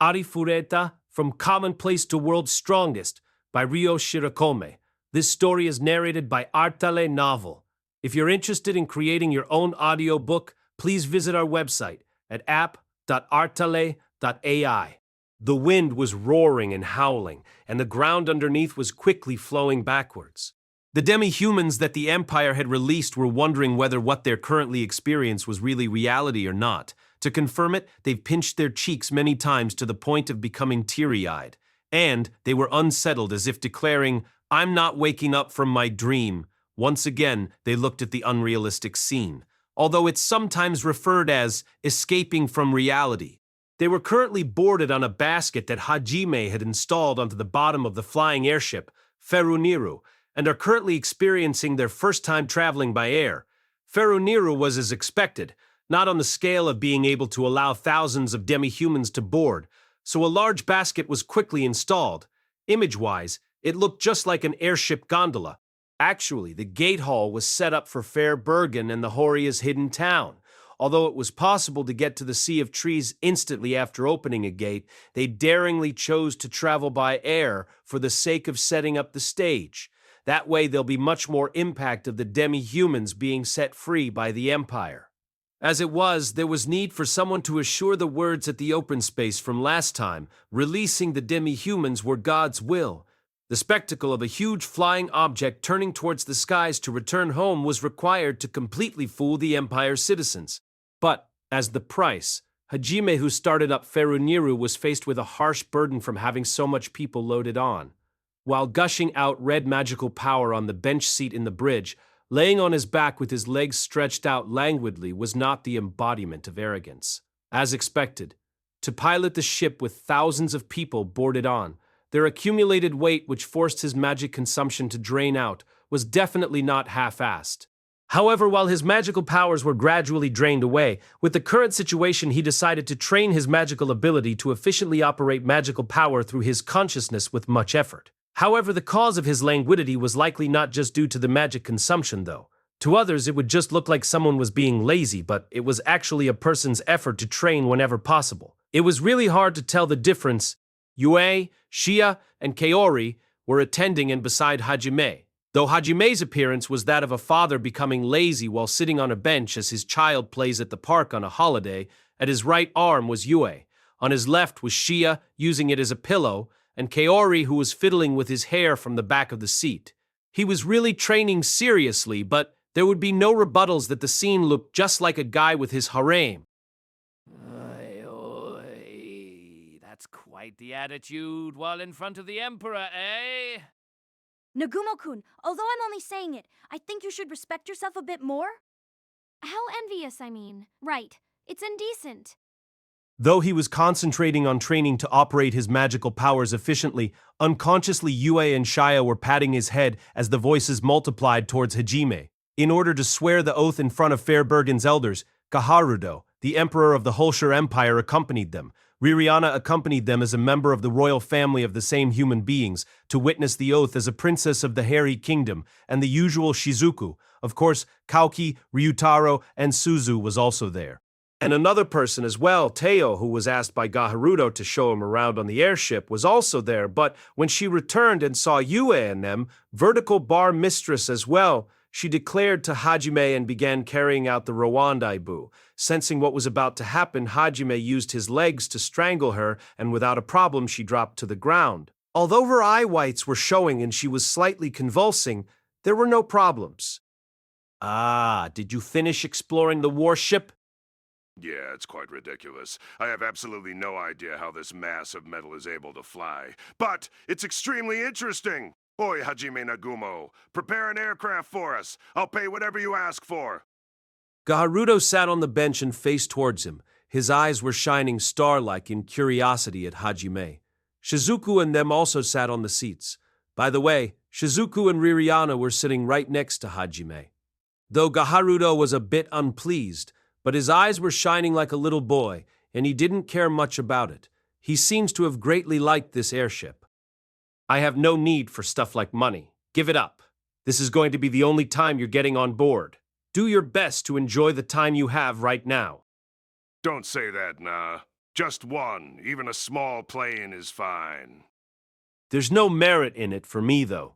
Arifureta, From Commonplace to World's Strongest, by Rio Shirokome. This story is narrated by Artale Novel. If you're interested in creating your own audiobook, please visit our website at app.artale.ai. The wind was roaring and howling, and the ground underneath was quickly flowing backwards. The demi-humans that the Empire had released were wondering whether what they're currently experiencing was really reality or not. To confirm it, they've pinched their cheeks many times to the point of becoming teary-eyed. And they were unsettled, as if declaring, "I'm not waking up from my dream." Once again, they looked at the unrealistic scene, although it's sometimes referred as escaping from reality. They were currently boarded on a basket that Hajime had installed onto the bottom of the flying airship, Feruniru, and are currently experiencing their first time traveling by air. Feruniru was as expected, not on the scale of being able to allow thousands of demi-humans to board, so a large basket was quickly installed. Image-wise, it looked just like an airship gondola. Actually, the gate hall was set up for Fair Bergen and the Horia's hidden town. Although it was possible to get to the Sea of Trees instantly after opening a gate, they daringly chose to travel by air for the sake of setting up the stage. That way there'll be much more impact of the demi-humans being set free by the Empire. As it was, there was need for someone to assure the words at the open space from last time, releasing the demi-humans were God's will. The spectacle of a huge flying object turning towards the skies to return home was required to completely fool the Empire's citizens. But, as the price, Hajime, who started up Feruniru, was faced with a harsh burden from having so much people loaded on. While gushing out red magical power on the bench seat in the bridge, laying on his back with his legs stretched out languidly was not the embodiment of arrogance. As expected, to pilot the ship with thousands of people boarded on, their accumulated weight, which forced his magic consumption to drain out, was definitely not half-assed. However, while his magical powers were gradually drained away, with the current situation he decided to train his magical ability to efficiently operate magical power through his consciousness with much effort. However, the cause of his languidity was likely not just due to the magic consumption, though. To others, it would just look like someone was being lazy, but it was actually a person's effort to train whenever possible. It was really hard to tell the difference. Yue, Shia, and Kaori were attending and beside Hajime, though Hajime's appearance was that of a father becoming lazy while sitting on a bench as his child plays at the park on a holiday. At his right arm was Yue. On his left was Shia, using it as a pillow, and Kaori, who was fiddling with his hair from the back of the seat. He was really training seriously, but there would be no rebuttals that the scene looked just like a guy with his harem. That's quite the attitude while in front of the Emperor, eh? Nagumo-kun, although I'm only saying it, I think you should respect yourself a bit more. How envious, I mean. Right, it's indecent. Though he was concentrating on training to operate his magical powers efficiently, unconsciously Yue and Shia were patting his head as the voices multiplied towards Hajime. In order to swear the oath in front of Fair Bergen's elders, Gaharudo, the emperor of the Holshire Empire, accompanied them. Ririana accompanied them as a member of the royal family of the same human beings to witness the oath as a princess of the Hairy Kingdom, and the usual Shizuku. Of course, Kauki, Ryutaro, and Suzu was also there. And another person as well, Teo, who was asked by Gaharudo to show him around on the airship, was also there, but when she returned and saw Yue and them, vertical bar mistress as well, she declared to Hajime and began carrying out the Rwandaibu. Sensing what was about to happen, Hajime used his legs to strangle her, and without a problem she dropped to the ground. Although her eye whites were showing and she was slightly convulsing, there were no problems. Ah, did you finish exploring the warship? Yeah, it's quite ridiculous. I have absolutely no idea how this mass of metal is able to fly. But it's extremely interesting! Oi, Hajime Nagumo, prepare an aircraft for us. I'll pay whatever you ask for. Gaharudo sat on the bench and faced towards him. His eyes were shining star-like in curiosity at Hajime. Shizuku and them also sat on the seats. By the way, Shizuku and Ririana were sitting right next to Hajime. Though Gaharudo was a bit unpleased, but his eyes were shining like a little boy, and he didn't care much about it. He seems to have greatly liked this airship. I have no need for stuff like money. Give it up. This is going to be the only time you're getting on board. Do your best to enjoy the time you have right now. Don't say that, nah. Just one, even a small plane is fine. There's no merit in it for me, though.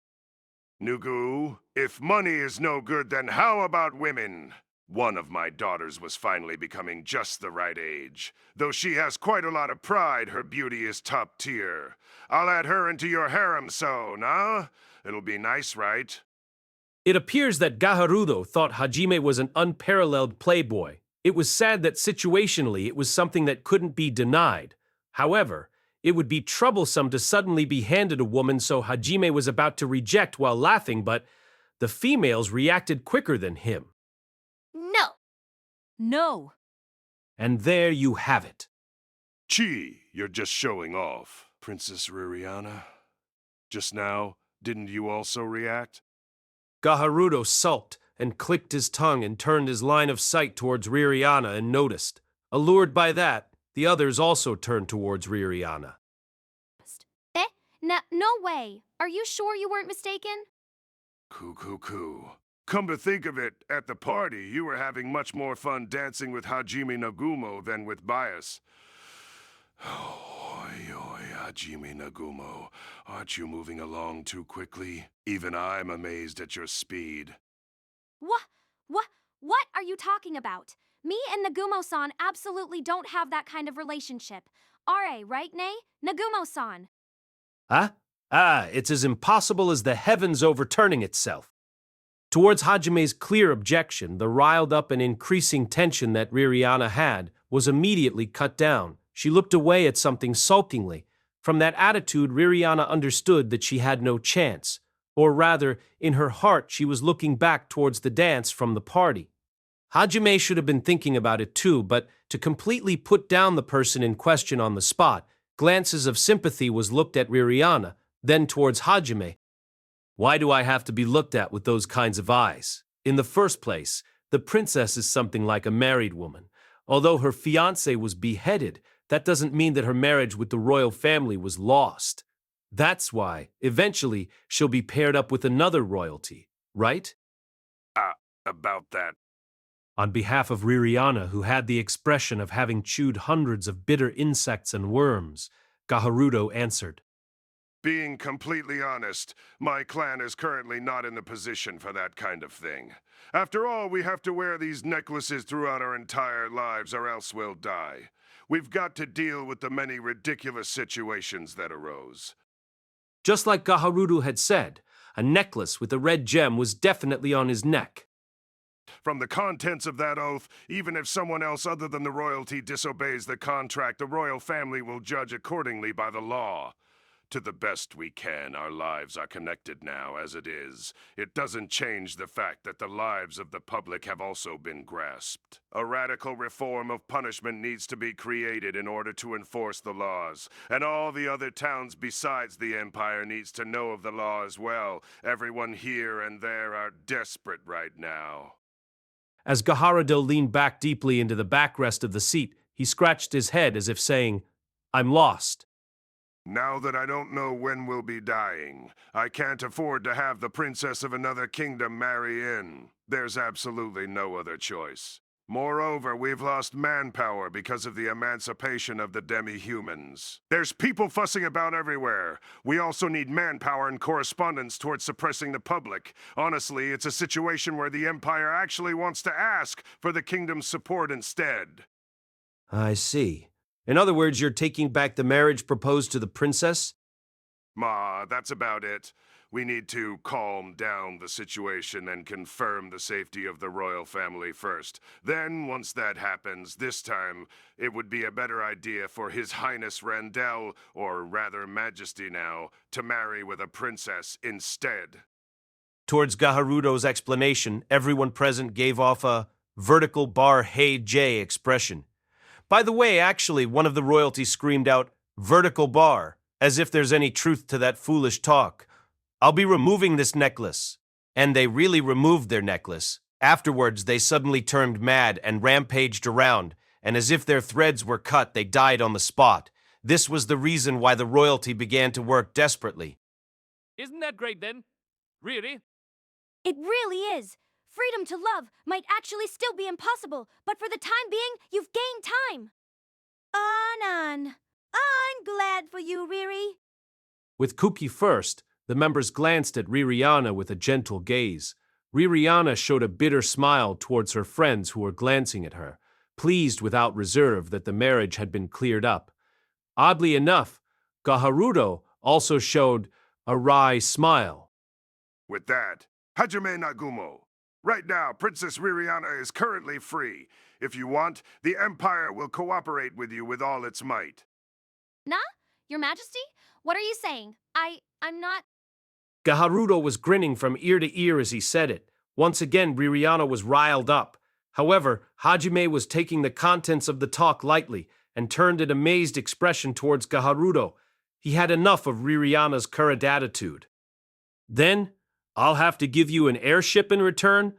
Nugu, if money is no good, then how about women? One of my daughters was finally becoming just the right age. Though she has quite a lot of pride, her beauty is top tier. I'll add her into your harem, so, nah? It'll be nice, right? It appears that Gaharudo thought Hajime was an unparalleled playboy. It was sad that situationally it was something that couldn't be denied. However, it would be troublesome to suddenly be handed a woman so Hajime was about to reject while laughing, but the females reacted quicker than him. No. No. And there you have it. Chi, you're just showing off. Princess Ririana. Just now, didn't you also react? Gaharudo sulked and clicked his tongue and turned his line of sight towards Ririana and noticed. Allured by that, the others also turned towards Ririana. No way. Are you sure you weren't mistaken? Coo. Come to think of it, at the party, you were having much more fun dancing with Hajime Nagumo than with Bias. Oi, Hajime Nagumo, aren't you moving along too quickly? Even I'm amazed at your speed. What are you talking about? Me and Nagumo-san absolutely don't have that kind of relationship. R.A., right, Nay? Nagumo-san. Huh? It's as impossible as the heavens overturning itself. Towards Hajime's clear objection, the riled up and increasing tension that Ririana had was immediately cut down. She looked away at something sulkingly. From that attitude, Ririana understood that she had no chance. Or rather, in her heart, she was looking back towards the dance from the party. Hajime should have been thinking about it too, but to completely put down the person in question on the spot, glances of sympathy was looked at Ririana, then towards Hajime. Why do I have to be looked at with those kinds of eyes? In the first place, the princess is something like a married woman. Although her fiancé was beheaded, that doesn't mean that her marriage with the royal family was lost. That's why, eventually, she'll be paired up with another royalty, right? About that. On behalf of Ririana, who had the expression of having chewed hundreds of bitter insects and worms, Gaharudo answered. Being completely honest, my clan is currently not in the position for that kind of thing. After all, we have to wear these necklaces throughout our entire lives or else we'll die. We've got to deal with the many ridiculous situations that arose. Just like Gaharudo had said, a necklace with a red gem was definitely on his neck. From the contents of that oath, even if someone else other than the royalty disobeys the contract, the royal family will judge accordingly by the law. To the best we can, our lives are connected now, as it is. It doesn't change the fact that the lives of the public have also been grasped. A radical reform of punishment needs to be created in order to enforce the laws. And all the other towns besides the Empire needs to know of the law as well. Everyone here and there are desperate right now. As Gaharudo leaned back deeply into the backrest of the seat, he scratched his head as if saying, I'm lost. Now that I don't know when we'll be dying, I can't afford to have the princess of another kingdom marry in. There's absolutely no other choice. Moreover, we've lost manpower because of the emancipation of the demi-humans. There's people fussing about everywhere. We also need manpower and correspondence towards suppressing the public. Honestly, it's a situation where the Empire actually wants to ask for the kingdom's support instead. I see. In other words, you're taking back the marriage proposed to the princess? Ma, that's about it. We need to calm down the situation and confirm the safety of the royal family first. Then, once that happens, this time, it would be a better idea for His Highness Randell, or rather Majesty now, to marry with a princess instead. Towards Gaharudo's explanation, everyone present gave off a vertical bar hey J expression. By the way, actually, one of the royalty screamed out, vertical bar, as if there's any truth to that foolish talk. I'll be removing this necklace. And they really removed their necklace. Afterwards, they suddenly turned mad and rampaged around, and as if their threads were cut, they died on the spot. This was the reason why the royalty began to work desperately. Isn't that great then? Really? It really is. Freedom to love might actually still be impossible, but for the time being, you've gained time. Anan. I'm glad for you, Riri. With Kuki first, the members glanced at Ririana with a gentle gaze. Ririana showed a bitter smile towards her friends who were glancing at her, pleased without reserve that the marriage had been cleared up. Oddly enough, Gaharudo also showed a wry smile. With that, Hajime Nagumo. Right now, Princess Ririana is currently free. If you want, the Empire will cooperate with you with all its might. Nah? Your Majesty? What are you saying? I'm not... Gaharudo was grinning from ear to ear as he said it. Once again, Ririana was riled up. However, Hajime was taking the contents of the talk lightly and turned an amazed expression towards Gaharudo. He had enough of Ririana's current attitude. Then, I'll have to give you an airship in return?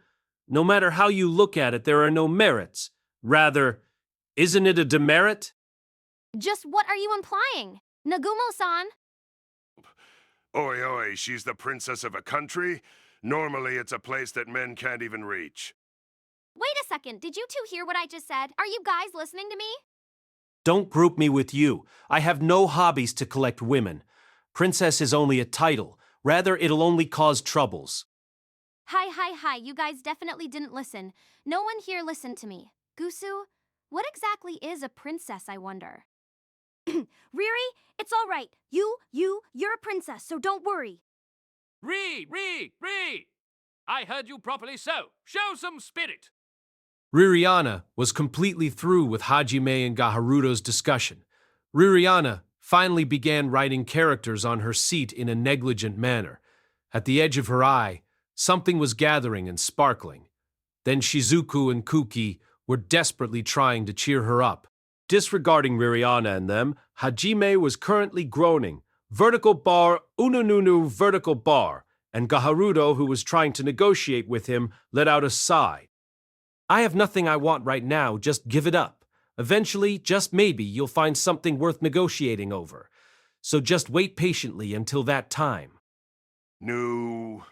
No matter how you look at it, there are no merits. Rather, isn't it a demerit? Just what are you implying? Nagumo-san? Oi, oi, she's the princess of a country? Normally, it's a place that men can't even reach. Wait a second, did you two hear what I just said? Are you guys listening to me? Don't group me with you. I have no hobbies to collect women. Princess is only a title. Rather, it'll only cause troubles. Hi, you guys definitely didn't listen. No one here listened to me. Gusu, what exactly is a princess, I wonder? Riri, it's all right. You're a princess, so don't worry. Ree! I heard you properly, so show some spirit. Ririana was completely through with Hajime and Gaharudo's discussion. Ririana finally began writing characters on her seat in a negligent manner. At the edge of her eye, something was gathering and sparkling. Then Shizuku and Kuki were desperately trying to cheer her up. Disregarding Ririana and them, Hajime was currently groaning, vertical bar, unununu, vertical bar, and Gaharudo, who was trying to negotiate with him, let out a sigh. I have nothing I want right now, just give it up. Eventually, just maybe, you'll find something worth negotiating over. So just wait patiently until that time. No,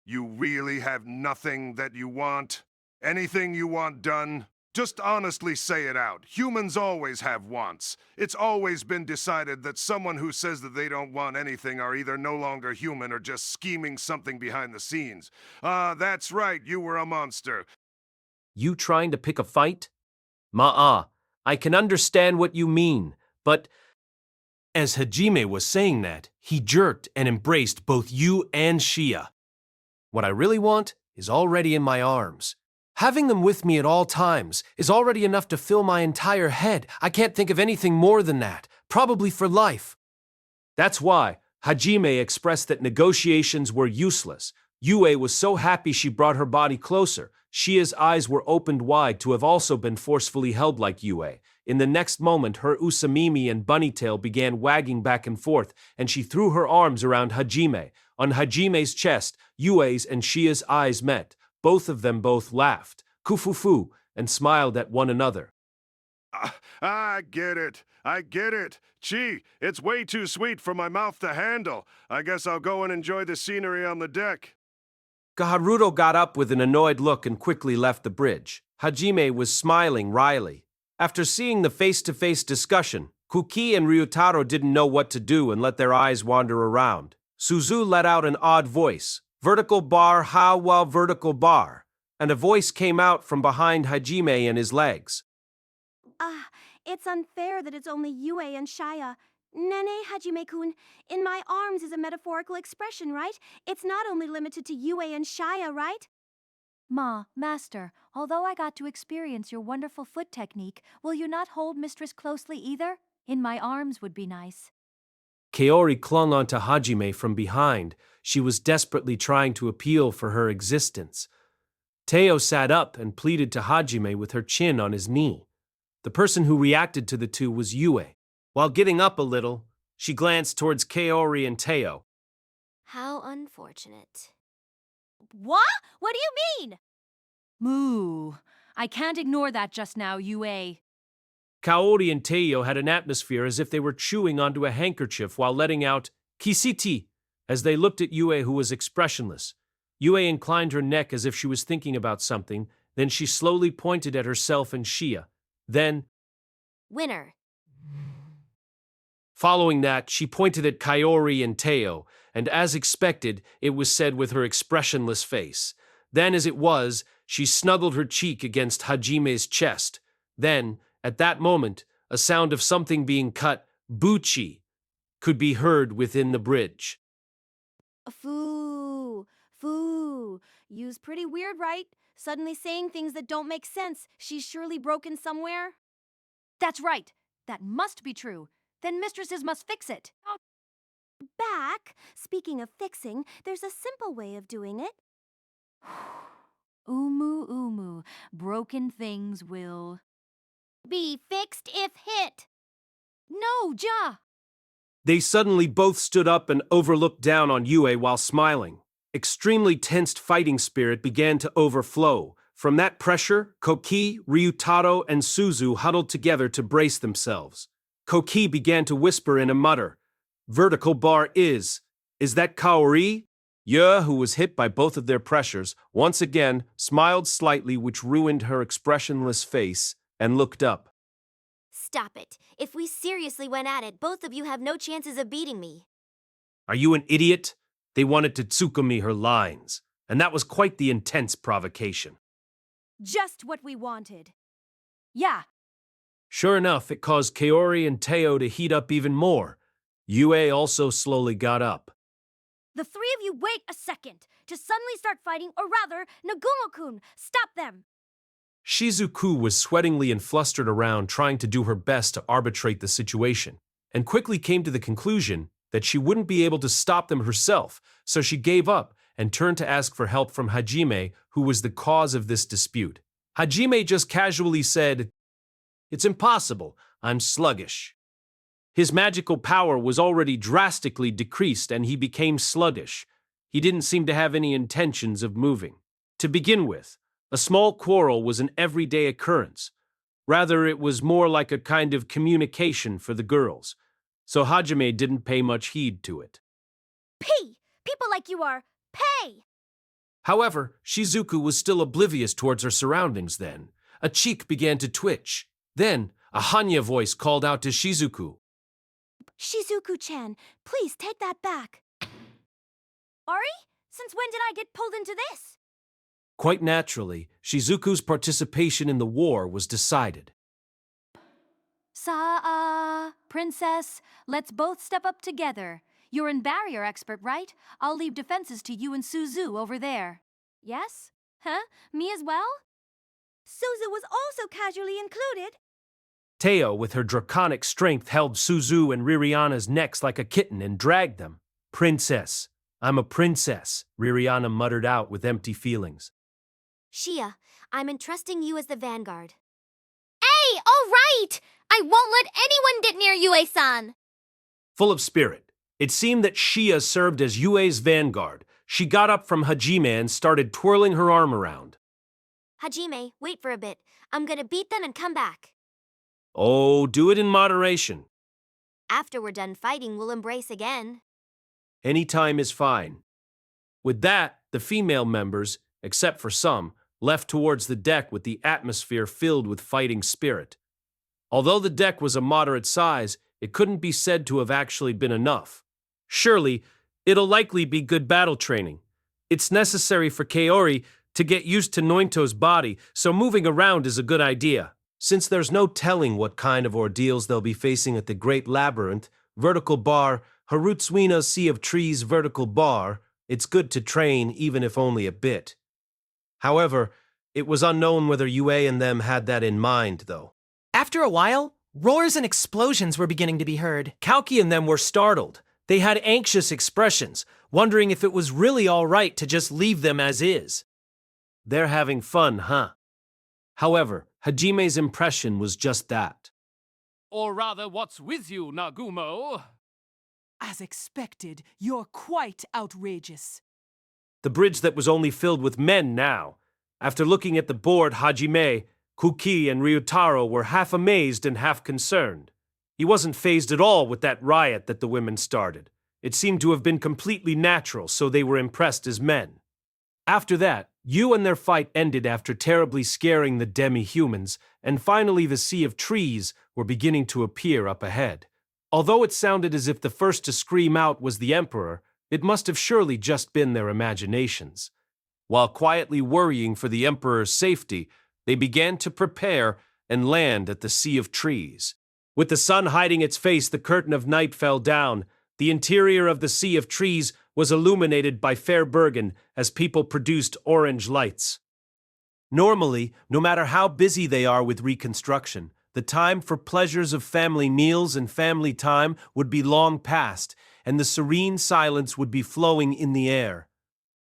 you really have nothing that you want? Anything you want done? Just honestly say it out. Humans always have wants. It's always been decided that someone who says that they don't want anything are either no longer human or just scheming something behind the scenes. That's right, you were a monster. You trying to pick a fight? Ma-ah, I can understand what you mean, but... As Hajime was saying that, he jerked and embraced both you and Shia. What I really want is already in my arms. Having them with me at all times is already enough to fill my entire head. I can't think of anything more than that, probably for life. That's why Hajime expressed that negotiations were useless. Yue was so happy she brought her body closer. Shia's eyes were opened wide to have also been forcefully held like Yue. In the next moment, her usamimi and bunnytail began wagging back and forth, and she threw her arms around Hajime. On Hajime's chest, Yue's and Shia's eyes met. Both of them laughed, kufufu, and smiled at one another. I get it. Gee, it's way too sweet for my mouth to handle. I guess I'll go and enjoy the scenery on the deck. Gaharudo got up with an annoyed look and quickly left the bridge. Hajime was smiling wryly. After seeing the face-to-face discussion, Kuki and Ryutaro didn't know what to do and let their eyes wander around. Suzu let out an odd voice. Vertical bar, hawa vertical bar. And a voice came out from behind Hajime and his legs. It's unfair that it's only Yue and Shia. Nene, Hajime-kun, in my arms is a metaphorical expression, right? It's not only limited to Yue and Shia, right? Ma, Master, although I got to experience your wonderful foot technique, will you not hold Mistress closely either? In my arms would be nice. Kaori clung onto Hajime from behind. She was desperately trying to appeal for her existence. Teo sat up and pleaded to Hajime with her chin on his knee. The person who reacted to the two was Yue. While getting up a little, she glanced towards Kaori and Teo. How unfortunate. What? What do you mean? Moo. I can't ignore that just now, Yue. Kaori and Teo had an atmosphere as if they were chewing onto a handkerchief while letting out kisiti as they looked at Yue, who was expressionless. Yue inclined her neck as if she was thinking about something, then she slowly pointed at herself and Shia. Then, Winner. Following that, she pointed at Kaori and Teo, and as expected, it was said with her expressionless face. Then, as it was, she snuggled her cheek against Hajime's chest. Then, at that moment, a sound of something being cut, buchi, could be heard within the bridge. Foo. You's pretty weird, right? Suddenly saying things that don't make sense. She's surely broken somewhere. That's right. That must be true. Then mistresses must fix it. Back. Speaking of fixing, there's a simple way of doing it. Umu. Broken things will... Be fixed if hit. No, Ja! They suddenly both stood up and overlooked down on Yue while smiling. Extremely tensed fighting spirit began to overflow. From that pressure, Koki, Ryutaro, and Suzu huddled together to brace themselves. Koki began to whisper in a mutter. Vertical bar is that Kaori? Yue, who was hit by both of their pressures, once again smiled slightly, which ruined her expressionless face, and looked up. Stop it. If we seriously went at it, both of you have no chances of beating me. Are you an idiot? They wanted to Tsukumi her lines, and that was quite the intense provocation. Just what we wanted. Yeah. Sure enough, it caused Kaori and Teo to heat up even more. Yue also slowly got up. The three of you wait a second to suddenly start fighting, or rather, Nagumo-kun, stop them! Shizuku was sweatingly and flustered around trying to do her best to arbitrate the situation, and quickly came to the conclusion that she wouldn't be able to stop them herself, so she gave up and turned to ask for help from Hajime, who was the cause of this dispute. Hajime just casually said, "It's impossible, I'm sluggish." His magical power was already drastically decreased and he became sluggish. He didn't seem to have any intentions of moving. To begin with, a small quarrel was an everyday occurrence. Rather, it was more like a kind of communication for the girls, so Hajime didn't pay much heed to it. Pay! People like you are, pay! However, Shizuku was still oblivious towards her surroundings then. A cheek began to twitch. Then, a Hanya voice called out to Shizuku. Shizuku-chan, please take that back. Ari? Since when did I get pulled into this? Quite naturally, Shizuku's participation in the war was decided. Princess, let's both step up together. You're an barrier expert, right? I'll leave defenses to you and Suzu over there. Yes? Huh? Me as well? Suzu was also casually included. Teo, with her draconic strength, held Suzu and Ririana's necks like a kitten and dragged them. "Princess, I'm a princess," Ririana muttered out with empty feelings. Shia, I'm entrusting you as the vanguard. Hey, all right! I won't let anyone get near Yue-san! Full of spirit, it seemed that Shia served as Yue's vanguard. She got up from Hajime and started twirling her arm around. Hajime, wait for a bit. I'm gonna beat them and come back. Oh, do it in moderation. After we're done fighting, we'll embrace again. Any time is fine. With that, the female members, except for some, left towards the deck with the atmosphere filled with fighting spirit. Although the deck was a moderate size, it couldn't be said to have actually been enough. Surely, it'll likely be good battle training. It's necessary for Kaori to get used to Nointo's body, so moving around is a good idea. Since there's no telling what kind of ordeals they'll be facing at the Great Labyrinth, Vertical Bar, Harutsuina's Sea of Trees Vertical Bar, it's good to train even if only a bit. However, it was unknown whether Yue and them had that in mind, though. After a while, roars and explosions were beginning to be heard. Kauki and them were startled. They had anxious expressions, wondering if it was really all right to just leave them as is. They're having fun, huh? However, Hajime's impression was just that. Or rather, what's with you, Nagumo? As expected, you're quite outrageous. The bridge that was only filled with men now. After looking at the board, Hajime, Kuki, and Ryutaro were half amazed and half concerned. He wasn't fazed at all with that riot that the women started. It seemed to have been completely natural, so they were impressed as men. After that, Yu and their fight ended after terribly scaring the demi-humans, and finally the Sea of Trees were beginning to appear up ahead. Although it sounded as if the first to scream out was the Emperor, it must have surely just been their imaginations. While quietly worrying for the Emperor's safety, they began to prepare and land at the Sea of Trees. With the sun hiding its face, the curtain of night fell down. The interior of the Sea of Trees was illuminated by fair Bergen as people produced orange lights. Normally, no matter how busy they are with reconstruction, the time for pleasures of family meals and family time would be long past, and the serene silence would be flowing in the air.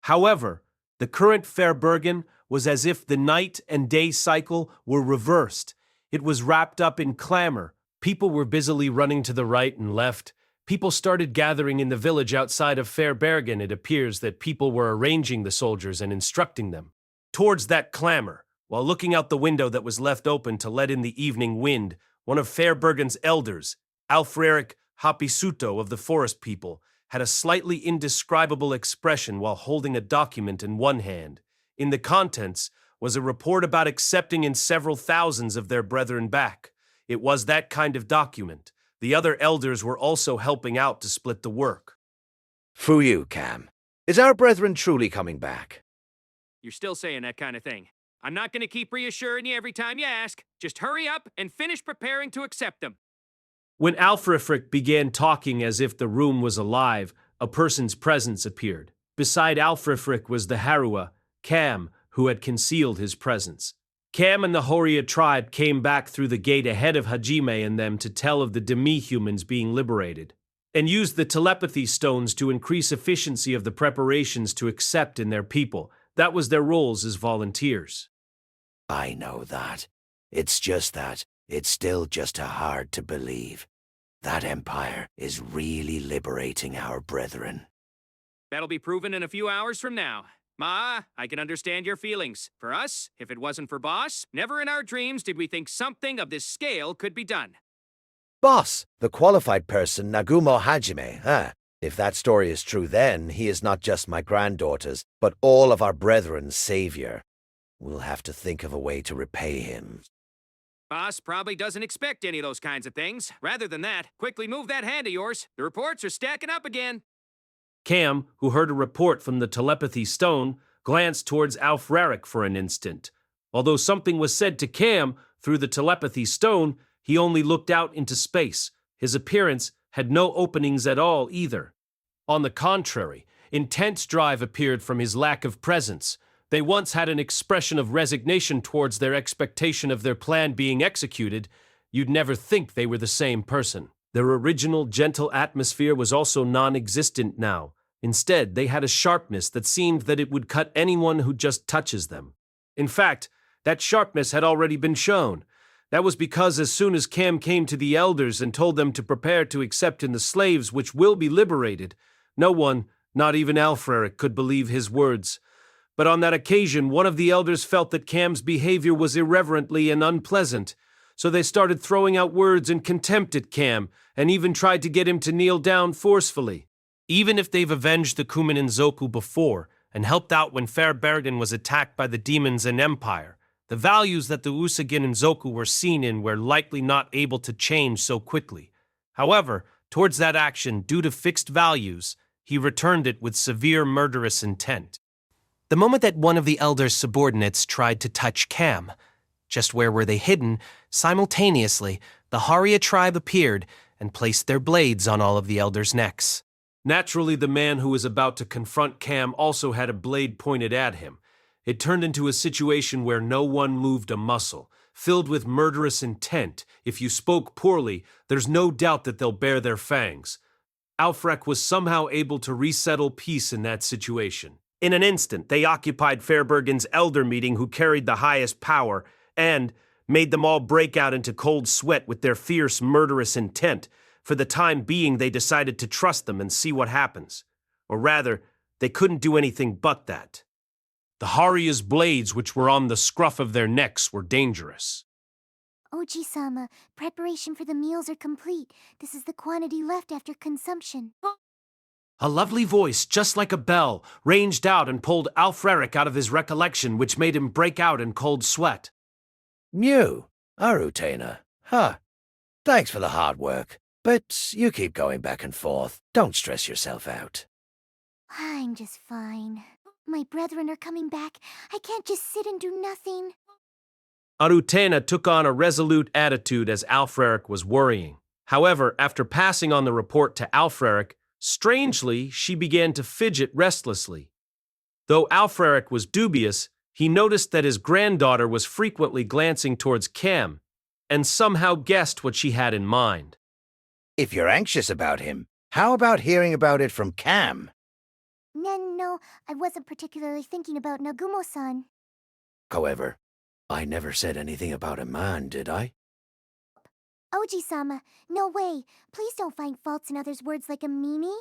However, the current fair Bergen was as if the night and day cycle were reversed. It was wrapped up in clamor. People were busily running to the right and left. People started gathering in the village outside of Fair Bergen. It appears that people were arranging the soldiers and instructing them. Towards that clamor, while looking out the window that was left open to let in the evening wind, one of Fair Bergen's elders, Arifureta Hapisuto of the forest people, had a slightly indescribable expression while holding a document in one hand. In the contents was a report about accepting in several thousands of their brethren back. It was that kind of document. The other elders were also helping out to split the work. For you, Cam. Is our brethren truly coming back? You're still saying that kind of thing. I'm not going to keep reassuring you every time you ask. Just hurry up and finish preparing to accept them. When Arifureta began talking as if the room was alive, a person's presence appeared. Beside Arifureta was the Harua, Cam, who had concealed his presence. Cam and the Horia tribe came back through the gate ahead of Hajime and them to tell of the demi-humans being liberated, and used the telepathy stones to increase efficiency of the preparations to accept in their people. That was their roles as volunteers. I know that. It's just that it's still just hard to believe. That empire is really liberating our brethren. That'll be proven in a few hours from now. Ma, I can understand your feelings. For us, if it wasn't for Boss, never in our dreams did we think something of this scale could be done. Boss, the qualified person, Nagumo Hajime, huh? If that story is true, then he is not just my granddaughter's, but all of our brethren's savior. We'll have to think of a way to repay him. Boss probably doesn't expect any of those kinds of things. Rather than that, quickly move that hand of yours. The reports are stacking up again. Cam, who heard a report from the telepathy stone, glanced towards Arifureta for an instant. Although something was said to Cam through the telepathy stone, he only looked out into space. His appearance had no openings at all either. On the contrary, intense drive appeared from his lack of presence. They once had an expression of resignation towards their expectation of their plan being executed. You'd never think they were the same person. Their original gentle atmosphere was also non-existent now. Instead, they had a sharpness that seemed that it would cut anyone who just touches them. In fact, that sharpness had already been shown. That was because as soon as Cam came to the elders and told them to prepare to accept in the slaves which will be liberated, no one, not even Arifureta, could believe his words. But on that occasion, one of the elders felt that Cam's behavior was irreverently and unpleasant, so they started throwing out words in contempt at Cam, and even tried to get him to kneel down forcefully. Even if they've avenged the Kumin and Zoku before, and helped out when Fair Bergen was attacked by the demons and Empire, the values that the Usagin and Zoku were seen in were likely not able to change so quickly. However, towards that action, due to fixed values, he returned it with severe murderous intent. The moment that one of the elder's subordinates tried to touch Cam, just where were they hidden, simultaneously, the Haria tribe appeared and placed their blades on all of the elders' necks. Naturally, the man who was about to confront Cam also had a blade pointed at him. It turned into a situation where no one moved a muscle, filled with murderous intent. If you spoke poorly, there's no doubt that they'll bare their fangs. Arifureta was somehow able to resettle peace in that situation. In an instant, they occupied Fair Bergen's elder meeting who carried the highest power and made them all break out into cold sweat with their fierce, murderous intent. For the time being, they decided to trust them and see what happens. Or rather, they couldn't do anything but that. The Haria's blades, which were on the scruff of their necks, were dangerous. Oji-sama, preparation for the meals are complete. This is the quantity left after consumption. A lovely voice, just like a bell, ranged out and pulled Arifureta out of his recollection, which made him break out in cold sweat. New, Arutena, huh? Thanks for the hard work. But you keep going back and forth. Don't stress yourself out. I'm just fine. My brethren are coming back. I can't just sit and do nothing. Arutena took on a resolute attitude as Alfreric was worrying. However, after passing on the report to Alfreric, strangely, she began to fidget restlessly. Though Alfreric was dubious, he noticed that his granddaughter was frequently glancing towards Cam, and somehow guessed what she had in mind. If you're anxious about him, how about hearing about it from Cam? No, I wasn't particularly thinking about Nagumo-san. However, I never said anything about a man, did I? Oji-sama, no way. Please don't find faults in others' words like a meanie.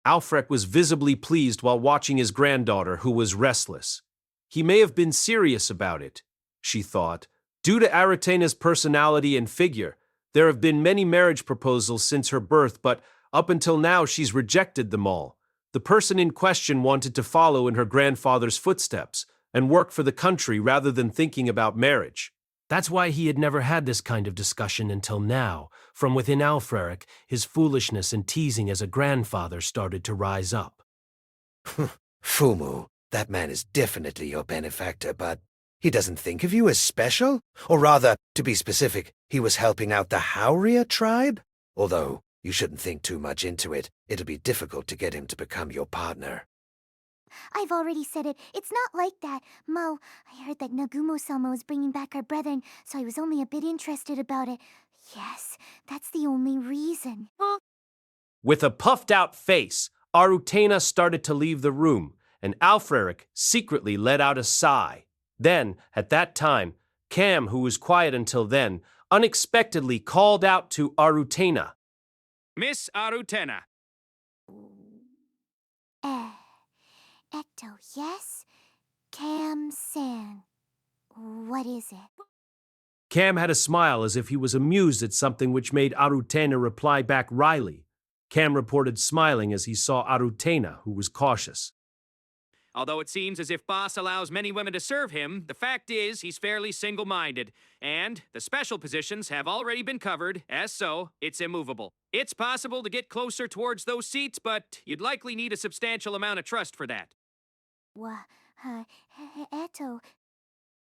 Alfrec was visibly pleased while watching his granddaughter, who was restless. He may have been serious about it, she thought. Due to Arutena's personality and figure, there have been many marriage proposals since her birth, but up until now she's rejected them all. The person in question wanted to follow in her grandfather's footsteps and work for the country rather than thinking about marriage. That's why he had never had this kind of discussion until now. From within Alfreric, his foolishness and teasing as a grandfather started to rise up. Fumu, that man is definitely your benefactor, but he doesn't think of you as special? Or rather, to be specific, he was helping out the Hauria tribe? Although, you shouldn't think too much into it. It'll be difficult to get him to become your partner. I've already said it. It's not like that. Mo, I heard that Nagumo-sama was bringing back our brethren, so I was only a bit interested about it. Yes, that's the only reason. With a puffed-out face, Arutena started to leave the room, and Alfreric secretly let out a sigh. Then, at that time, Cam, who was quiet until then, unexpectedly called out to Arutena. Miss Arutena. Ecto, yes? Cam-san. What is it? Cam had a smile as if he was amused at something, which made Arutena reply back wryly. Cam reported smiling as he saw Arutena, who was cautious. Although it seems as if Boss allows many women to serve him, the fact is he's fairly single-minded. And the special positions have already been covered, as so, it's immovable. It's possible to get closer towards those seats, but you'd likely need a substantial amount of trust for that. Eto.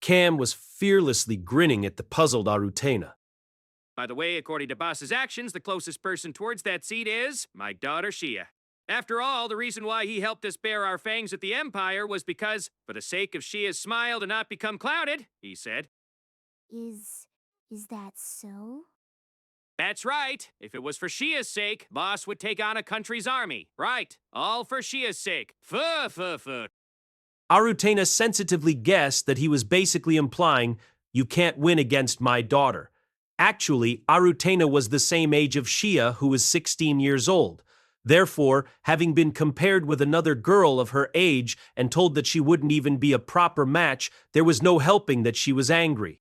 Cam was fearlessly grinning at the puzzled Arutena. By the way, according to Boss's actions, the closest person towards that seat is my daughter Shia. After all, the reason why he helped us bare our fangs at the Empire was because, for the sake of Shia's smile to not become clouded, he said. Is that so? That's right. If it was for Shia's sake, Boss would take on a country's army. Right. All for Shia's sake. Fuh. Arutena sensitively guessed that he was basically implying, you can't win against my daughter. Actually, Arutena was the same age of Shia, who was 16 years old. Therefore, having been compared with another girl of her age and told that she wouldn't even be a proper match, there was no helping that she was angry.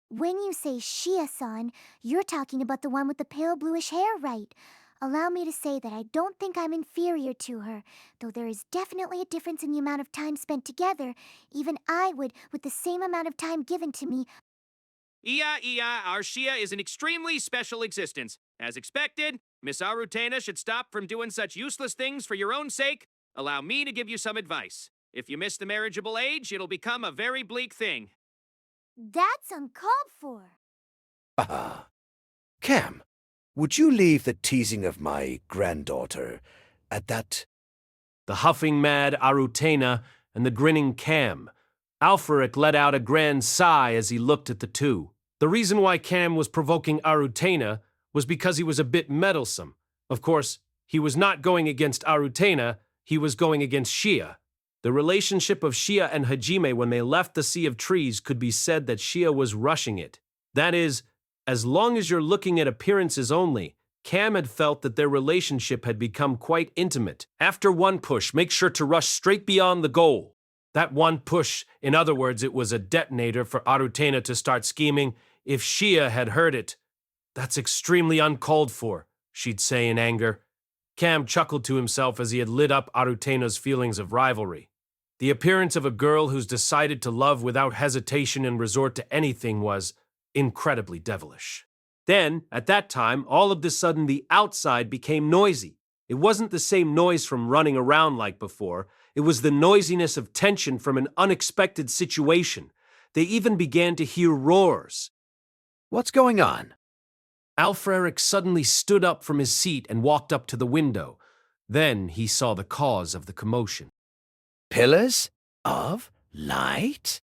When you say Shia-san, you're talking about the one with the pale bluish hair, right? Allow me to say that I don't think I'm inferior to her, though there is definitely a difference in the amount of time spent together. Even I would, with the same amount of time given to me. Our Shia is an extremely special existence. As expected, Miss Arutena should stop from doing such useless things for your own sake. Allow me to give you some advice. If you miss the marriageable age, it'll become a very bleak thing. That's uncalled for. Cam, would you leave the teasing of my granddaughter at that? The huffing mad Arutena and the grinning Cam. Alfreric let out a grand sigh as he looked at the two. The reason why Cam was provoking Arutena was because he was a bit meddlesome. Of course, he was not going against Arutena, he was going against Shia. The relationship of Shia and Hajime when they left the Sea of Trees could be said that Shia was rushing it. That is, as long as you're looking at appearances only, Cam had felt that their relationship had become quite intimate. After one push, make sure to rush straight beyond the goal. That one push, in other words, it was a detonator for Arutena to start scheming. If Shia had heard it, that's extremely uncalled for, she'd say in anger. Cam chuckled to himself as he had lit up Arutena's feelings of rivalry. The appearance of a girl who's decided to love without hesitation and resort to anything was incredibly devilish. Then, at that time, all of a sudden the outside became noisy. It wasn't the same noise from running around like before. It was the noisiness of tension from an unexpected situation. They even began to hear roars. What's going on? Alfreric suddenly stood up from his seat and walked up to the window. Then he saw the cause of the commotion. Pillars of light?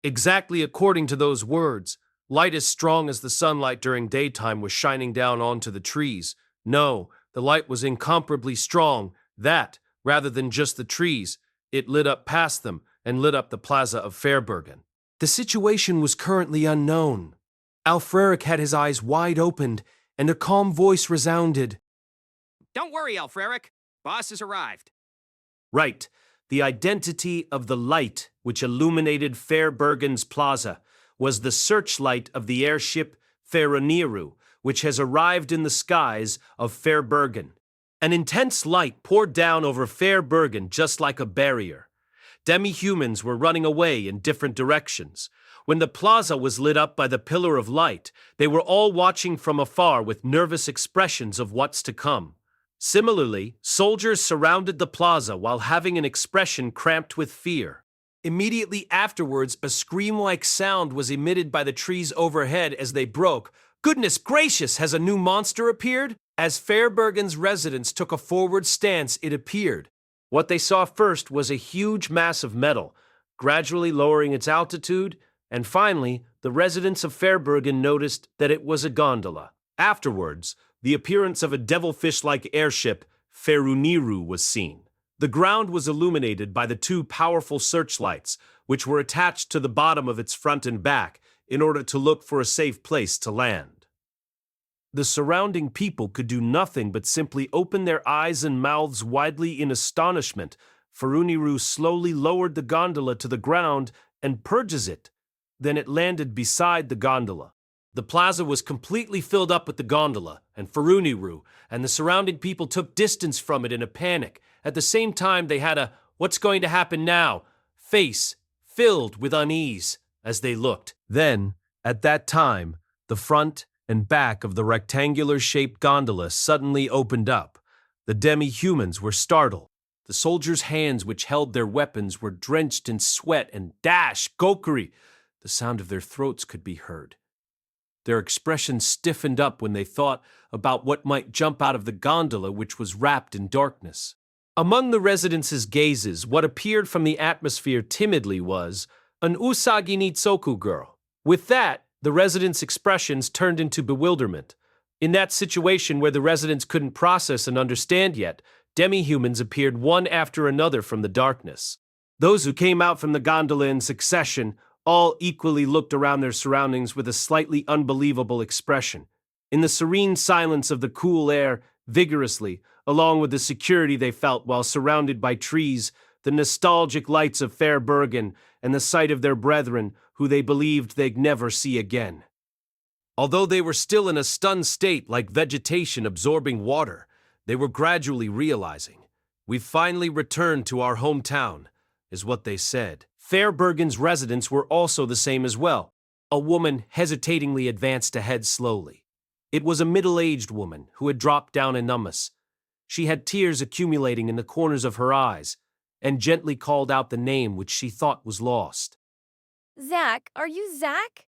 Exactly according to those words. Light as strong as the sunlight during daytime was shining down onto the trees. No, the light was incomparably strong. That, rather than just the trees, it lit up past them and lit up the plaza of Fairbergen. The situation was currently unknown. Alfreric had his eyes wide opened, and a calm voice resounded. Don't worry, Alfreric. Boss has arrived. Right, the identity of the light which illuminated Fairbergen's plaza was the searchlight of the airship Faironiru, which has arrived in the skies of Fairbergen. An intense light poured down over Fairbergen just like a barrier. Demi-humans were running away in different directions. When the plaza was lit up by the pillar of light, they were all watching from afar with nervous expressions of what's to come. Similarly, soldiers surrounded the plaza while having an expression cramped with fear. Immediately afterwards, a scream-like sound was emitted by the trees overhead as they broke. Goodness gracious, has a new monster appeared? As Fairbergen's residents took a forward stance, it appeared. What they saw first was a huge mass of metal, gradually lowering its altitude, and finally, the residents of Fairbergen noticed that it was a gondola. Afterwards, the appearance of a devilfish-like airship, Fairuniru, was seen. The ground was illuminated by the two powerful searchlights, which were attached to the bottom of its front and back in order to look for a safe place to land. The surrounding people could do nothing but simply open their eyes and mouths widely in astonishment. Fairuniru slowly lowered the gondola to the ground and purges it. Then it landed beside the gondola. The plaza was completely filled up with the gondola and Fairuniru, and the surrounding people took distance from it in a panic. At the same time, they had a "what's going to happen now?" face filled with unease as they looked. Then, at that time, the front and back of the rectangular-shaped gondola suddenly opened up. The demi-humans were startled. The soldiers' hands which held their weapons were drenched in sweat and dash, gokuri. The sound of their throats could be heard. Their expressions stiffened up when they thought about what might jump out of the gondola, which was wrapped in darkness. Among the residents' gazes, what appeared from the atmosphere timidly was an Usagi Nitsoku girl. With that, the residents' expressions turned into bewilderment. In that situation where the residents couldn't process and understand yet, demi-humans appeared one after another from the darkness. Those who came out from the gondola in succession all equally looked around their surroundings with a slightly unbelievable expression. In the serene silence of the cool air, vigorously, along with the security they felt while surrounded by trees, the nostalgic lights of Fairbergen, and the sight of their brethren, who they believed they'd never see again. Although they were still in a stunned state like vegetation absorbing water, they were gradually realizing, "We've finally returned to our hometown," is what they said. Fairbergen's residents were also the same as well. A woman hesitatingly advanced ahead slowly. It was a middle-aged woman who had dropped down in numbness. She had tears accumulating in the corners of her eyes and gently called out the name which she thought was lost. Zach, are you Zach?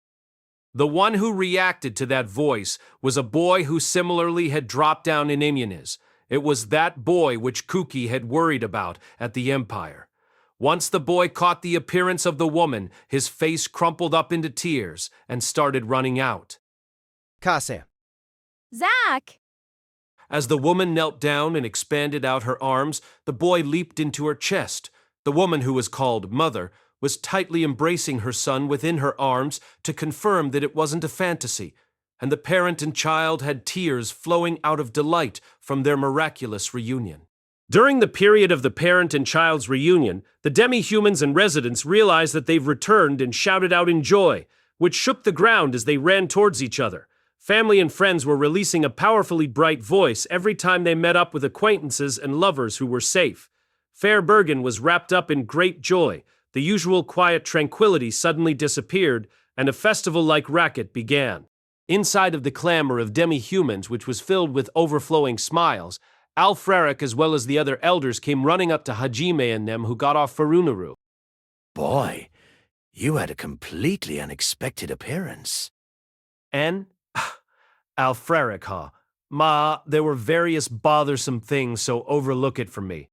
The one who reacted to that voice was a boy who similarly had dropped down in immunes. It was that boy which Kuki had worried about at the Empire. Once the boy caught the appearance of the woman, his face crumpled up into tears and started running out. Kase. Zach! As the woman knelt down and expanded out her arms, the boy leaped into her chest. The woman, who was called Mother, was tightly embracing her son within her arms to confirm that it wasn't a fantasy, and the parent and child had tears flowing out of delight from their miraculous reunion. During the period of the parent and child's reunion, the demi-humans and residents realized that they've returned and shouted out in joy, which shook the ground as they ran towards each other. Family and friends were releasing a powerfully bright voice every time they met up with acquaintances and lovers who were safe. Fairbergen was wrapped up in great joy. The usual quiet tranquility suddenly disappeared, and a festival-like racket began. Inside of the clamor of demi-humans, which was filled with overflowing smiles, Alfreric as well as the other elders came running up to Hajime and them who got off Furunaru. Boy, you had a completely unexpected appearance. And? Alfreric, huh? Ma, there were various bothersome things, so overlook it for me.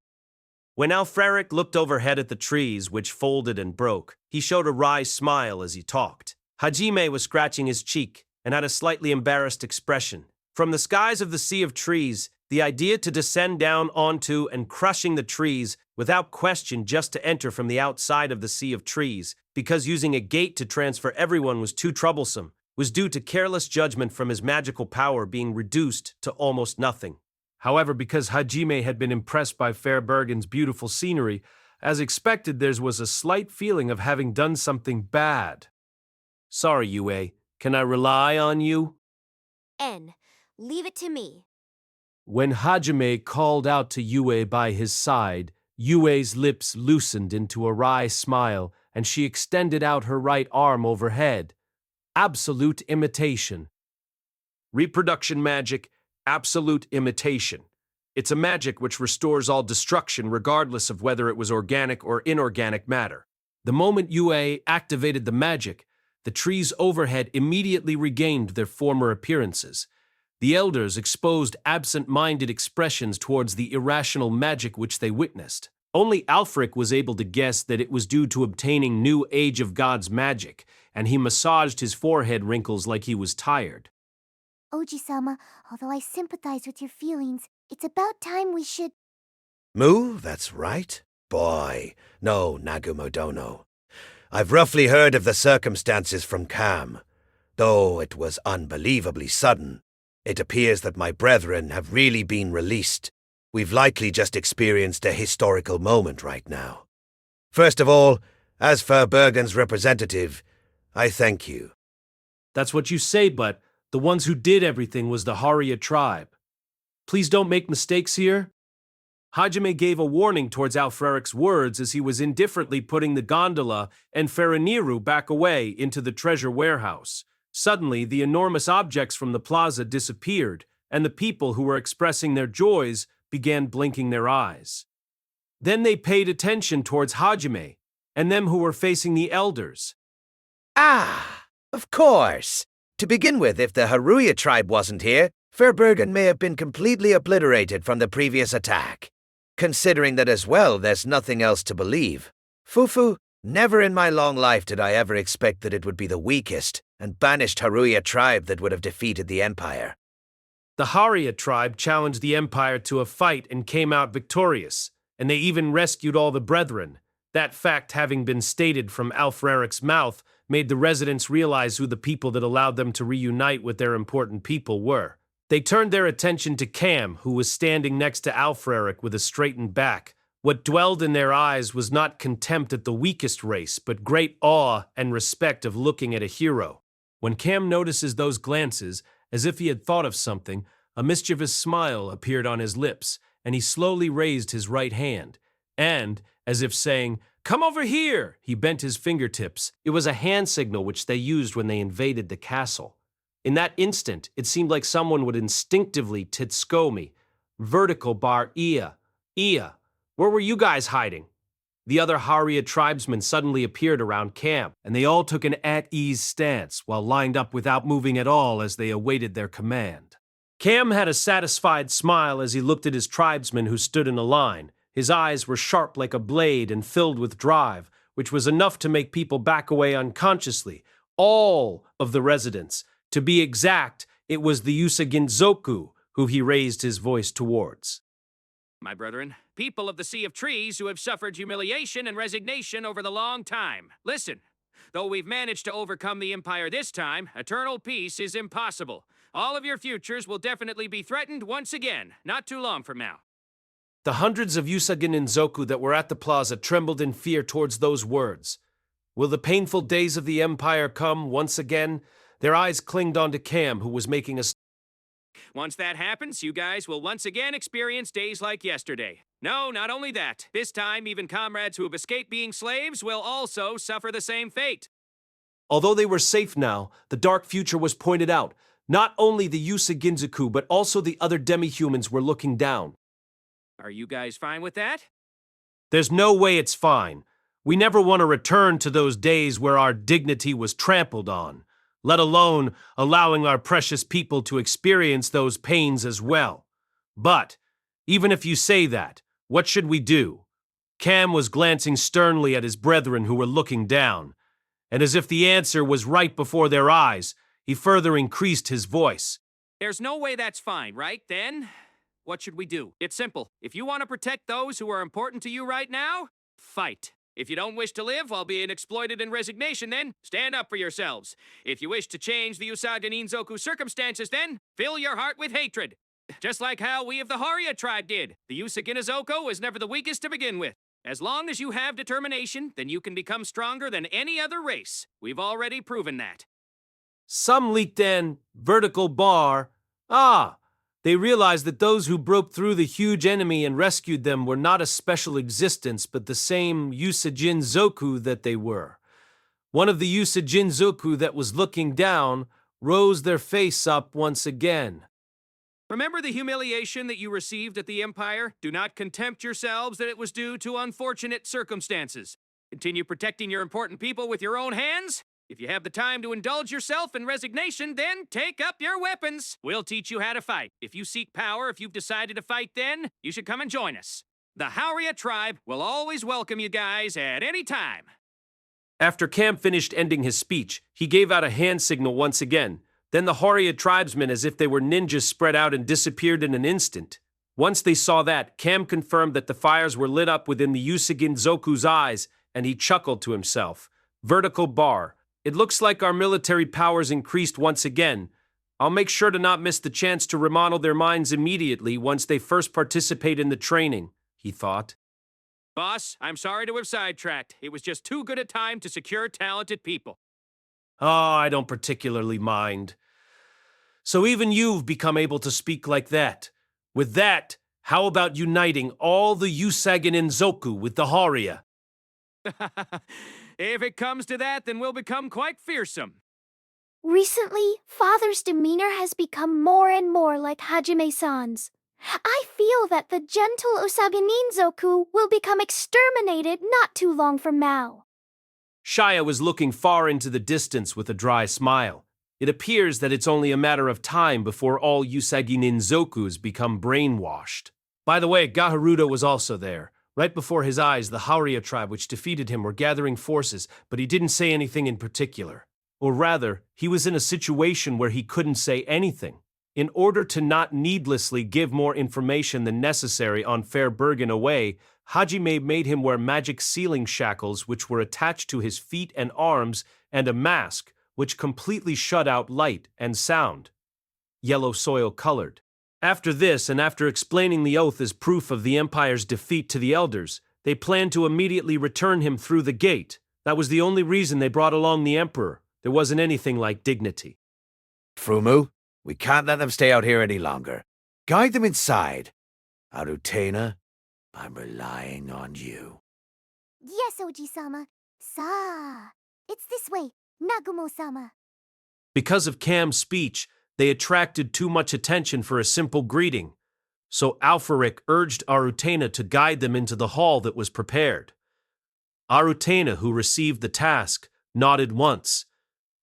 When Alfreric looked overhead at the trees, which folded and broke, he showed a wry smile as he talked. Hajime was scratching his cheek and had a slightly embarrassed expression. From the skies of the sea of trees, the idea to descend down onto and crushing the trees without question just to enter from the outside of the sea of trees, because using a gate to transfer everyone was too troublesome, was due to careless judgment from his magical power being reduced to almost nothing. However, because Hajime had been impressed by Fairbergen's beautiful scenery, as expected there was a slight feeling of having done something bad. Sorry, Yue. Can I rely on you? N. Leave it to me. When Hajime called out to Yue by his side, Yue's lips loosened into a wry smile, and she extended out her right arm overhead. Absolute imitation. Reproduction magic, absolute imitation. It's a magic which restores all destruction regardless of whether it was organic or inorganic matter. The moment Yue activated the magic, the trees overhead immediately regained their former appearances. The elders exposed absent-minded expressions towards the irrational magic which they witnessed. Only Alfric was able to guess that it was due to obtaining new Age of Gods magic, and he massaged his forehead wrinkles like he was tired. Oji-sama, although I sympathize with your feelings, it's about time we should... Mu, that's right. Boy, no, Nagumo Dono. I've roughly heard of the circumstances from Cam. Though it was unbelievably sudden, it appears that my brethren have really been released. We've likely just experienced a historical moment right now. First of all, as Fairbergen's representative, I thank you. That's what you say, but the ones who did everything was the Haria tribe. Please don't make mistakes here. Hajime gave a warning towards Alfreric's words as he was indifferently putting the gondola and Feriniru back away into the treasure warehouse. Suddenly, the enormous objects from the plaza disappeared, and the people who were expressing their joys began blinking their eyes. Then they paid attention towards Hajime, and them who were facing the elders. Ah, of course. To begin with, if the Haruya tribe wasn't here, Fairbergen may have been completely obliterated from the previous attack. Considering that as well, there's nothing else to believe. Fufu, never in my long life did I ever expect that it would be the weakest and banished Haruya tribe that would have defeated the Empire. The Haria tribe challenged the Empire to a fight and came out victorious, and they even rescued all the brethren. That fact, having been stated from Alfreric's mouth, made the residents realize who the people that allowed them to reunite with their important people were. They turned their attention to Cam, who was standing next to Alfreric with a straightened back. What dwelled in their eyes was not contempt at the weakest race, but great awe and respect of looking at a hero. When Cam notices those glances, as if he had thought of something, a mischievous smile appeared on his lips, and he slowly raised his right hand. And, as if saying, "Come over here," he bent his fingertips. It was a hand signal which they used when they invaded the castle. In that instant, it seemed like someone would instinctively titskomi. Vertical bar Ia. Ia, where were you guys hiding? The other Haria tribesmen suddenly appeared around camp, and they all took an at-ease stance while lined up without moving at all as they awaited their command. Cam had a satisfied smile as he looked at his tribesmen who stood in a line. His eyes were sharp like a blade and filled with drive, which was enough to make people back away unconsciously. All of the residents. To be exact, it was the Usaginzoku who he raised his voice towards. My brethren, people of the Sea of Trees who have suffered humiliation and resignation over the long time. Listen, though we've managed to overcome the Empire this time, eternal peace is impossible. All of your futures will definitely be threatened once again, not too long from now. The hundreds of Usagin and Zoku that were at the plaza trembled in fear towards those words. Will the painful days of the Empire come once again? Their eyes clinged onto Cam, who was making a... Once that happens, you guys will once again experience days like yesterday. No, not only that. This time, even comrades who have escaped being slaves will also suffer the same fate. Although they were safe now, the dark future was pointed out. Not only the Yusa Ginzaku, but also the other demi-humans were looking down. Are you guys fine with that? There's no way it's fine. We never want to return to those days where our dignity was trampled on, let alone allowing our precious people to experience those pains as well. But, even if you say that, what should we do? Cam was glancing sternly at his brethren who were looking down, and as if the answer was right before their eyes, he further increased his voice. There's no way that's fine, right? Then, what should we do? It's simple. If you want to protect those who are important to you right now, fight. If you don't wish to live while being exploited in resignation, then stand up for yourselves. If you wish to change the Usagi Ninzoku circumstances, then fill your heart with hatred. Just like how we of the Haria tribe did. The Usagi Ninzoku was never the weakest to begin with. As long as you have determination, then you can become stronger than any other race. We've already proven that. Some leaked an vertical bar. They realized that those who broke through the huge enemy and rescued them were not a special existence, but the same Usagi Zoku that they were. One of the Usagi Zoku that was looking down rose their face up once again. Remember the humiliation that you received at the Empire? Do not contempt yourselves that it was due to unfortunate circumstances. Continue protecting your important people with your own hands. If you have the time to indulge yourself in resignation, then take up your weapons. We'll teach you how to fight. If you seek power, if you've decided to fight then, you should come and join us. The Haria tribe will always welcome you guys at any time. After Cam finished ending his speech, he gave out a hand signal once again. Then the Haria tribesmen, as if they were ninjas, spread out and disappeared in an instant. Once they saw that, Cam confirmed that the fires were lit up within the Usagi Zoku's eyes, and he chuckled to himself. Vertical bar. It looks like our military powers increased once again. I'll make sure to not miss the chance to remodel their minds immediately once they first participate in the training, he thought. Boss, I'm sorry to have sidetracked. It was just too good a time to secure talented people. I don't particularly mind. So even you've become able to speak like that. With that, how about uniting all the Usagi Ninzoku with the Haria? If it comes to that, then we'll become quite fearsome. Recently, Father's demeanor has become more and more like Hajime-san's. I feel that the gentle Usagi Ninzoku will become exterminated not too long from now. Shia was looking far into the distance with a dry smile. It appears that it's only a matter of time before all Usagi Ninzokus become brainwashed. By the way, Gaharuda was also there. Right before his eyes, the Haria tribe which defeated him were gathering forces, but he didn't say anything in particular. Or rather, he was in a situation where he couldn't say anything. In order to not needlessly give more information than necessary on Fairbergen away, Hajime made him wear magic sealing shackles which were attached to his feet and arms, and a mask which completely shut out light and sound. Yellow soil colored. After this, and after explaining the oath as proof of the Empire's defeat to the elders, they planned to immediately return him through the gate. That was the only reason they brought along the Emperor. There wasn't anything like dignity. Frumu, we can't let them stay out here any longer. Guide them inside. Arutena, I'm relying on you. Yes, Oji-sama. Sa. It's this way, Nagumo-sama. Because of Cam's speech, they attracted too much attention for a simple greeting. So Alfaric urged Arutena to guide them into the hall that was prepared. Arutena, who received the task, nodded once,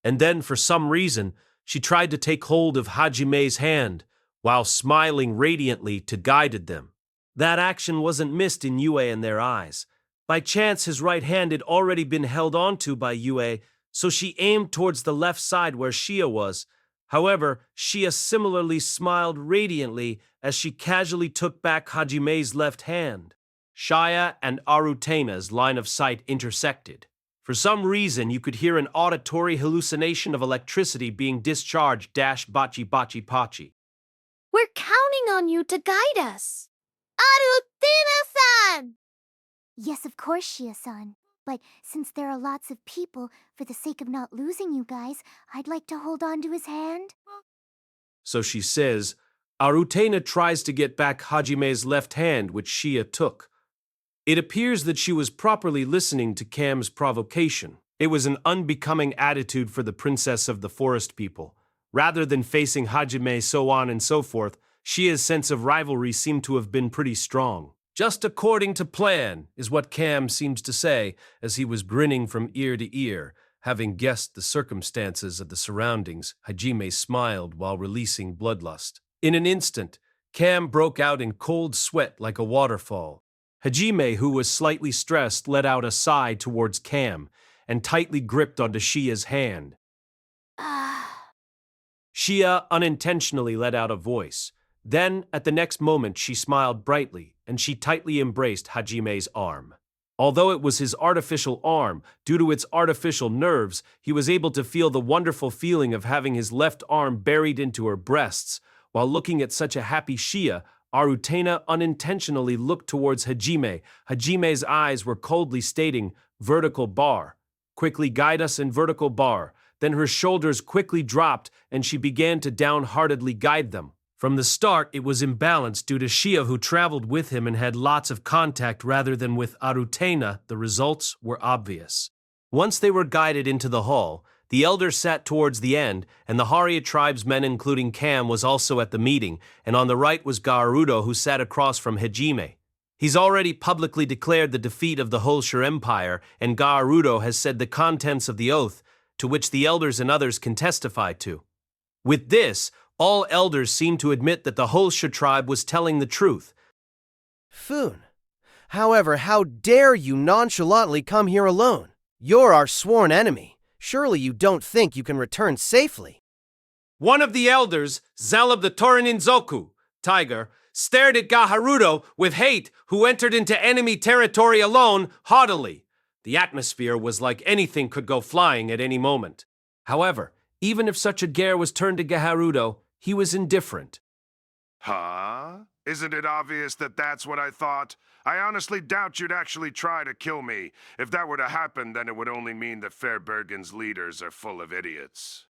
and then for some reason, she tried to take hold of Hajime's hand, while smiling radiantly to guide them. That action wasn't missed in Yue and their eyes. By chance, his right hand had already been held onto by Yue, so she aimed towards the left side where Shia was. However, Shia similarly smiled radiantly as she casually took back Hajime's left hand. Shia and Arutena's line of sight intersected. For some reason, you could hear an auditory hallucination of electricity being discharged bachi bachi pachi. We're counting on you to guide us. Arutena-san! Yes, of course, Shia-san. But since there are lots of people, for the sake of not losing you guys, I'd like to hold on to his hand. So she says, Arutena tries to get back Hajime's left hand, which Shia took. It appears that she was properly listening to Cam's provocation. It was an unbecoming attitude for the princess of the forest people. Rather than facing Hajime, so on and so forth, Shia's sense of rivalry seemed to have been pretty strong. Just according to plan, is what Cam seems to say as he was grinning from ear to ear. Having guessed the circumstances of the surroundings, Hajime smiled while releasing bloodlust. In an instant, Cam broke out in cold sweat like a waterfall. Hajime, who was slightly stressed, let out a sigh towards Cam and tightly gripped onto Shia's hand. Shia unintentionally let out a voice. Then, at the next moment, she smiled brightly, and she tightly embraced Hajime's arm. Although it was his artificial arm, due to its artificial nerves, he was able to feel the wonderful feeling of having his left arm buried into her breasts. While looking at such a happy Shia, Arutena unintentionally looked towards Hajime. Hajime's eyes were coldly stating, "Vertical bar. Quickly guide us in vertical bar." Then her shoulders quickly dropped, and she began to downheartedly guide them. From the start, it was imbalanced due to Shia, who traveled with him and had lots of contact rather than with Arutena. The results were obvious. Once they were guided into the hall, the elders sat towards the end, and the Haria tribesmen, including Cam, was also at the meeting, and on the right was Gaharudo, who sat across from Hajime. He's already publicly declared the defeat of the Holshire Empire, and Gaharudo has said the contents of the oath, to which the elders and others can testify to. With this, all elders seem to admit that the Holshire tribe was telling the truth. Foon. However, how dare you nonchalantly come here alone? You're our sworn enemy. Surely you don't think you can return safely. One of the elders, Zelab the Toraninzoku, Tiger, stared at Gaharudo with hate, who entered into enemy territory alone, haughtily. The atmosphere was like anything could go flying at any moment. However, even if such a glare was turned to Gaharudo, he was indifferent. Huh? Isn't it obvious that that's what I thought? I honestly doubt you'd actually try to kill me. If that were to happen, then it would only mean that Fairbergen's leaders are full of idiots.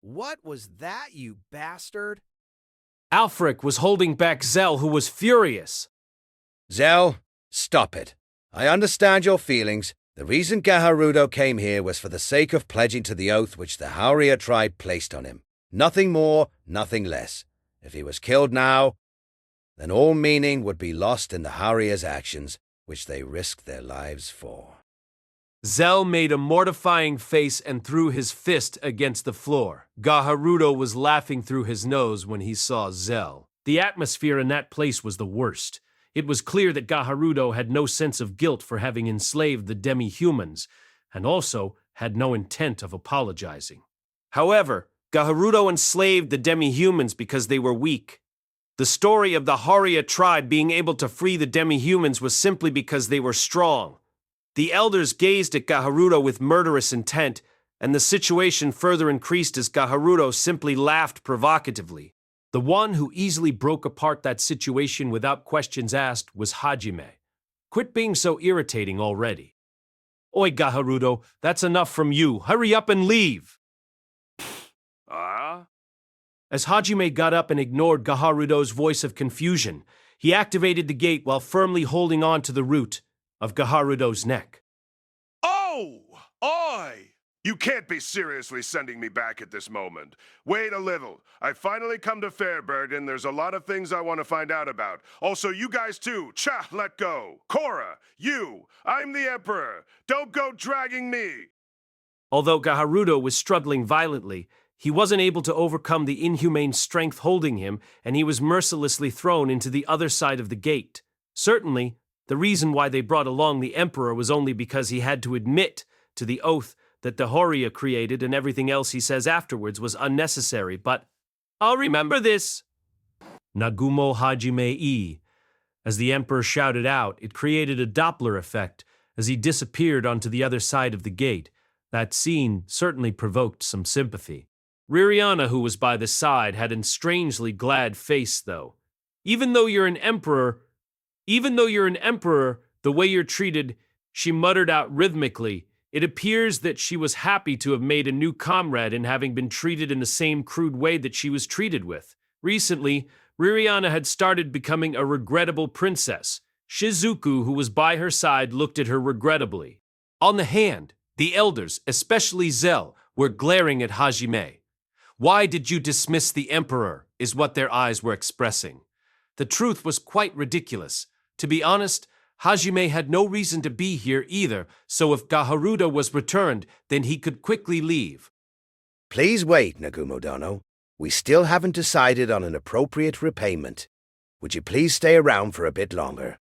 What was that, you bastard? Alfric was holding back Zell, who was furious. Zell, stop it. I understand your feelings. The reason Gaharudo came here was for the sake of pledging to the oath which the Haria tribe placed on him. Nothing more, nothing less. If he was killed now, then all meaning would be lost in the Haria's actions, which they risked their lives for. Zell made a mortifying face and threw his fist against the floor. Gaharudo was laughing through his nose when he saw Zell. The atmosphere in that place was the worst. It was clear that Gaharudo had no sense of guilt for having enslaved the demi-humans, and also had no intent of apologizing. However, Gaharudo enslaved the demi-humans because they were weak. The story of the Haria tribe being able to free the demi-humans was simply because they were strong. The elders gazed at Gaharudo with murderous intent, and the situation further increased as Gaharudo simply laughed provocatively. The one who easily broke apart that situation without questions asked was Hajime. Quit being so irritating already. Oi, Gaharudo, that's enough from you. Hurry up and leave. As Hajime got up and ignored Gaharudo's voice of confusion, he activated the gate while firmly holding on to the root of Gaharudo's neck. Oh! Oi! You can't be seriously sending me back at this moment. Wait a little. I finally come to Fairbergen. There's a lot of things I want to find out about. Also, you guys too. Cha, let go. Korra, you. I'm the Emperor. Don't go dragging me. Although Gaharudo was struggling violently, he wasn't able to overcome the inhumane strength holding him, and he was mercilessly thrown into the other side of the gate. Certainly, the reason why they brought along the Emperor was only because he had to admit to the oath that the Haria created, and everything else he says afterwards was unnecessary, but I'll remember this. Nagumo Hajime-e. As the Emperor shouted out, it created a Doppler effect as he disappeared onto the other side of the gate. That scene certainly provoked some sympathy. Ririana, who was by the side, had a strangely glad face, though. Even though you're an emperor, the way you're treated, she muttered out rhythmically. It appears that she was happy to have made a new comrade in having been treated in the same crude way that she was treated with. Recently, Ririana had started becoming a regrettable princess. Shizuku, who was by her side, looked at her regrettably. On the hand, the elders, especially Zell, were glaring at Hajime. Why did you dismiss the Emperor, is what their eyes were expressing. The truth was quite ridiculous. To be honest, Hajime had no reason to be here either, so if Gaharuda was returned, then he could quickly leave. Please wait, Nagumo-dono. We still haven't decided on an appropriate repayment. Would you please stay around for a bit longer?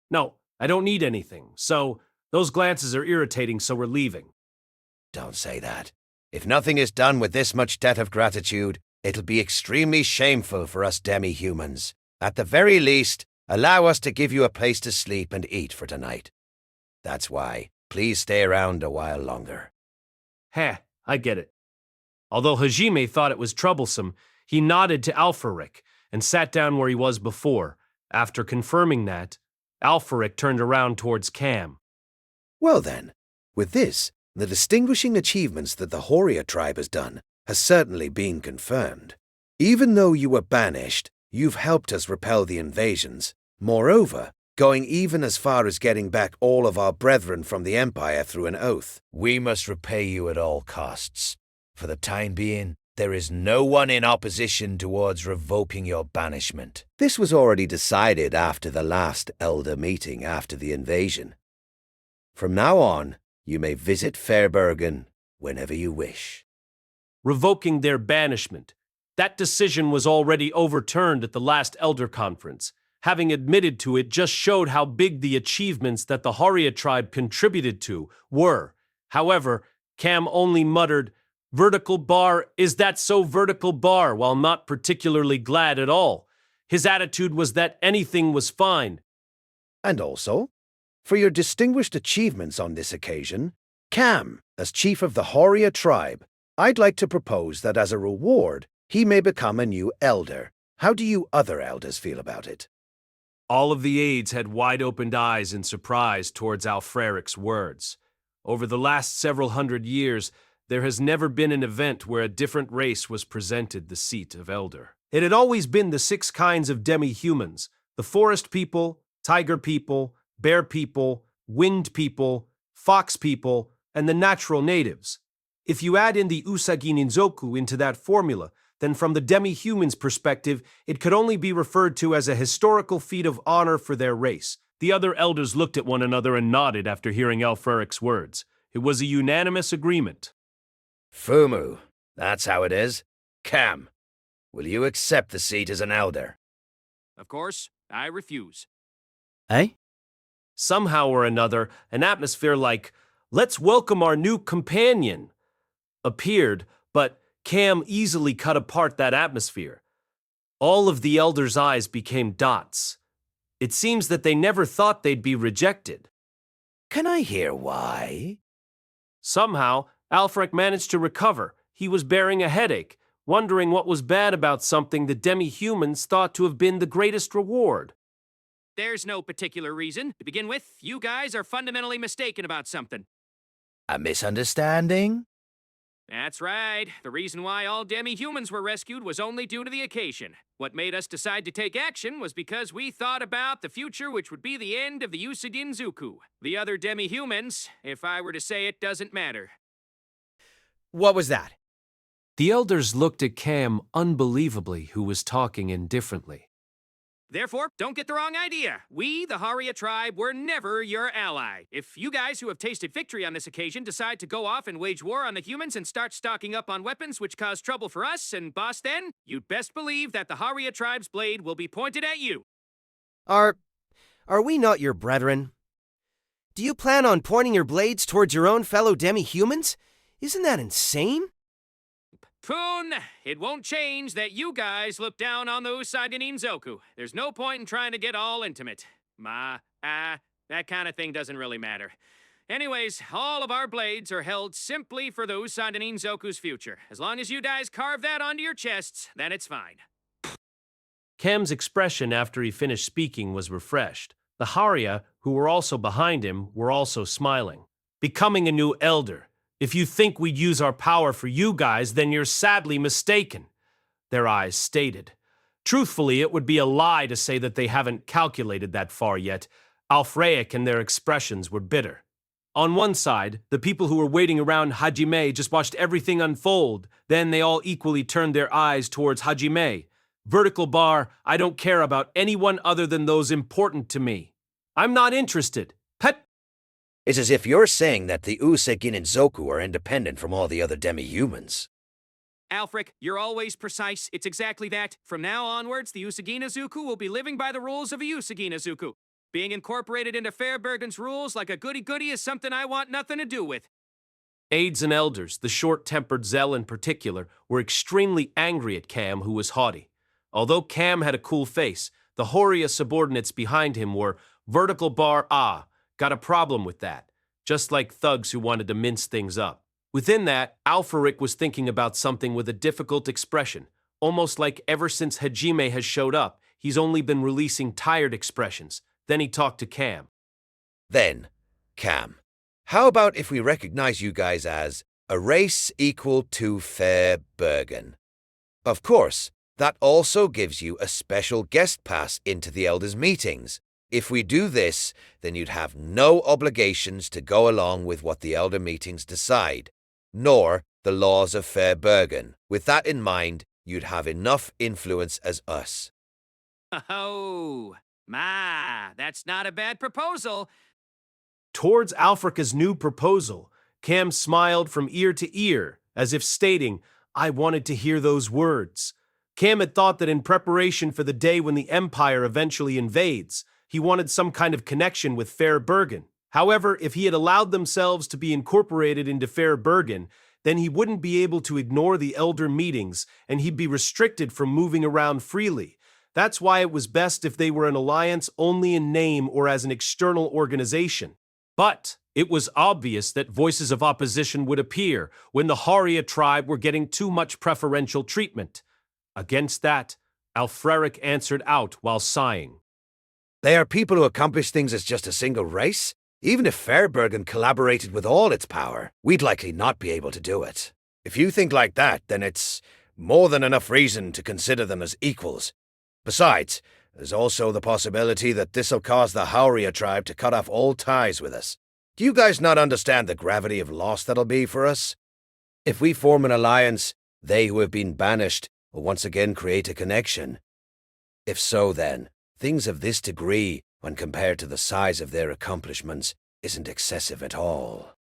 No, I don't need anything, so those glances are irritating, so we're leaving. Don't say that. If nothing is done with this much debt of gratitude, it'll be extremely shameful for us demi-humans. At the very least, allow us to give you a place to sleep and eat for tonight. That's why, please stay around a while longer. Heh, I get it. Although Hajime thought it was troublesome, he nodded to Alfaric and sat down where he was before. After confirming that, Alfaric turned around towards Cam. Well then, with this, the distinguishing achievements that the Horia tribe has done has certainly been confirmed. Even though you were banished, you've helped us repel the invasions. Moreover, going even as far as getting back all of our brethren from the Empire through an oath. We must repay you at all costs. For the time being, there is no one in opposition towards revoking your banishment. This was already decided after the last Elder meeting after the invasion. From now on, you may visit Fairbergen whenever you wish. Revoking their banishment. That decision was already overturned at the last Elder Conference. Having admitted to it just showed how big the achievements that the Horia tribe contributed to were. However, Cam only muttered, "Vertical bar, is that so vertical bar?" while not particularly glad at all. His attitude was that anything was fine. And also, for your distinguished achievements on this occasion, Cam, as chief of the Horia tribe, I'd like to propose that as a reward, he may become a new elder. How do you other elders feel about it? All of the aides had wide-opened eyes in surprise towards Alfreric's words. Over the last several hundred years, there has never been an event where a different race was presented the seat of elder. It had always been the 6 kinds of demi-humans: the forest people, tiger people, bear people, wind people, fox people, and the natural natives. If you add in the Usagi Ninzoku into that formula, then from the demi-human's perspective, it could only be referred to as a historical feat of honor for their race. The other elders looked at one another and nodded after hearing Alfreric's words. It was a unanimous agreement. Fumu, that's how it is. Cam, will you accept the seat as an elder? Of course, I refuse. Eh? Somehow or another, an atmosphere like, "Let's welcome our new companion," appeared, but Cam easily cut apart that atmosphere. All of the elders' eyes became dots. It seems that they never thought they'd be rejected. Can I hear why? Somehow, Alfric managed to recover. He was bearing a headache, wondering what was bad about something the demi-humans thought to have been the greatest reward. There's no particular reason. To begin with, you guys are fundamentally mistaken about something. A misunderstanding? That's right. The reason why all demi-humans were rescued was only due to the occasion. What made us decide to take action was because we thought about the future, which would be the end of the Usadinzuku. The other demi-humans, if I were to say it, doesn't matter. What was that? The elders looked at Cam unbelievably, who was talking indifferently. Therefore, don't get the wrong idea. We, the Haria tribe, were never your ally. If you guys who have tasted victory on this occasion decide to go off and wage war on the humans and start stocking up on weapons which cause trouble for us and boss then, you'd best believe that the Haria tribe's blade will be pointed at you. Are we not your brethren? Do you plan on pointing your blades towards your own fellow demi-humans? Isn't that insane? Poon, it won't change that you guys look down on the Usadinzoku. There's no point in trying to get all intimate. That kind of thing doesn't really matter. Anyways, all of our blades are held simply for the Usadinzoku's future. As long as you guys carve that onto your chests, then it's fine. Cam's expression after he finished speaking was refreshed. The Haria, who were also behind him, were also smiling. Becoming a new elder. If you think we'd use our power for you guys, then you're sadly mistaken, their eyes stated. Truthfully, it would be a lie to say that they haven't calculated that far yet. Alfraic and their expressions were bitter. On one side, the people who were waiting around Hajime just watched everything unfold. Then they all equally turned their eyes towards Hajime. Vertical bar, I don't care about anyone other than those important to me. I'm not interested. Pet. It's as if you're saying that the Usegin and Zoku are independent from all the other demi-humans. Alfric, you're always precise. It's exactly that. From now onwards, the Usagina Zuku will be living by the rules of a Usagina Zuku. Being incorporated into Fairbergen's rules like a goody-goody is something I want nothing to do with. Aides and elders, the short-tempered Zell in particular, were extremely angry at Cam, who was haughty. Although Cam had a cool face, the Horia subordinates behind him were vertical bar got a problem with that, just like thugs who wanted to mince things up. Within that, Alfaric was thinking about something with a difficult expression, almost like ever since Hajime has showed up, he's only been releasing tired expressions. Then he talked to Cam. Then, Cam, how about if we recognize you guys as a race equal to Fairbergen? Of course, that also gives you a special guest pass into the Elders' meetings. If we do this, then you'd have no obligations to go along with what the Elder meetings decide, nor the laws of Fairbergen. With that in mind, you'd have enough influence as us. Oh, that's not a bad proposal. Towards Alfrica's new proposal, Cam smiled from ear to ear, as if stating, I wanted to hear those words. Cam had thought that in preparation for the day when the Empire eventually invades, he wanted some kind of connection with Fairbergen. However, if he had allowed themselves to be incorporated into Fairbergen, then he wouldn't be able to ignore the Elder meetings, and he'd be restricted from moving around freely. That's why it was best if they were an alliance only in name or as an external organization. But it was obvious that voices of opposition would appear when the Haria tribe were getting too much preferential treatment. Against that, Alfreric answered out while sighing. They are people who accomplish things as just a single race? Even if Fairbergen collaborated with all its power, we'd likely not be able to do it. If you think like that, then it's more than enough reason to consider them as equals. Besides, there's also the possibility that this'll cause the Hauria tribe to cut off all ties with us. Do you guys not understand the gravity of loss that'll be for us? If we form an alliance, they who have been banished will once again create a connection. If so, then, things of this degree, when compared to the size of their accomplishments, isn't excessive at all.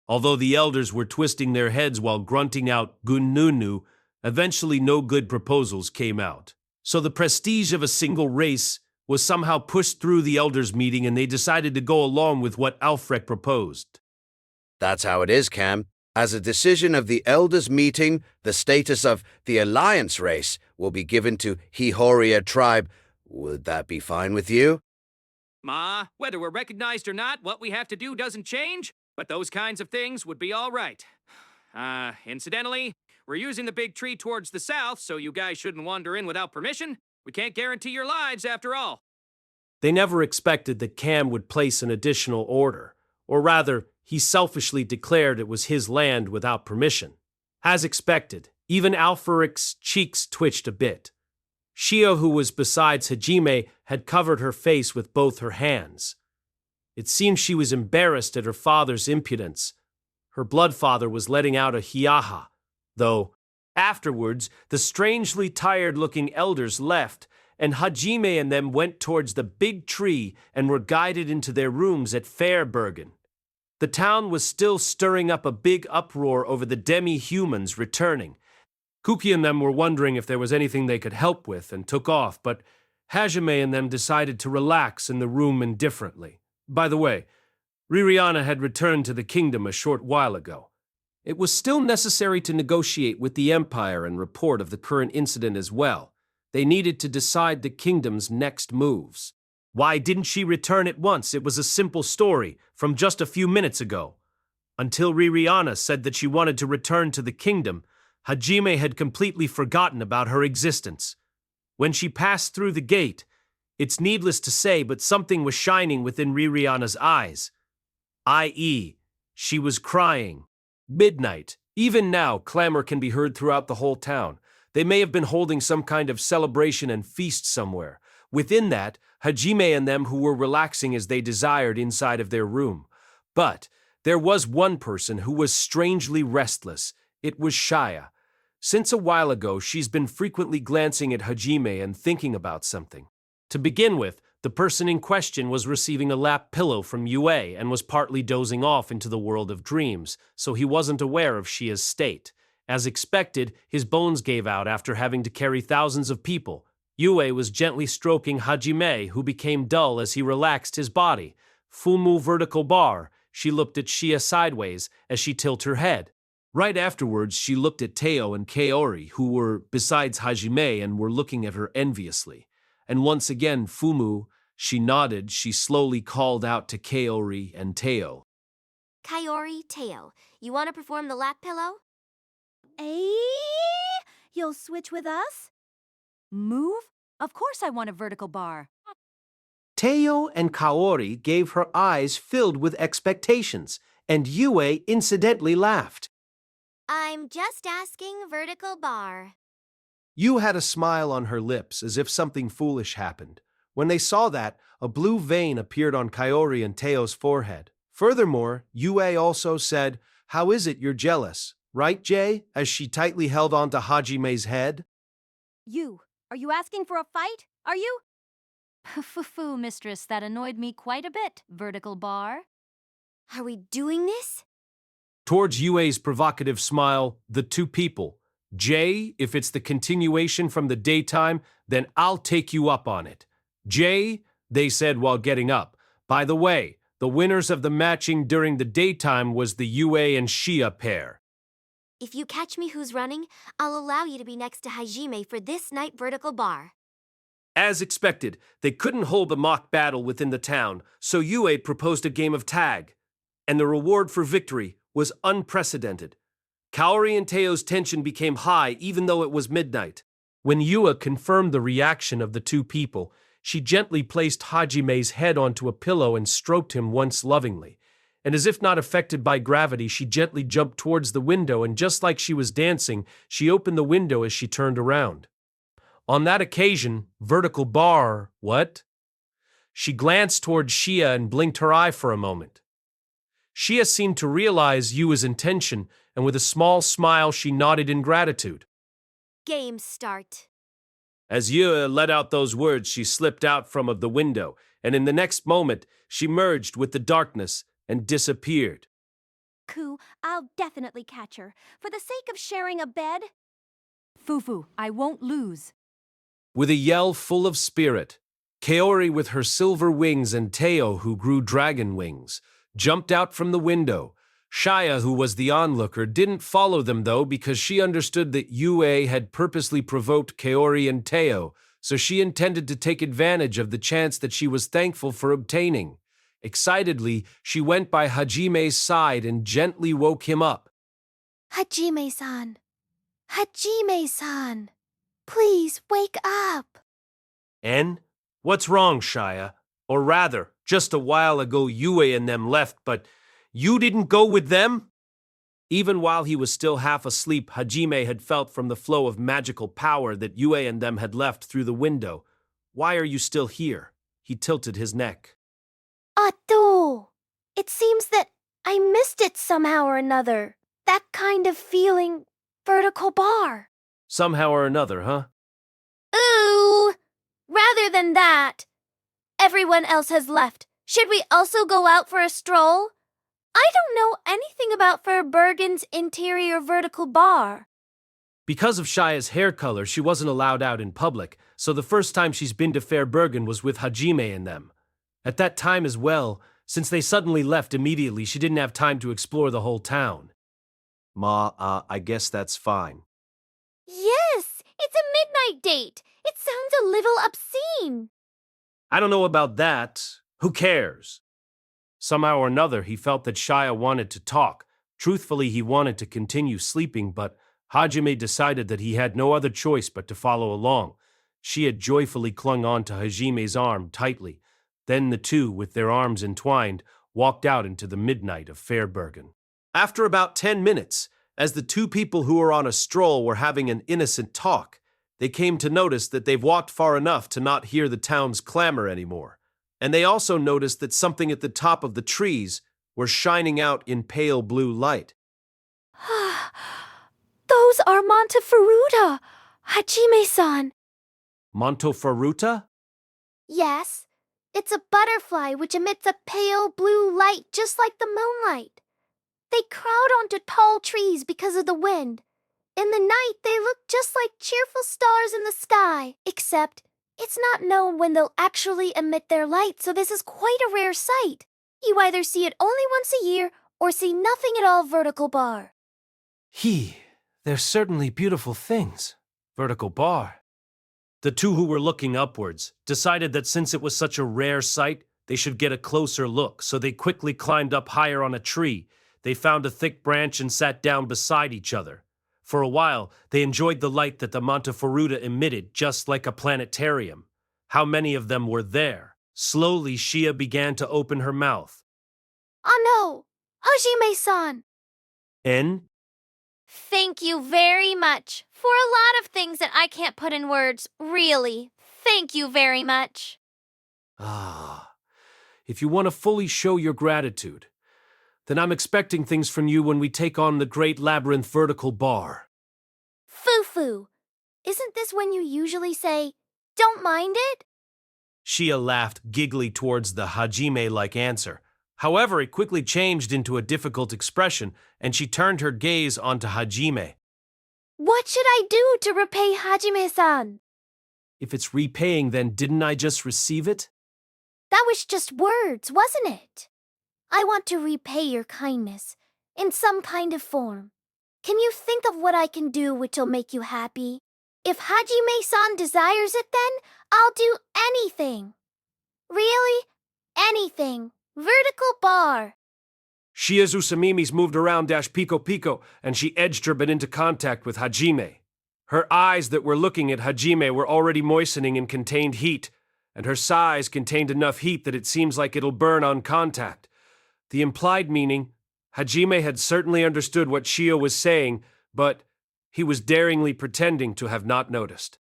Although the elders were twisting their heads while grunting out Gunnunu, eventually no good proposals came out. So the prestige of a single race was somehow pushed through the elders' meeting and they decided to go along with what Alfrec proposed. That's how it is, Cam. As a decision of the elders' meeting, the status of the alliance race will be given to Hihoria tribe. Would that be fine with you? Ma, whether we're recognized or not, what we have to do doesn't change, but those kinds of things would be all right. Incidentally, we're using the big tree towards the south, so you guys shouldn't wander in without permission. We can't guarantee your lives, after all. They never expected that Cam would place an additional order, or rather, he selfishly declared it was his land without permission. As expected, even Alfaric's cheeks twitched a bit. Shio, who was besides Hajime, had covered her face with both her hands. It seemed she was embarrassed at her father's impudence. Her blood father was letting out a hiaha, though afterwards the strangely tired-looking elders left, and Hajime and them went towards the big tree and were guided into their rooms at Fairbergen. The town was still stirring up a big uproar over the demi-humans returning. Kuki and them were wondering if there was anything they could help with and took off, but Hajime and them decided to relax in the room indifferently. By the way, Ririana had returned to the kingdom a short while ago. It was still necessary to negotiate with the Empire and report of the current incident as well. They needed to decide the kingdom's next moves. Why didn't she return at once? It was a simple story from just a few minutes ago. Until Ririana said that she wanted to return to the kingdom, Hajime had completely forgotten about her existence. When she passed through the gate, it's needless to say, but something was shining within Ririana's eyes. I.e., she was crying. Midnight. Even now, clamor can be heard throughout the whole town. They may have been holding some kind of celebration and feast somewhere. Within that, Hajime and them who were relaxing as they desired inside of their room. But there was one person who was strangely restless. It was Shia. Since a while ago, she's been frequently glancing at Hajime and thinking about something. To begin with, the person in question was receiving a lap pillow from Yue and was partly dozing off into the world of dreams, so he wasn't aware of Shia's state. As expected, his bones gave out after having to carry thousands of people. Yue was gently stroking Hajime, who became dull as he relaxed his body. Fumu vertical bar, she looked at Shia sideways as she tilted her head. Right afterwards, she looked at Teo and Kaori, who were besides Hajime and were looking at her enviously. And once again, Fumu, she nodded, she slowly called out to Kaori and Teo. Kaori, Teo, you want to perform the lap pillow? Eh? You'll switch with us? Move? Of course I want a vertical bar. Teo and Kaori gave her eyes filled with expectations, and Yue incidentally laughed. I'm just asking vertical bar. Yu had a smile on her lips as if something foolish happened. When they saw that, a blue vein appeared on Kaori and Teo's forehead. Furthermore, Yue also said, "How is it you're jealous? Right, Jay?" as she tightly held onto Hajime's head. You, are you asking for a fight? Are you? Foo, mistress, that annoyed me quite a bit, vertical bar. Are we doing this? Towards Yue's provocative smile, the two people. Jay, if it's the continuation from the daytime, then I'll take you up on it. Jay, they said while getting up. By the way, the winners of the matching during the daytime was the Yue and Shia pair. If you catch me who's running, I'll allow you to be next to Hajime for this night vertical bar. As expected, they couldn't hold a mock battle within the town, so Yue proposed a game of tag. And the reward for victory was unprecedented. Kaori and Teo's tension became high even though it was midnight. When Yue confirmed the reaction of the two people, she gently placed Hajime's head onto a pillow and stroked him once lovingly. And as if not affected by gravity, she gently jumped towards the window, and just like she was dancing, she opened the window as she turned around. On that occasion, vertical bar, what? She glanced towards Shia and blinked her eye for a moment. Shia seemed to realize Yue's intention, and with a small smile she nodded in gratitude. Game start. As Yue let out those words, she slipped out from the window, and in the next moment, she merged with the darkness and disappeared. Ku, I'll definitely catch her. For the sake of sharing a bed. Fufu, I won't lose. With a yell full of spirit, Kaori with her silver wings and Teo, who grew dragon wings, jumped out from the window. Shia, who was the onlooker, didn't follow them though because she understood that Yue had purposely provoked Kaori and Teo, so she intended to take advantage of the chance that she was thankful for obtaining. Excitedly, she went by Hajime's side and gently woke him up. Hajime-san. Hajime-san. Please wake up. En? What's wrong, Shia? Or rather, just a while ago Yue and them left, but you didn't go with them? Even while he was still half asleep, Hajime had felt from the flow of magical power that Yue and them had left through the window. Why are you still here? He tilted his neck. Ato! It seems that I missed it somehow or another. That kind of feeling. Vertical bar. Somehow or another, huh? Ooh! Rather than that. Everyone else has left. Should we also go out for a stroll? I don't know anything about Fairbergen's interior vertical bar. Because of Shia's hair color, she wasn't allowed out in public, so the first time she's been to Fairbergen was with Hajime and them. At that time as well, since they suddenly left immediately, she didn't have time to explore the whole town. I guess that's fine. Yes, it's a midnight date. It sounds a little obscene. I don't know about that. Who cares? Somehow or another, he felt that Shia wanted to talk. Truthfully, he wanted to continue sleeping, but Hajime decided that he had no other choice but to follow along. She had joyfully clung on to Hajime's arm tightly. Then the two, with their arms entwined, walked out into the midnight of Fairbergen. After about 10 minutes, as the two people who were on a stroll were having an innocent talk, they came to notice that they've walked far enough to not hear the town's clamor anymore. And they also noticed that something at the top of the trees were shining out in pale blue light. Those are Monteferuta! Hajime-san! Monteferuta? Yes, it's a butterfly which emits a pale blue light just like the moonlight. They crowd onto tall trees because of the wind. In the night, they look just like cheerful stars in the sky, except it's not known when they'll actually emit their light, so this is quite a rare sight. You either see it only once a year or see nothing at all, Vertical Bar. They're certainly beautiful things. Vertical Bar. The two who were looking upwards decided that since it was such a rare sight, they should get a closer look, so they quickly climbed up higher on a tree. They found a thick branch and sat down beside each other. For a while, they enjoyed the light that the Monteferuta emitted, just like a planetarium. How many of them were there? Slowly, Shia began to open her mouth. Oh no! Hajime-san! En? Thank you very much for a lot of things that I can't put in words. Really, thank you very much. If you want to fully show your gratitude, then I'm expecting things from you when we take on the Great Labyrinth Vertical Bar. Foo-foo! Isn't this when you usually say, don't mind it? Shia laughed giggly towards the Hajime-like answer. However, it quickly changed into a difficult expression, and she turned her gaze onto Hajime. What should I do to repay Hajime-san? If it's repaying, then didn't I just receive it? That was just words, wasn't it? I want to repay your kindness in some kind of form. Can you think of what I can do which'll make you happy? If Hajime-san desires it, then I'll do anything. Really? Anything. Vertical Bar. Shia's Usamimi's moved around Pico Pico, and she edged her but into contact with Hajime. Her eyes that were looking at Hajime were already moistening in contained heat, and her sighs contained enough heat that it seems like it'll burn on contact. The implied meaning, Hajime had certainly understood what Shia was saying, but he was daringly pretending to have not noticed.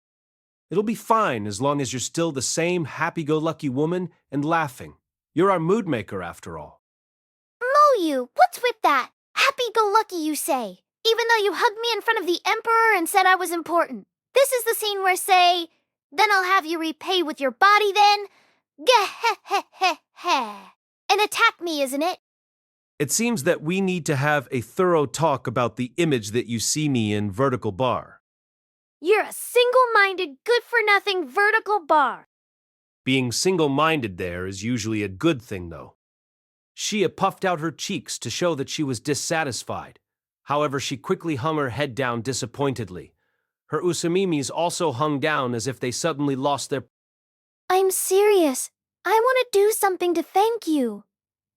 It'll be fine as long as you're still the same happy-go-lucky woman and laughing. You're our mood maker, after all. You, what's with that? Happy-go-lucky, you say, even though you hugged me in front of the Emperor and said I was important. This is the scene where, say, then I'll have you repay with your body then? Geh-heh-heh-heh. And attack me, isn't it? It seems that we need to have a thorough talk about the image that you see me in, Vertical Bar. You're a single-minded, good-for-nothing Vertical Bar. Being single-minded there is usually a good thing, though. Shia puffed out her cheeks to show that she was dissatisfied. However, she quickly hung her head down disappointedly. Her usamimis also hung down as if they suddenly lost their... I'm serious. I want to do something to thank you.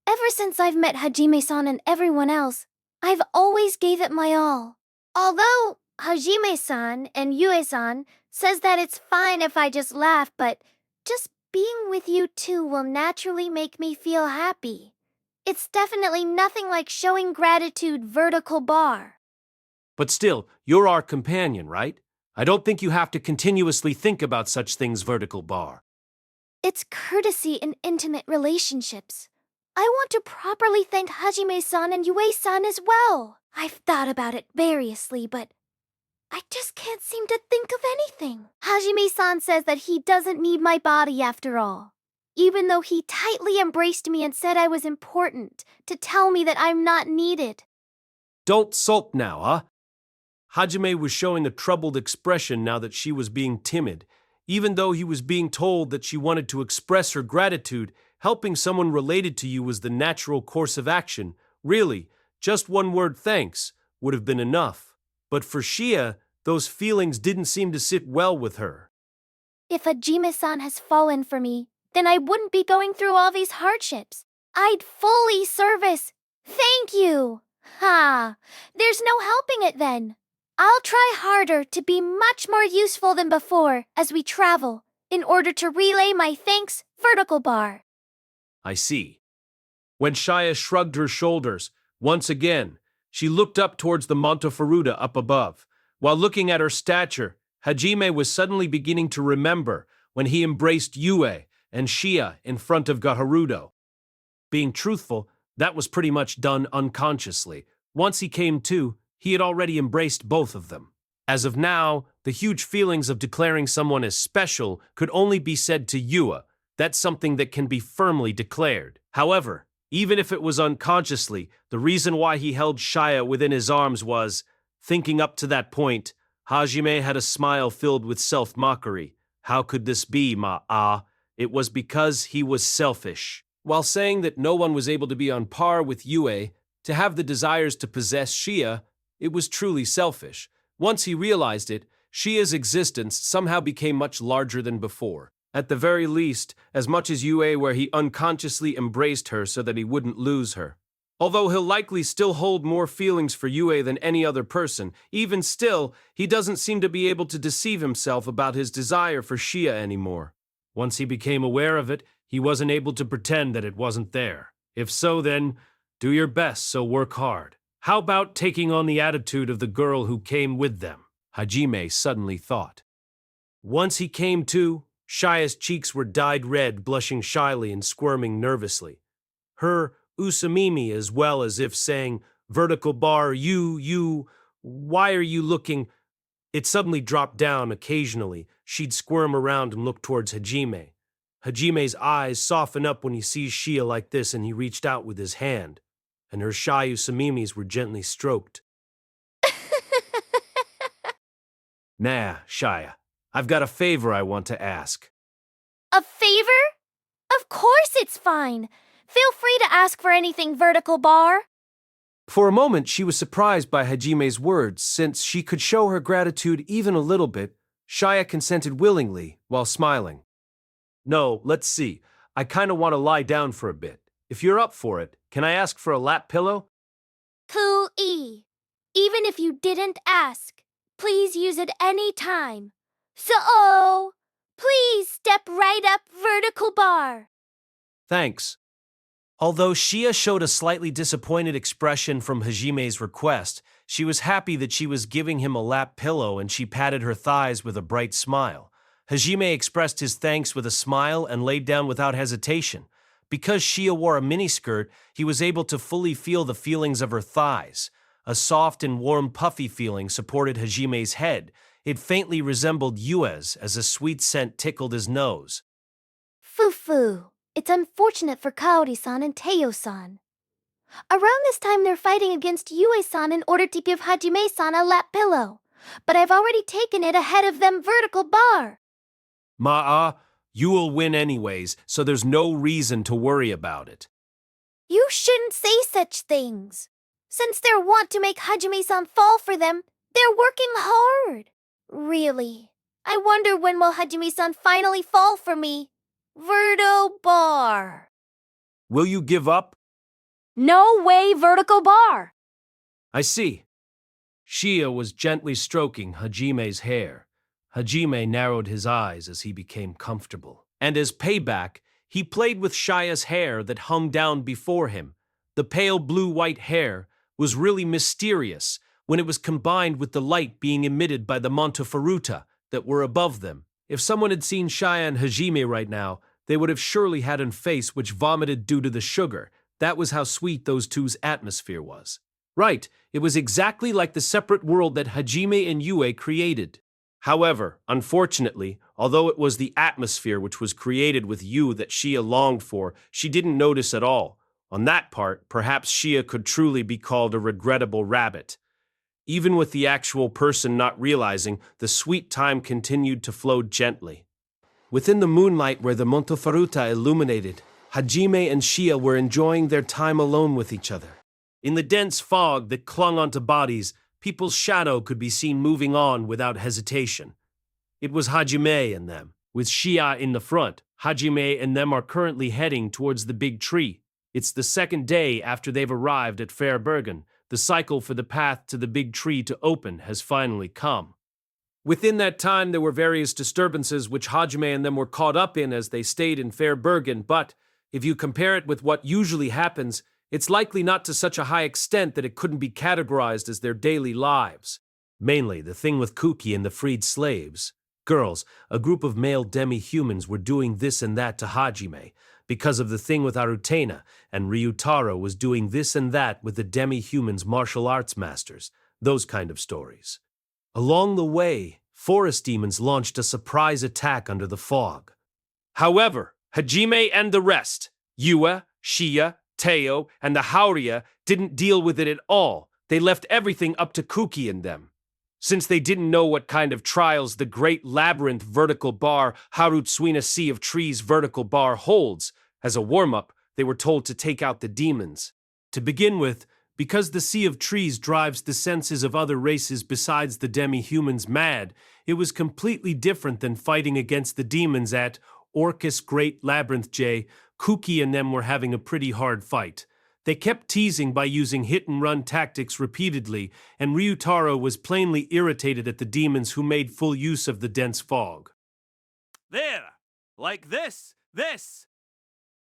Ever since I've met Hajime-san and everyone else, I've always gave it my all. Although Hajime-san and Yue-san says that it's fine if I just laugh, but just being with you two will naturally make me feel happy. It's definitely nothing like showing gratitude, Vertical Bar. But still, you're our companion, right? I don't think you have to continuously think about such things, Vertical Bar. It's courtesy in intimate relationships. I want to properly thank Hajime-san and Yue-san as well. I've thought about it variously, but I just can't seem to think of anything. Hajime-san says that he doesn't need my body after all. Even though he tightly embraced me and said I was important, to tell me that I'm not needed. Don't sulk now, huh? Hajime was showing a troubled expression now that she was being timid. Even though he was being told that she wanted to express her gratitude, helping someone related to you was the natural course of action. Really, just one word thanks would have been enough. But for Shia, those feelings didn't seem to sit well with her. If Hajime-san has fallen for me, then I wouldn't be going through all these hardships. I'd fully service. Thank you. Ha! There's no helping it then. I'll try harder to be much more useful than before as we travel, in order to relay my thanks, Vertical Bar. I see. When Shia shrugged her shoulders, once again, she looked up towards the Monteferuta up above. While looking at her stature, Hajime was suddenly beginning to remember when he embraced Yue and Shia in front of Gaharudo. Being truthful, That was pretty much done unconsciously. Once he came to, he had already embraced both of them. As of now, the huge feelings of declaring someone as special could only be said to Yua. That's something that can be firmly declared. However, even if it was unconsciously, the reason why he held Shia within his arms was, thinking up to that point, Hajime had a smile filled with self-mockery. How could this be, Ma-ah? It was because he was selfish. While saying that no one was able to be on par with Yue, to have the desires to possess Shia, it was truly selfish. Once he realized it, Shia's existence somehow became much larger than before. At the very least, as much as Yue, where he unconsciously embraced her so that he wouldn't lose her. Although he'll likely still hold more feelings for Yue than any other person, even still, he doesn't seem to be able to deceive himself about his desire for Shia anymore. Once he became aware of it, he wasn't able to pretend that it wasn't there. If so, then, do your best, so work hard. How about taking on the attitude of the girl who came with them? Hajime suddenly thought. Once he came to, Shia's cheeks were dyed red, blushing shyly and squirming nervously. Her usamimi, as well as if saying, vertical bar, you, why are you looking? It suddenly dropped down occasionally. She'd squirm around and look towards Hajime. Hajime's eyes soften up when he sees Shia like this, and he reached out with his hand, and her shy usamimis were gently stroked. Nah, Shia, I've got a favor I want to ask. A favor? Of course it's fine. Feel free to ask for anything, Vertical Bar. For a moment, she was surprised by Hajime's words. Since she could show her gratitude even a little bit, Shia consented willingly, while smiling. No, let's see. I kind of want to lie down for a bit. If you're up for it, can I ask for a lap pillow? Cool-y. Even if you didn't ask, please use it any time. So, please step right up, Vertical Bar. Thanks. Although Shia showed a slightly disappointed expression from Hajime's request, she was happy that she was giving him a lap pillow, and she patted her thighs with a bright smile. Hajime expressed his thanks with a smile and laid down without hesitation. Because Shia wore a miniskirt, he was able to fully feel the feelings of her thighs. A soft and warm puffy feeling supported Hajime's head. It faintly resembled Yue's as a sweet scent tickled his nose. Fufu. It's unfortunate for Kaori-san and Teo-san. Around this time they're fighting against Yue-san in order to give Hajime-san a lap pillow. But I've already taken it ahead of them, Vertical Bar. Ma-ah, you will win anyways, so there's no reason to worry about it. You shouldn't say such things. Since they're wont to make Hajime-san fall for them, they're working hard. Really, I wonder when will Hajime-san finally fall for me? Verto Bar. Will you give up? No way, Vertical Bar. I see. Shia was gently stroking Hajime's hair. Hajime narrowed his eyes as he became comfortable. And as payback, he played with Shia's hair that hung down before him. The pale blue-white hair was really mysterious when it was combined with the light being emitted by the Monteferruta that were above them. If someone had seen Shia and Hajime right now, they would have surely had a face which vomited due to the sugar. That was how sweet those two's atmosphere was. Right, it was exactly like the separate world that Hajime and Yue created. However, unfortunately, although it was the atmosphere which was created with you that Shia longed for, she didn't notice at all. On that part, perhaps Shia could truly be called a regrettable rabbit. Even with the actual person not realizing, the sweet time continued to flow gently. Within the moonlight where the Monteferruta illuminated, Hajime and Shia were enjoying their time alone with each other. In the dense fog that clung onto bodies, people's shadow could be seen moving on without hesitation. It was Hajime and them, with Shia in the front. Hajime and them are currently heading towards the big tree. It's the second day after they've arrived at Fairbergen. The cycle for the path to the big tree to open has finally come. Within that time, there were various disturbances which Hajime and them were caught up in as they stayed in Fairbergen, but if you compare it with what usually happens, it's likely not to such a high extent that it couldn't be categorized as their daily lives. Mainly, the thing with Kuki and the freed slaves. Girls, a group of male demi-humans were doing this and that to Hajime. because of the thing with Arutena, and Ryutaro was doing this and that with the demi-humans martial arts masters, those kind of stories. Along the way, forest demons launched a surprise attack under the fog. However, Hajime and the rest, Yua, Shia, Teo, and the Hauria, didn't deal with it at all. They left everything up to Kuki and them. Since they didn't know what kind of trials the Great Labyrinth Vertical Bar Harutsuina Sea of Trees Vertical Bar holds, as a warm-up, they were told to take out the demons. To begin with, because the Sea of Trees drives the senses of other races besides the demi-humans mad, it was completely different than fighting against the demons at Orcus Great Labyrinth J. Kuki and them were having a pretty hard fight. They kept teasing by using hit-and-run tactics repeatedly, and Ryutaro was plainly irritated at the demons who made full use of the dense fog. There! Like this! This!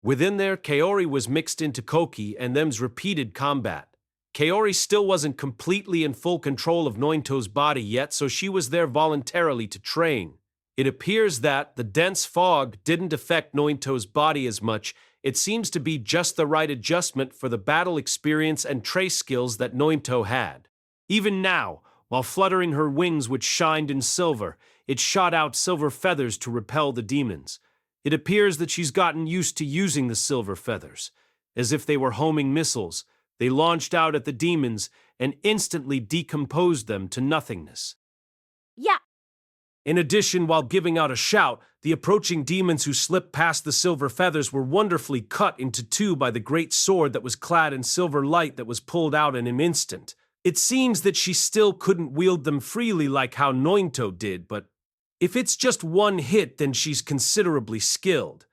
Within there, Kaori was mixed into Koki and them's repeated combat. Kaori still wasn't completely in full control of Nointo's body yet, so she was there voluntarily to train. It appears that the dense fog didn't affect Nointo's body as much. It seems to be just the right adjustment for the battle experience and trace skills that Nointo had. Even now, while fluttering her wings which shined in silver, it shot out silver feathers to repel the demons. It appears that she's gotten used to using the silver feathers. As if they were homing missiles, they launched out at the demons and instantly decomposed them to nothingness. Yeah. In addition, while giving out a shout, the approaching demons who slipped past the silver feathers were wonderfully cut into two by the great sword that was clad in silver light that was pulled out in an instant. It seems that she still couldn't wield them freely like how Nointo did, but if it's just one hit, then she's considerably skilled.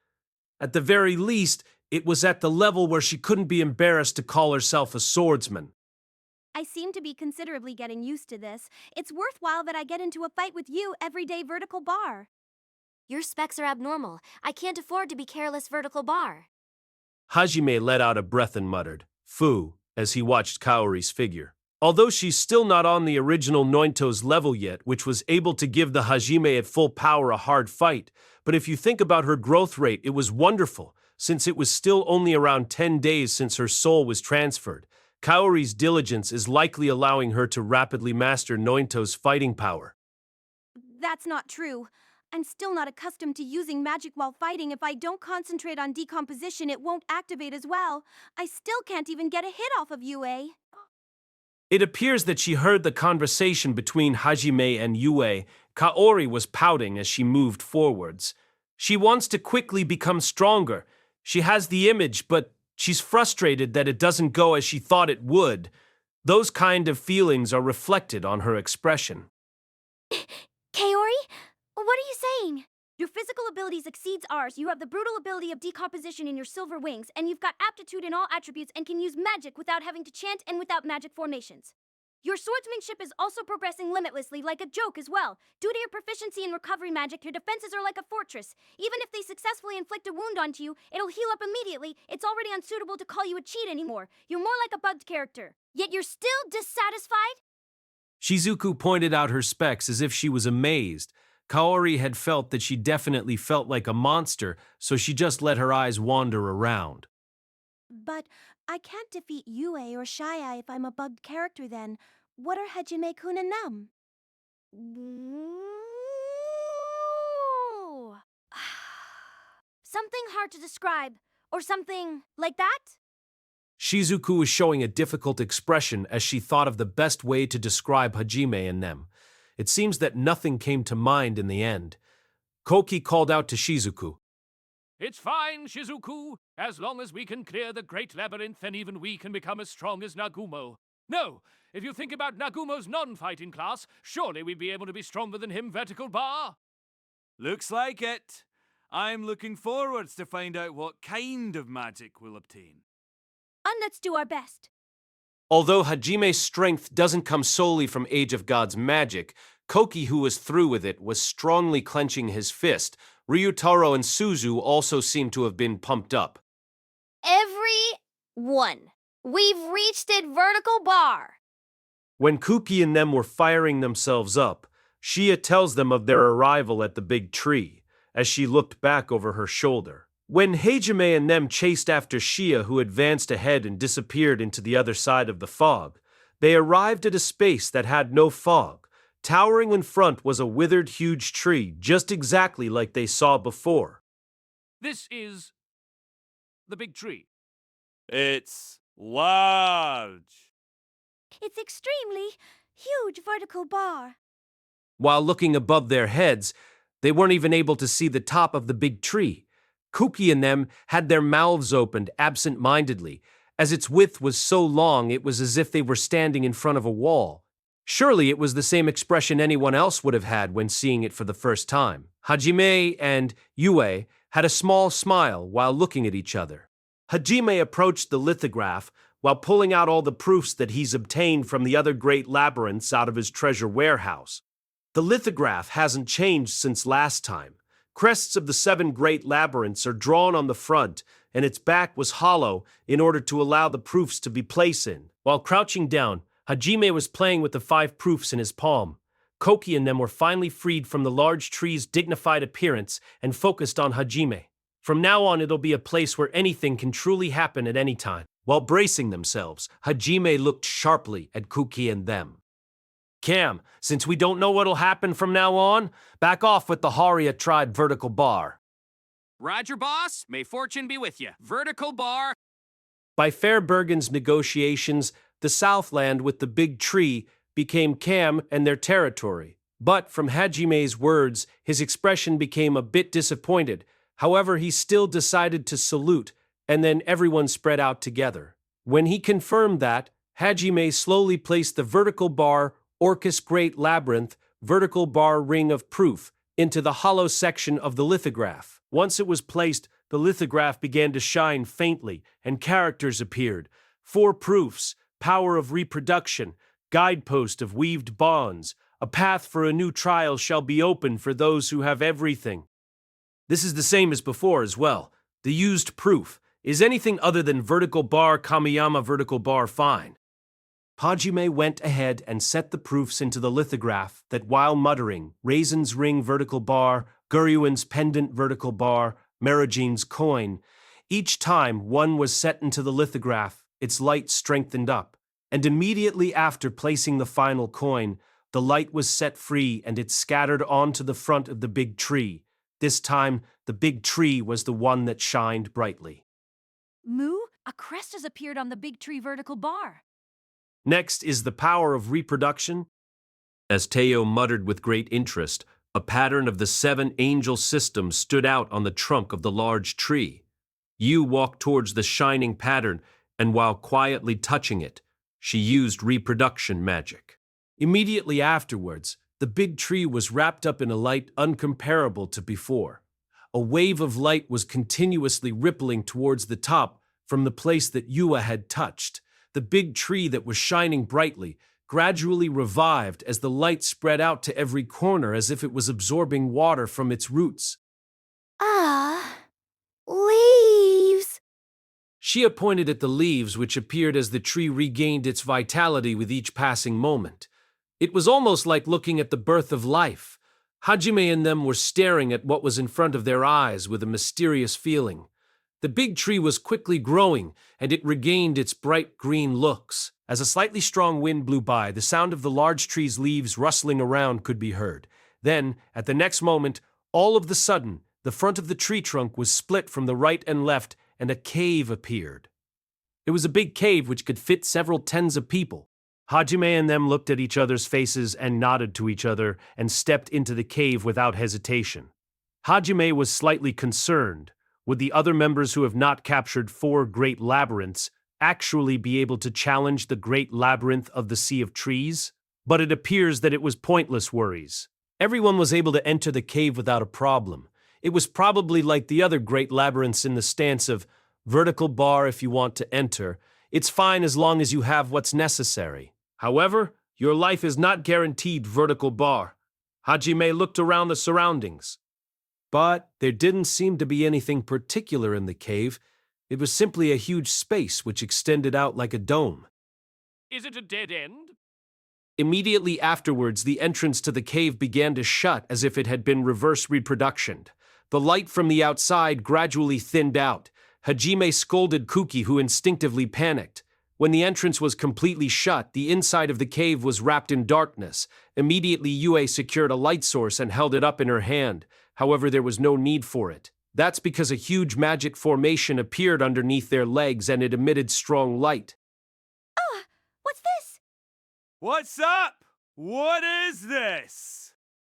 At the very least, it was at the level where she couldn't be embarrassed to call herself a swordsman. I seem to be considerably getting used to this. It's worthwhile that I get into a fight with you every day, Vertical Bar. Your specs are abnormal. I can't afford to be careless, Vertical Bar. Hajime let out a breath and muttered, "Fu," as he watched Kaori's figure. Although she's still not on the original Nointo's level yet, which was able to give the Hajime at full power a hard fight, but if you think about her growth rate, it was wonderful, since it was still only around 10 days since her soul was transferred. Kaori's diligence is likely allowing her to rapidly master Nointo's fighting power. That's not true. I'm still not accustomed to using magic while fighting. If I don't concentrate on decomposition, it won't activate as well. I still can't even get a hit off of Yue. It appears that she heard the conversation between Hajime and Yue. Kaori was pouting as she moved forwards. She wants to quickly become stronger. She has the image, but she's frustrated that it doesn't go as she thought it would. Those kind of feelings are reflected on her expression. Kaori? What are you saying? Your physical abilities exceeds ours. You have the brutal ability of decomposition in your silver wings, and you've got aptitude in all attributes and can use magic without having to chant and without magic formations. Your swordsmanship is also progressing limitlessly, like a joke as well. Due to your proficiency in recovery magic, your defenses are like a fortress. Even if they successfully inflict a wound onto you, it'll heal up immediately. It's already unsuitable to call you a cheat anymore. You're more like a bugged character. Yet you're still dissatisfied? Shizuku pointed out her specs as if she was amazed. Kaori had felt that she definitely felt like a monster, so she just let her eyes wander around. But I can't defeat Yue or Shia if I'm a bugged character then. What are Hajime-kun and them? Something hard to describe. Or something like that? Shizuku was showing a difficult expression as she thought of the best way to describe Hajime and them. It seems that nothing came to mind in the end. Koki called out to Shizuku. It's fine, Shizuku. As long as we can clear the Great Labyrinth, then even we can become as strong as Nagumo. No, if you think about Nagumo's non-fighting class, surely we'd be able to be stronger than him, Vertical Bar. Looks like it. I'm looking forwards to find out what kind of magic we'll obtain. And let's do our best. Although Hajime's strength doesn't come solely from Age of Gods magic, Koki, who was through with it, was strongly clenching his fist. Ryutaro and Suzu also seemed to have been pumped up. Everyone, we've reached it, Vertical Bar. When Kuki and them were firing themselves up, Shia tells them of their arrival at the big tree, as she looked back over her shoulder. When Hajime and them chased after Shia, who advanced ahead and disappeared into the other side of the fog, they arrived at a space that had no fog. Towering in front was a withered huge tree, just exactly like they saw before. This is the big tree. It's large. It's extremely huge vertical bar. While looking above their heads, they weren't even able to see the top of the big tree. Kuki and them had their mouths opened absent-mindedly. As its width was so long, it was as if they were standing in front of a wall. Surely it was the same expression anyone else would have had when seeing it for the first time. Hajime and Yue had a small smile while looking at each other. Hajime approached the lithograph while pulling out all the proofs that he's obtained from the other great labyrinths out of his treasure warehouse. The lithograph hasn't changed since last time. Crests of the 7 great labyrinths are drawn on the front, and its back was hollow in order to allow the proofs to be placed in. While crouching down, Hajime was playing with the 5 proofs in his palm. Koki and them were finally freed from the large tree's dignified appearance and focused on Hajime. From now on, it'll be a place where anything can truly happen at any time. While bracing themselves, Hajime looked sharply at Kuki and them. Cam, since we don't know what'll happen from now on, back off with the Haria tribe vertical bar. Roger, boss. May fortune be with you. Vertical bar. By Fairbergen's negotiations, the Southland with the big tree became Cam and their territory. But from Hajime's words, his expression became a bit disappointed. However, he still decided to salute, and then everyone spread out together. When he confirmed that, Hajime slowly placed the vertical bar Orcus Great Labyrinth vertical bar ring of proof into the hollow section of the lithograph. Once it was placed, the lithograph began to shine faintly, and characters appeared. 4 proofs, power of reproduction, guidepost of weaved bonds, a path for a new trial shall be open for those who have everything. This is the same as before as well. The used proof. Is anything other than vertical bar Kamiyama vertical bar fine? Hajime went ahead and set the proofs into the lithograph that while muttering, Raisin's ring vertical bar, Guryuin's pendant vertical bar, Marajine's coin, each time one was set into the lithograph, its light strengthened up, and immediately after placing the final coin, the light was set free and it scattered onto the front of the big tree. This time, the big tree was the one that shined brightly. Moo, a crest has appeared on the big tree vertical bar. Next is the power of reproduction. As Teo muttered with great interest, a pattern of the 7 angel systems stood out on the trunk of the large tree. Yu walked towards the shining pattern, and while quietly touching it, she used reproduction magic. Immediately afterwards, the big tree was wrapped up in a light uncomparable to before. A wave of light was continuously rippling towards the top from the place that Yua had touched. The big tree that was shining brightly gradually revived as the light spread out to every corner as if it was absorbing water from its roots. Ah, leaves. Shia pointed at the leaves, which appeared as the tree regained its vitality with each passing moment. It was almost like looking at the birth of life. Hajime and them were staring at what was in front of their eyes with a mysterious feeling. The big tree was quickly growing, and it regained its bright green looks. As a slightly strong wind blew by, the sound of the large tree's leaves rustling around could be heard. Then, at the next moment, all of the sudden, the front of the tree trunk was split from the right and left, and a cave appeared. It was a big cave which could fit several tens of people. Hajime and them looked at each other's faces and nodded to each other and stepped into the cave without hesitation. Hajime was slightly concerned. Would the other members who have not captured 4 great labyrinths actually be able to challenge the great labyrinth of the Sea of Trees? But it appears that it was pointless worries. Everyone was able to enter the cave without a problem. It was probably like the other great labyrinths in the stance of vertical bar if you want to enter. It's fine as long as you have what's necessary. However, your life is not guaranteed vertical bar. Hajime looked around the surroundings. But there didn't seem to be anything particular in the cave. It was simply a huge space which extended out like a dome. Is it a dead end? Immediately afterwards, the entrance to the cave began to shut as if it had been reverse reproductioned. The light from the outside gradually thinned out. Hajime scolded Kuki, who instinctively panicked. When the entrance was completely shut, the inside of the cave was wrapped in darkness. Immediately, Yue secured a light source and held it up in her hand. However, there was no need for it. That's because a huge magic formation appeared underneath their legs and it emitted strong light. What's this? What's up? What is this?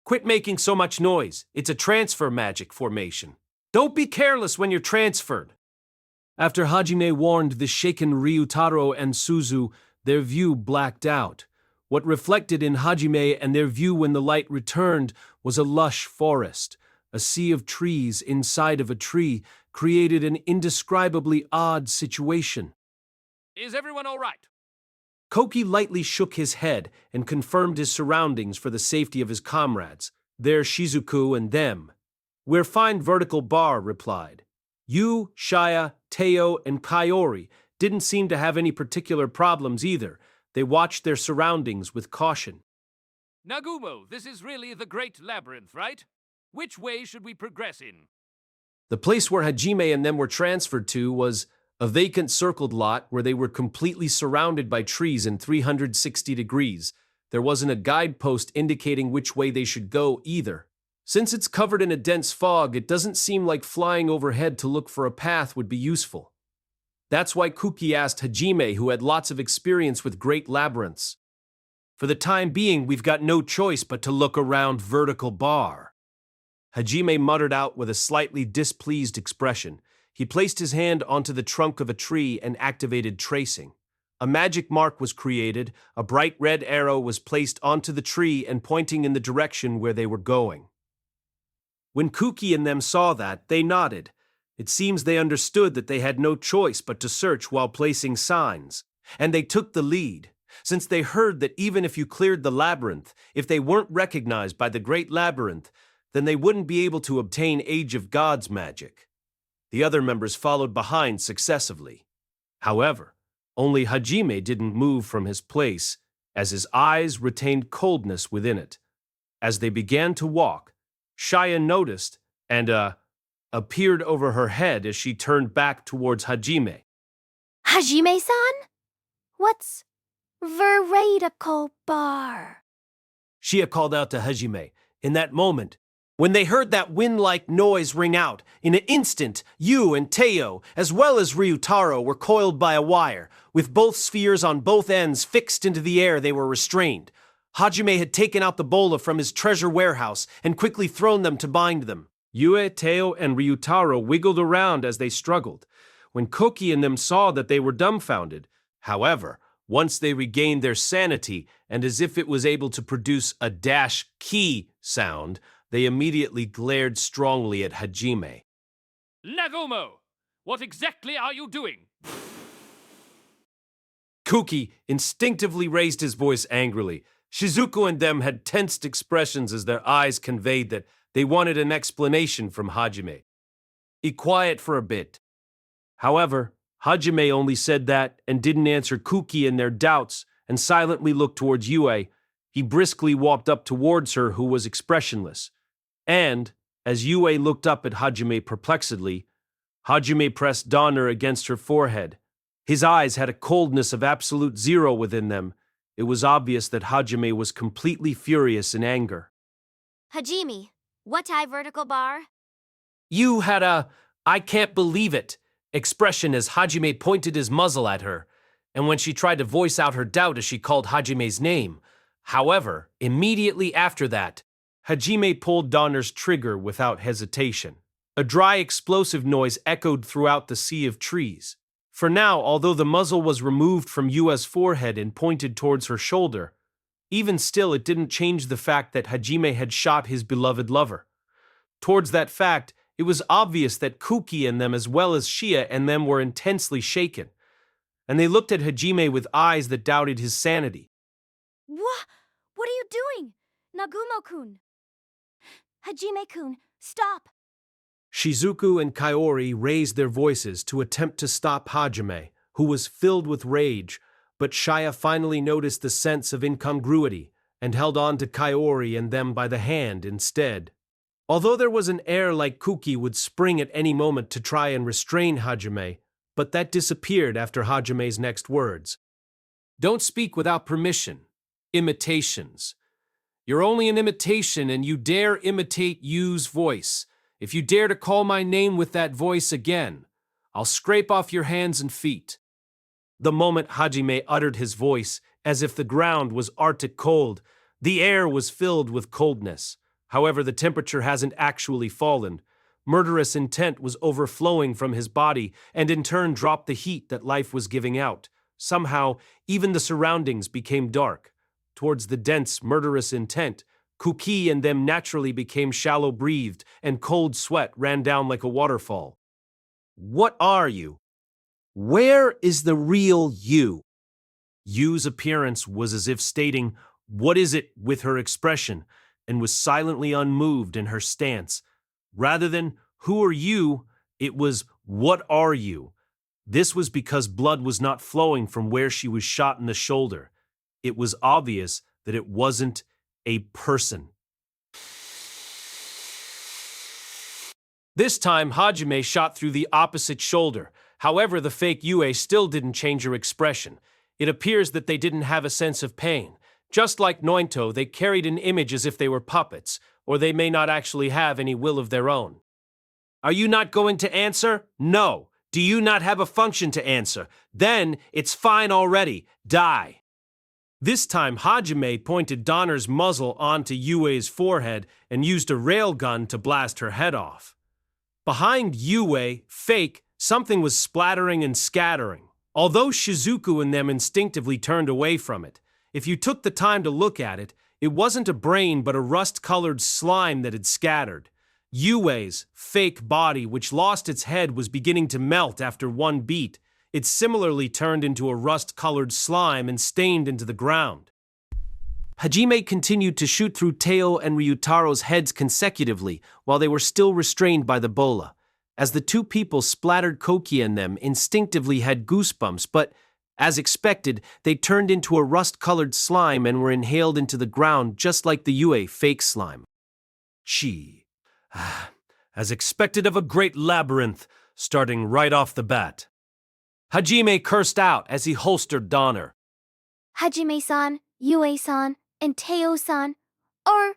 Quit making so much noise. It's a transfer magic formation. Don't be careless when you're transferred. After Hajime warned the shaken Ryutaro and Suzu, their view blacked out. What reflected in Hajime and their view when the light returned was a lush forest. A sea of trees inside of a tree created an indescribably odd situation. Is everyone all right? Koki lightly shook his head and confirmed his surroundings for the safety of his comrades. They're Shizuku and them. We're fine, Vertical Bar replied. You, Shia, Teo, and Kaori didn't seem to have any particular problems either. They watched their surroundings with caution. Nagumo, this is really the Great Labyrinth, right? Which way should we progress in? The place where Hajime and them were transferred to was a vacant circled lot where they were completely surrounded by trees in 360 degrees. There wasn't a guidepost indicating which way they should go either. Since it's covered in a dense fog, it doesn't seem like flying overhead to look for a path would be useful. That's why Kuki asked Hajime, who had lots of experience with great labyrinths. For the time being, we've got no choice but to look around Vertical Bar. Hajime muttered out with a slightly displeased expression. He placed his hand onto the trunk of a tree and activated tracing. A magic mark was created, a bright red arrow was placed onto the tree and pointing in the direction where they were going. When Kuki and them saw that, they nodded. It seems they understood that they had no choice but to search while placing signs, and they took the lead, since they heard that even if you cleared the labyrinth, if they weren't recognized by the Great Labyrinth, then they wouldn't be able to obtain Age of Gods magic. The other members followed behind successively. However, only Hajime didn't move from his place, as his eyes retained coldness within it. As they began to walk, Shia noticed and, appeared over her head as she turned back towards Hajime. Hajime-san? What's Vertical Bar? Shia called out to Hajime. In that moment, when they heard that wind-like noise ring out, in an instant, you and Teo, as well as Ryutaro, were coiled by a wire. With both spheres on both ends fixed into the air, they were restrained. Hajime had taken out the bola from his treasure warehouse and quickly thrown them to bind them. Yue, Teo, and Ryutaro wiggled around as they struggled. When Koki and them saw that they were dumbfounded, however, once they regained their sanity and as if it was able to produce a dash key sound, they immediately glared strongly at Hajime. Nagumo, what exactly are you doing? Kuki instinctively raised his voice angrily. Shizuku and them had tensed expressions as their eyes conveyed that they wanted an explanation from Hajime. Be quiet for a bit. However, Hajime only said that and didn't answer Kuki and their doubts and silently looked towards Yue. He briskly walked up towards her, who was expressionless. And, as Yue looked up at Hajime perplexedly, Hajime pressed Donner against her forehead. His eyes had a coldness of absolute zero within them. It was obvious that Hajime was completely furious in anger. Hajime, what Vertical Bar? You had a "I can't believe it" expression as Hajime pointed his muzzle at her, and when she tried to voice out her doubt as she called Hajime's name. However, immediately after that, Hajime pulled Donner's trigger without hesitation. A dry, explosive noise echoed throughout the sea of trees. For now, although the muzzle was removed from Yue's forehead and pointed towards her shoulder, even still it didn't change the fact that Hajime had shot his beloved lover. Towards that fact, it was obvious that Kuki and them as well as Shia and them were intensely shaken, and they looked at Hajime with eyes that doubted his sanity. What are you doing? Nagumo-kun. Hajime-kun, stop. Shizuku and Kaori raised their voices to attempt to stop Hajime, who was filled with rage, but Shia finally noticed the sense of incongruity and held on to Kaori and them by the hand instead. Although there was an air like Kuki would spring at any moment to try and restrain Hajime, but that disappeared after Hajime's next words. Don't speak without permission. Imitations. You're only an imitation and you dare imitate Yu's voice. If you dare to call my name with that voice again, I'll scrape off your hands and feet. The moment Hajime uttered his voice, as if the ground was arctic cold, the air was filled with coldness. However, the temperature hasn't actually fallen. Murderous intent was overflowing from his body and in turn dropped the heat that life was giving out. Somehow, even the surroundings became dark. Towards the dense, murderous intent, Kuki and them naturally became shallow-breathed and cold sweat ran down like a waterfall. What are you? Where is the real you? Yu's appearance was as if stating, "What is it?" with her expression, and was silently unmoved in her stance. Rather than, "Who are you?" it was, "What are you?" This was because blood was not flowing from where she was shot in the shoulder. It was obvious that it wasn't a person. This time, Hajime shot through the opposite shoulder. However, the fake Yue still didn't change her expression. It appears that they didn't have a sense of pain. Just like Nointo, they carried an image as if they were puppets, or they may not actually have any will of their own. Are you not going to answer? No. Do you not have a function to answer? Then it's fine already. Die. This time, Hajime pointed Donner's muzzle onto Yue's forehead and used a railgun to blast her head off. Behind Yue, fake, something was splattering and scattering. Although Shizuku and them instinctively turned away from it, if you took the time to look at it, it wasn't a brain but a rust-colored slime that had scattered. Yue's fake body, which lost its head, was beginning to melt after one beat. It similarly turned into a rust-colored slime and stained into the ground. Hajime continued to shoot through Teo and Ryutaro's heads consecutively while they were still restrained by the bola. As the two people splattered Koki and them instinctively had goosebumps, but, as expected, they turned into a rust-colored slime and were inhaled into the ground just like the Yue fake slime. Chi. As expected of a great labyrinth, starting right off the bat. Hajime cursed out as he holstered Donner. Hajime-san, Yue-san, and Teo-san, or...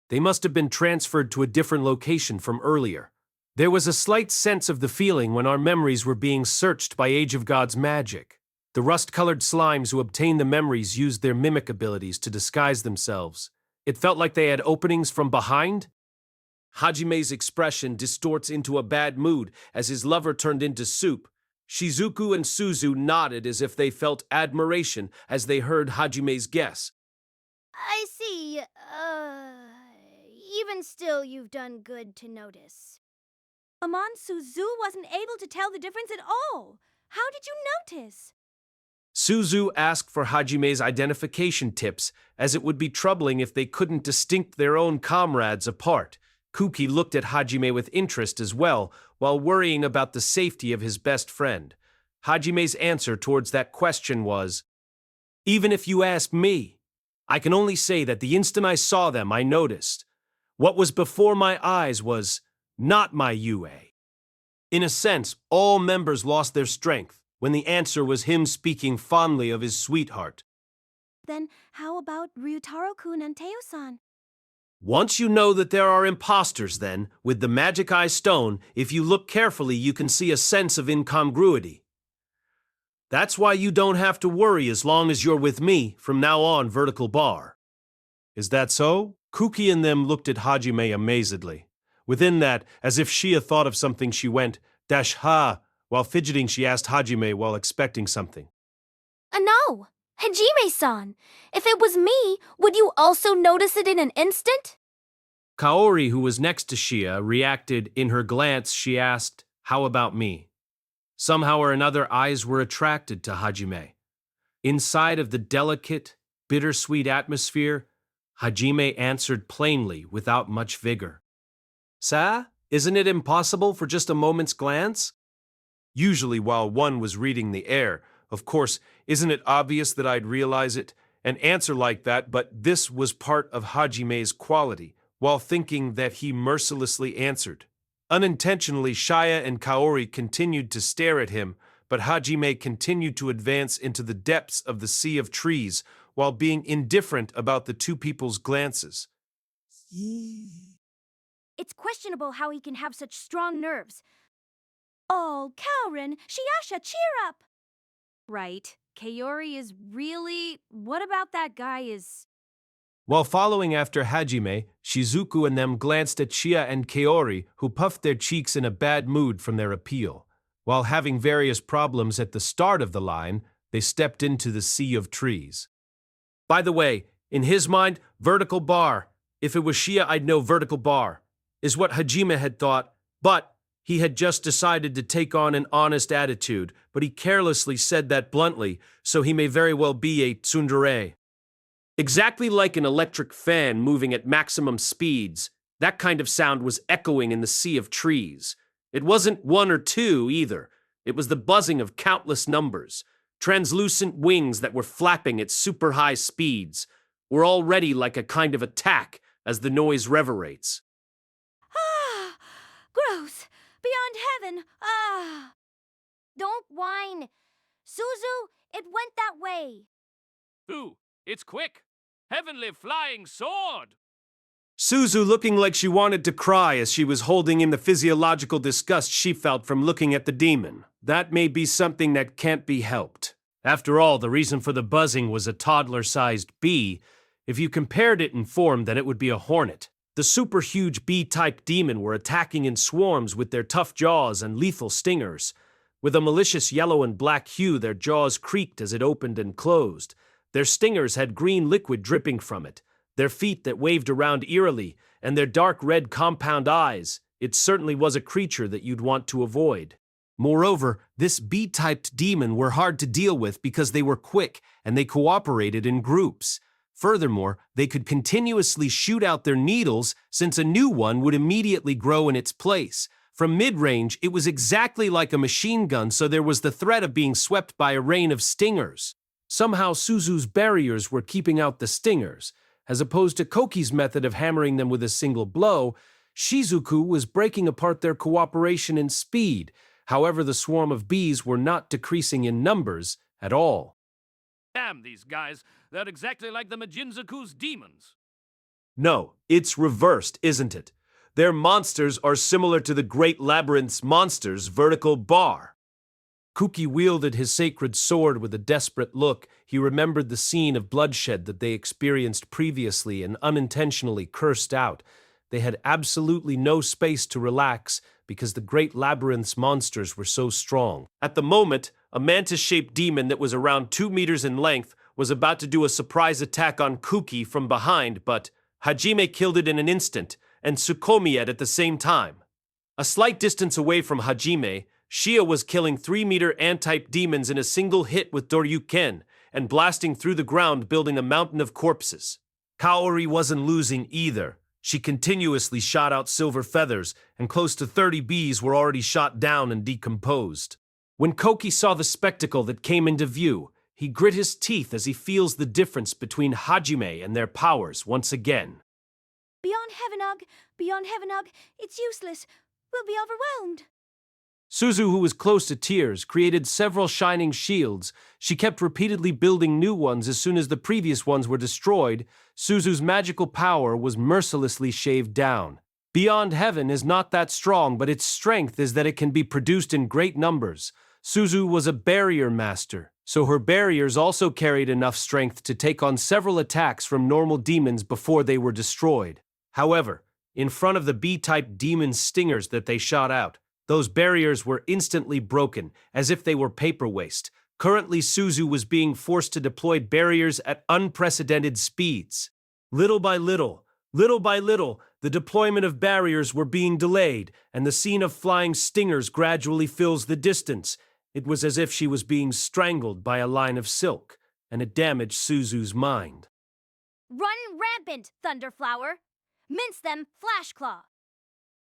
They must have been transferred to a different location from earlier. There was a slight sense of the feeling when our memories were being searched by Age of Gods magic. The rust-colored slimes who obtained the memories used their mimic abilities to disguise themselves. It felt like they had openings from behind. Hajime's expression distorts into a bad mood as his lover turned into soup. Shizuku and Suzu nodded as if they felt admiration as they heard Hajime's guess. I see. Even still, you've done good to notice. Amon Suzu wasn't able to tell the difference at all. How did you notice? Suzu asked for Hajime's identification tips, as it would be troubling if they couldn't distinct their own comrades apart. Kuki looked at Hajime with interest as well, while worrying about the safety of his best friend. Hajime's answer towards that question was, "Even if you ask me, I can only say that the instant I saw them, I noticed. What was before my eyes was not my Yue." In a sense, all members lost their strength when the answer was him speaking fondly of his sweetheart. Then how about Ryutaro-kun and Teo-san? Once you know that there are imposters, then, with the magic eye stone, if you look carefully, you can see a sense of incongruity. That's why you don't have to worry as long as you're with me from now on, Vertical Bar. Is that so? Kuki and them looked at Hajime amazedly. Within that, as if she had thought of something, she went, "Dash ha!" While fidgeting, she asked Hajime while expecting something. No! Hajime-san! If it was me, would you also notice it in an instant? Kaori, who was next to Shia, reacted. In her glance, she asked, "How about me?" Somehow or another, eyes were attracted to Hajime. Inside of the delicate, bittersweet atmosphere, Hajime answered plainly, without much vigor. "Sa, isn't it impossible for just a moment's glance?" Usually while one was reading the air, of course, isn't it obvious that I'd realize it? An answer like that, but this was part of Hajime's quality. while thinking that he mercilessly answered. Unintentionally, Shia and Kaori continued to stare at him, but Hajime continued to advance into the depths of the sea of trees while being indifferent about the two people's glances. It's questionable how he can have such strong nerves. Oh, Kaorin, Shiasha, cheer up! Right. Kaori is really... What about that guy is... While following after Hajime, Shizuku and them glanced at Shia and Kaori, who puffed their cheeks in a bad mood from their appeal. While having various problems at the start of the line, they stepped into the sea of trees. By the way, in his mind, vertical bar. If it was Shia, I'd know vertical bar, is what Hajime had thought, but he had just decided to take on an honest attitude, but he carelessly said that bluntly, so he may very well be a tsundere. Exactly like an electric fan moving at maximum speeds, that kind of sound was echoing in the sea of trees. It wasn't one or two either. It was the buzzing of countless numbers. Translucent wings that were flapping at super high speeds were already like a kind of attack as the noise reverberates. Ah! Gross! Beyond heaven! Ah! Don't whine. Suzu, it went that way. Ooh, it's quick. Heavenly flying sword! Suzu looking like she wanted to cry as she was holding in the physiological disgust she felt from looking at the demon. That may be something that can't be helped. After all, the reason for the buzzing was a toddler-sized bee. If you compared it in form, then it would be a hornet. The super huge bee-type demon were attacking in swarms with their tough jaws and lethal stingers. With a malicious yellow and black hue, their jaws creaked as it opened and closed. Their stingers had green liquid dripping from it, their feet that waved around eerily, and their dark red compound eyes. It certainly was a creature that you'd want to avoid. Moreover, this bee-typed demon were hard to deal with because they were quick and they cooperated in groups. Furthermore, they could continuously shoot out their needles since a new one would immediately grow in its place. From mid-range, it was exactly like a machine gun, so there was the threat of being swept by a rain of stingers. Somehow Suzu's barriers were keeping out the stingers. As opposed to Koki's method of hammering them with a single blow, Shizuku was breaking apart their cooperation in speed. However, the swarm of bees were not decreasing in numbers at all. Damn these guys, they're exactly like the Majinzaku's demons. No, it's reversed, isn't it? Their monsters are similar to the Great Labyrinth's monsters' vertical bar. Kuki wielded his sacred sword with a desperate look. He remembered the scene of bloodshed that they experienced previously and unintentionally cursed out. They had absolutely no space to relax because the Great Labyrinth's monsters were so strong. At the moment, a mantis-shaped demon that was around 2 meters in length was about to do a surprise attack on Kuki from behind, but Hajime killed it in an instant, and Tsukomi at the same time. A slight distance away from Hajime, Shia was killing 3-meter ant-type demons in a single hit with Doryuken and blasting through the ground, building a mountain of corpses. Kaori wasn't losing either. She continuously shot out silver feathers, and close to 30 bees were already shot down and decomposed. When Koki saw the spectacle that came into view, he grit his teeth as he feels the difference between Hajime and their powers once again. Beyond Heaven Ugg, it's useless. We'll be overwhelmed. Suzu, who was close to tears, created several shining shields. She kept repeatedly building new ones as soon as the previous ones were destroyed. Suzu's magical power was mercilessly shaved down. Beyond Heaven is not that strong, but its strength is that it can be produced in great numbers. Suzu was a barrier master, so her barriers also carried enough strength to take on several attacks from normal demons before they were destroyed. However, in front of the bee-type demon stingers that they shot out, those barriers were instantly broken, as if they were paper waste. Currently, Suzu was being forced to deploy barriers at unprecedented speeds. Little by little, the deployment of barriers were being delayed, and the scene of flying stingers gradually fills the distance. It was as if she was being strangled by a line of silk, and it damaged Suzu's mind. Run rampant, Thunderflower. Mince them, Flashclaw.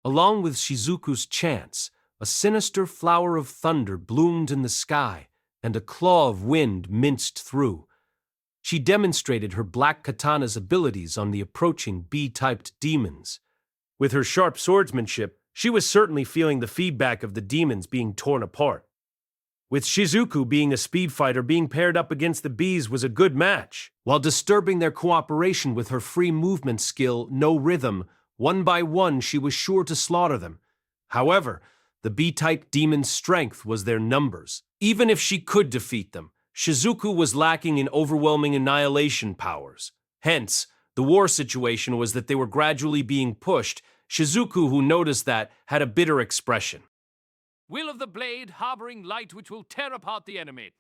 Along with Shizuku's chants, a sinister flower of thunder bloomed in the sky, and a claw of wind minced through. She demonstrated her black katana's abilities on the approaching B-typed demons. With her sharp swordsmanship, she was certainly feeling the feedback of the demons being torn apart. With Shizuku being a speed fighter, being paired up against the bees was a good match. While disturbing their cooperation with her free movement skill, no rhythm, one by one she was sure to slaughter them. However, the B-type demons' strength was their numbers. Even if she could defeat them, Shizuku was lacking in overwhelming annihilation powers. Hence, the war situation was that they were gradually being pushed. Shizuku, who noticed that, had a bitter expression. Will of the blade, harboring light which will tear apart the enemy.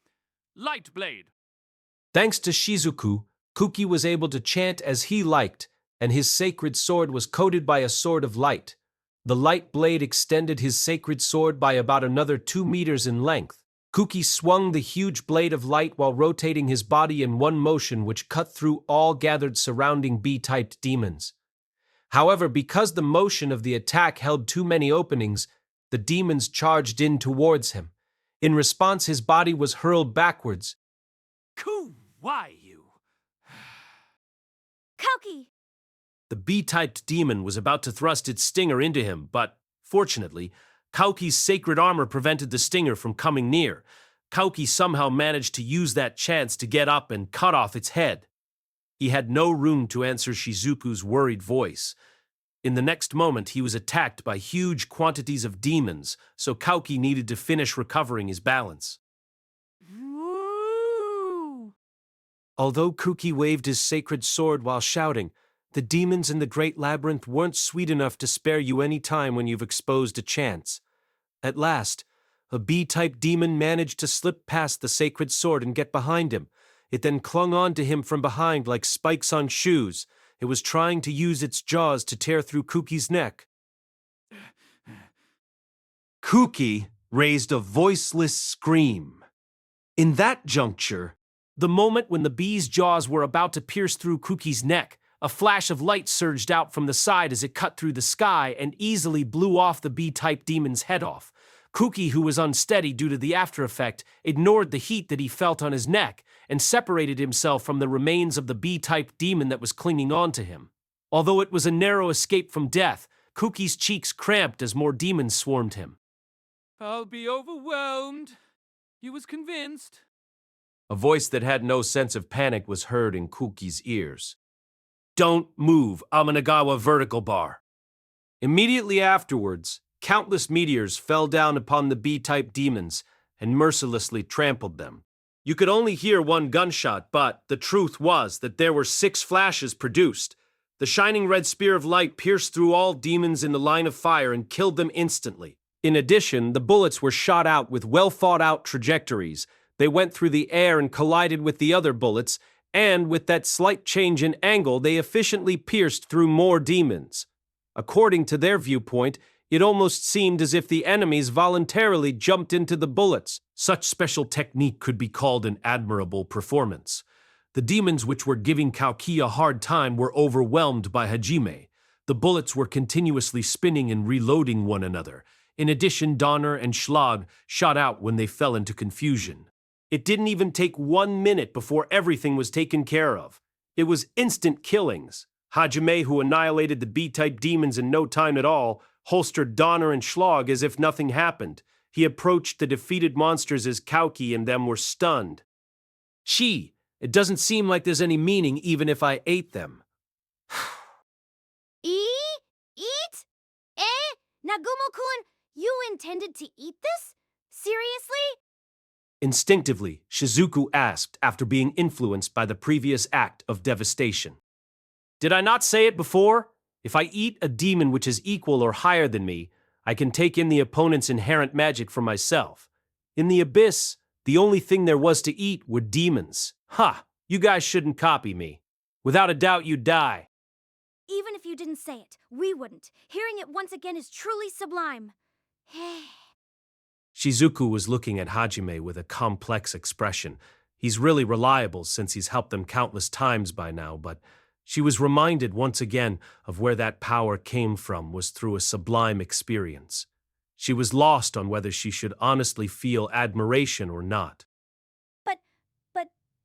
Light blade. Thanks to Shizuku, Kuki was able to chant as he liked, and his sacred sword was coated by a sword of light. The light blade extended his sacred sword by about another 2 meters in length. Kuki swung the huge blade of light while rotating his body in one motion which cut through all gathered surrounding B-typed demons. However, because the motion of the attack held too many openings, the demons charged in towards him. In response, his body was hurled backwards. Why you? Kauki! The B-typed demon was about to thrust its stinger into him, but, fortunately, Kauki's sacred armor prevented the stinger from coming near. Kauki somehow managed to use that chance to get up and cut off its head. He had no room to answer Shizuku's worried voice. In the next moment, he was attacked by huge quantities of demons, so Kauki needed to finish recovering his balance. Woo! Although Kuki waved his sacred sword while shouting, the demons in the Great Labyrinth weren't sweet enough to spare you any time when you've exposed a chance. At last, a B-type demon managed to slip past the sacred sword and get behind him. It then clung on to him from behind like spikes on shoes. It was trying to use its jaws to tear through Kuki's neck. Kuki raised a voiceless scream. In that juncture, the moment when the bee's jaws were about to pierce through Kuki's neck, a flash of light surged out from the side as it cut through the sky and easily blew off the B-type demon's head off. Kuki, who was unsteady due to the after effect, ignored the heat that he felt on his neck and separated himself from the remains of the B-type demon that was clinging on to him. Although it was a narrow escape from death, Kuki's cheeks cramped as more demons swarmed him. I'll be overwhelmed. You was convinced. A voice that had no sense of panic was heard in Kuki's ears. Don't move, Amanagawa vertical bar. Immediately afterwards, countless meteors fell down upon the B-type demons and mercilessly trampled them. You could only hear one gunshot, but the truth was that there were 6 flashes produced. The shining red spear of light pierced through all demons in the line of fire and killed them instantly. In addition, the bullets were shot out with well-thought-out trajectories. They went through the air and collided with the other bullets, and with that slight change in angle, they efficiently pierced through more demons. According to their viewpoint, it almost seemed as if the enemies voluntarily jumped into the bullets. Such special technique could be called an admirable performance. The demons which were giving Kauki a hard time were overwhelmed by Hajime. The bullets were continuously spinning and reloading one another. In addition, Donner and Schlag shot out when they fell into confusion. It didn't even take 1 minute before everything was taken care of. It was instant killings. Hajime, who annihilated the B-type demons in no time at all, holstered Donner and Schlag as if nothing happened. He approached the defeated monsters as Kauki and them were stunned. It doesn't seem like there's any meaning even if I ate them. Eat? Nagumo-kun, you intended to eat this? Seriously? Instinctively, Shizuku asked after being influenced by the previous act of devastation. Did I not say it before? If I eat a demon which is equal or higher than me, I can take in the opponent's inherent magic for myself. In the abyss, the only thing there was to eat were demons. Ha! You guys shouldn't copy me. Without a doubt, you'd die. Even if you didn't say it, we wouldn't. Hearing it once again is truly sublime. Shizuku was looking at Hajime with a complex expression. He's really reliable since he's helped them countless times by now, but she was reminded once again of where that power came from was through a sublime experience. She was lost on whether she should honestly feel admiration or not. But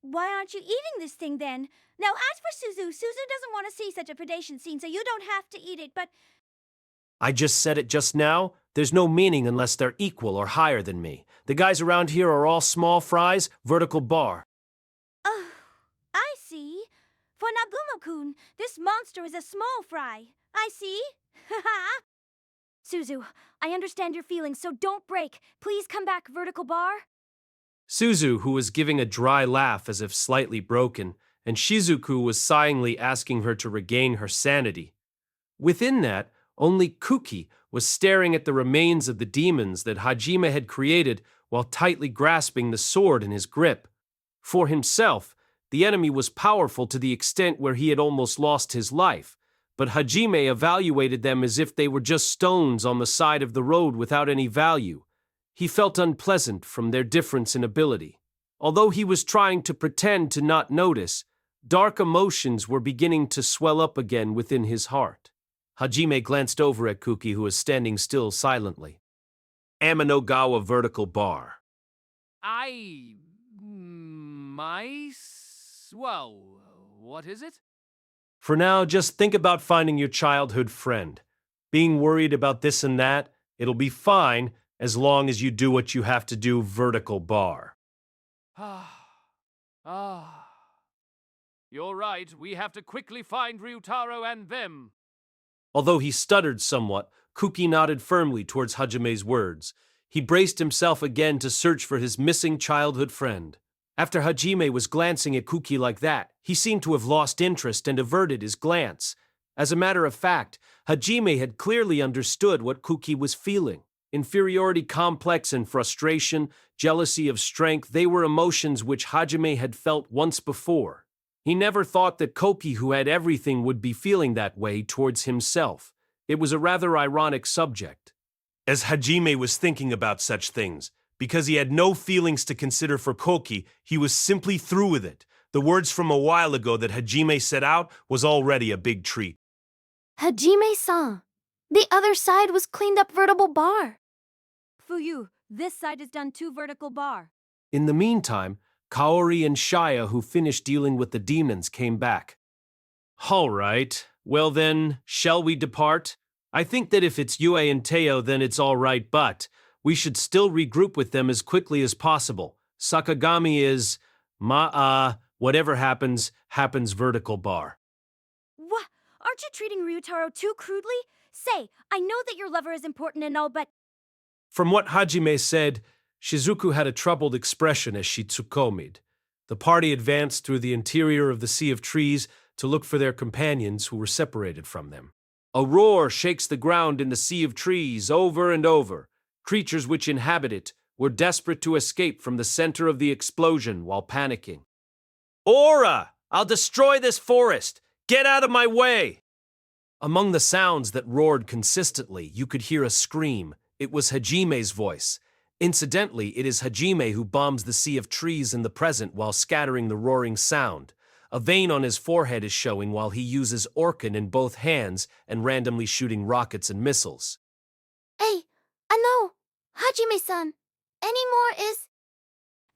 Why aren't you eating this thing then? Now, as for Suzu, Suzu doesn't want to see such a predation scene, so you don't have to eat it, but I just said it just now. There's no meaning unless they're equal or higher than me. The guys around here are all small fries, vertical bar. oh, I see. For Nagumo-kun, this monster is a small fry. I see. Ha Suzu, I understand your feelings, so don't break. Please come back, vertical bar. Suzu, who was giving a dry laugh as if slightly broken, and Shizuku was sighingly asking her to regain her sanity. Within that, only Kuki was staring at the remains of the demons that Hajime had created while tightly grasping the sword in his grip. For himself, the enemy was powerful to the extent where he had almost lost his life, but Hajime evaluated them as if they were just stones on the side of the road without any value. He felt unpleasant from their difference in ability. Although he was trying to pretend to not notice, dark emotions were beginning to swell up again within his heart. Hajime glanced over at Kuki, who was standing still silently. Amanogawa vertical bar. Well, what is it? For now, just think about finding your childhood friend. Being worried about this and that, it'll be fine as long as you do what you have to do, vertical bar. You're right, we have to quickly find Ryutaro and them. Although he stuttered somewhat, Kuki nodded firmly towards Hajime's words. He braced himself again to search for his missing childhood friend. After Hajime was glancing at Kuki like that, he seemed to have lost interest and averted his glance. As a matter of fact, Hajime had clearly understood what Kuki was feeling. Inferiority complex and frustration, jealousy of strength, they were emotions which Hajime had felt once before. He never thought that Koki, who had everything, would be feeling that way towards himself. It was a rather ironic subject. As Hajime was thinking about such things, because he had no feelings to consider for Koki, he was simply through with it. The words from a while ago that Hajime set out was already a big treat. Hajime-san, the other side was cleaned up vertical bar. Fuyu, this side is done 2 vertical bar. In the meantime, Kaori and Shaya, who finished dealing with the demons, came back. All right, well then, shall we depart? I think that if it's Yue and Teo, then it's all right, but we should still regroup with them as quickly as possible. Sakagami is, whatever happens, happens vertical bar. What? Aren't you treating Ryutaro too crudely? Say, I know that your lover is important and all, but... From what Hajime said, Shizuku had a troubled expression as she tsukomied. The party advanced through the interior of the Sea of Trees to look for their companions who were separated from them. A roar shakes the ground in the Sea of Trees over and over. Creatures which inhabit it were desperate to escape from the center of the explosion while panicking. Aura! I'll destroy this forest! Get out of my way! Among the sounds that roared consistently, you could hear a scream. It was Hajime's voice. Incidentally, it is Hajime who bombs the Sea of Trees in the present while scattering the roaring sound. A vein on his forehead is showing while he uses Orkan in both hands and randomly shooting rockets and missiles. Hey, Hajime-san, any more is...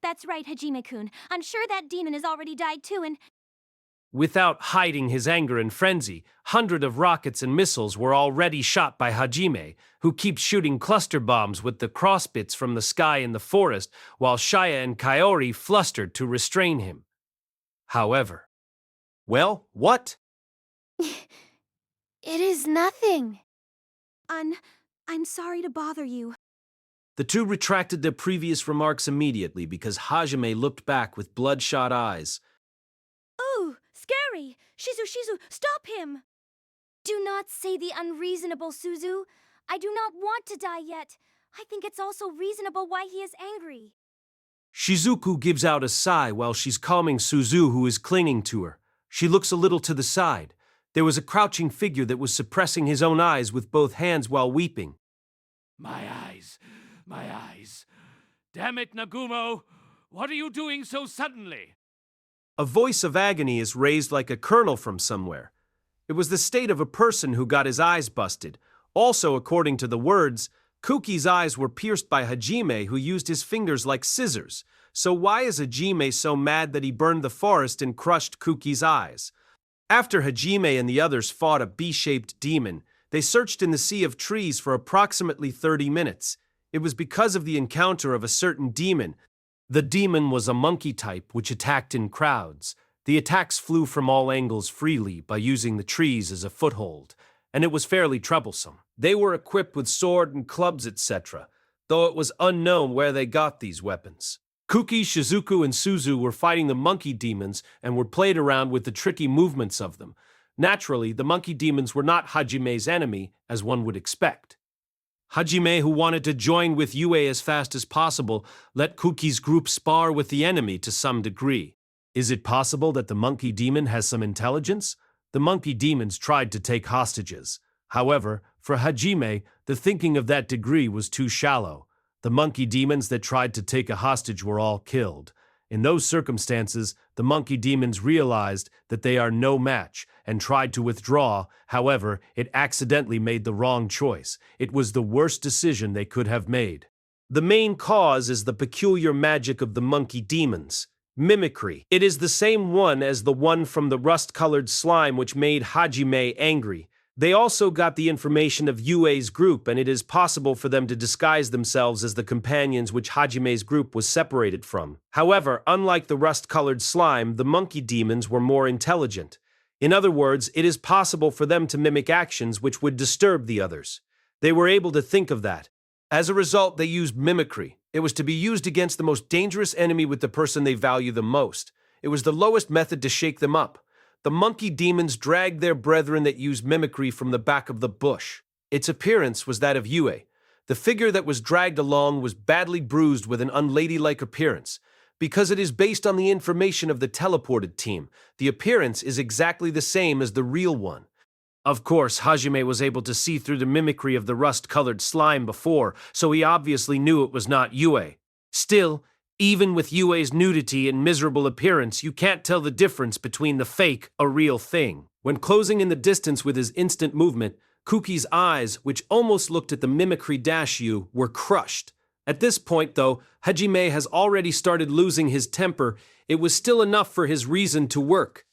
That's right, Hajime-kun. I'm sure that demon has already died too, and... Without hiding his anger and frenzy, hundreds of rockets and missiles were already shot by Hajime, who keeps shooting cluster bombs with the crossbits from the sky in the forest, while Shaya and Kaori flustered to restrain him. However... Well, what? It is nothing. I'm sorry to bother you. The two retracted their previous remarks immediately because Hajime looked back with bloodshot eyes. Ooh, scary! Shizu, stop him! Do not say the unreasonable, Suzu. I do not want to die yet. I think it's also reasonable why he is angry. Shizuku gives out a sigh while she's calming Suzu, who is clinging to her. She looks a little to the side. There was a crouching figure that was suppressing his own eyes with both hands while weeping. My eyes. Damn it, Nagumo! What are you doing so suddenly? A voice of agony is raised like a kernel from somewhere. It was the state of a person who got his eyes busted. Also, according to the words, Kuki's eyes were pierced by Hajime, who used his fingers like scissors. So why is Hajime so mad that he burned the forest and crushed Kuki's eyes? After Hajime and the others fought a B-shaped demon, they searched in the sea of trees for approximately 30 minutes. It was because of the encounter of a certain demon. The demon was a monkey type which attacked in crowds. The attacks flew from all angles freely by using the trees as a foothold, and it was fairly troublesome. They were equipped with sword and clubs, etc., though it was unknown where they got these weapons. Kuki, Shizuku, and Suzu were fighting the monkey demons and were played around with the tricky movements of them. Naturally, the monkey demons were not Hajime's enemy, as one would expect. Hajime, who wanted to join with Yue as fast as possible, let Kuki's group spar with the enemy to some degree. Is it possible that the monkey demon has some intelligence? The monkey demons tried to take hostages. However, for Hajime, the thinking of that degree was too shallow. The monkey demons that tried to take a hostage were all killed. In those circumstances, the monkey demons realized that they are no match and tried to withdraw. However, it accidentally made the wrong choice. It was the worst decision they could have made. The main cause is the peculiar magic of the monkey demons. Mimicry. It is the same one as the one from the rust-colored slime which made Hajime angry. They also got the information of Yue's group, and it is possible for them to disguise themselves as the companions which Hajime's group was separated from. However, unlike the rust-colored slime, the monkey demons were more intelligent. In other words, it is possible for them to mimic actions which would disturb the others. They were able to think of that. As a result, they used mimicry. It was to be used against the most dangerous enemy with the person they value the most. It was the lowest method to shake them up. The monkey demons dragged their brethren that used mimicry from the back of the bush. Its appearance was that of Yue. The figure that was dragged along was badly bruised with an unladylike appearance. Because it is based on the information of the teleported team, the appearance is exactly the same as the real one. Of course, Hajime was able to see through the mimicry of the rust-colored slime before, so he obviously knew it was not Yue. Still, even with Yue's nudity and miserable appearance, you can't tell the difference between the fake, a real thing. When closing in the distance with his instant movement, Kuki's eyes, which almost looked at the mimicry-U, were crushed. At this point, though, Hajime has already started losing his temper. It was still enough for his reason to work.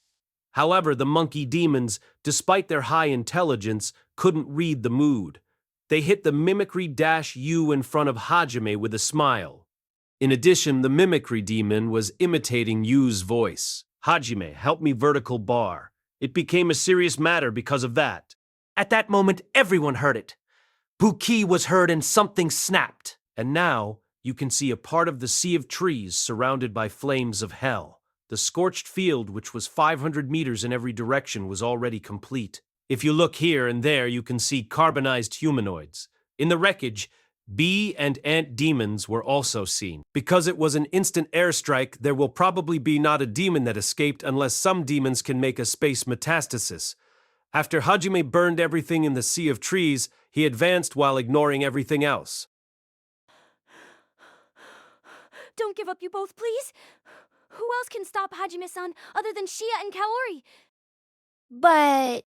However, the monkey demons, despite their high intelligence, couldn't read the mood. They hit the mimicry-U in front of Hajime with a smile. In addition, the mimicry demon was imitating Yu's voice. Hajime, help me vertical bar. It became a serious matter because of that. At that moment, everyone heard it. Buki was heard and something snapped. And now, you can see a part of the sea of trees surrounded by flames of hell. The scorched field, which was 500 meters in every direction, was already complete. If you look here and there, you can see carbonized humanoids. In the wreckage, bee and ant demons were also seen. Because it was an instant airstrike, there will probably be not a demon that escaped unless some demons can make a space metastasis. After Hajime burned everything in the sea of trees, he advanced while ignoring everything else. Don't give up, you both, please. Who else can stop Hajime-san other than Shia and Kaori? But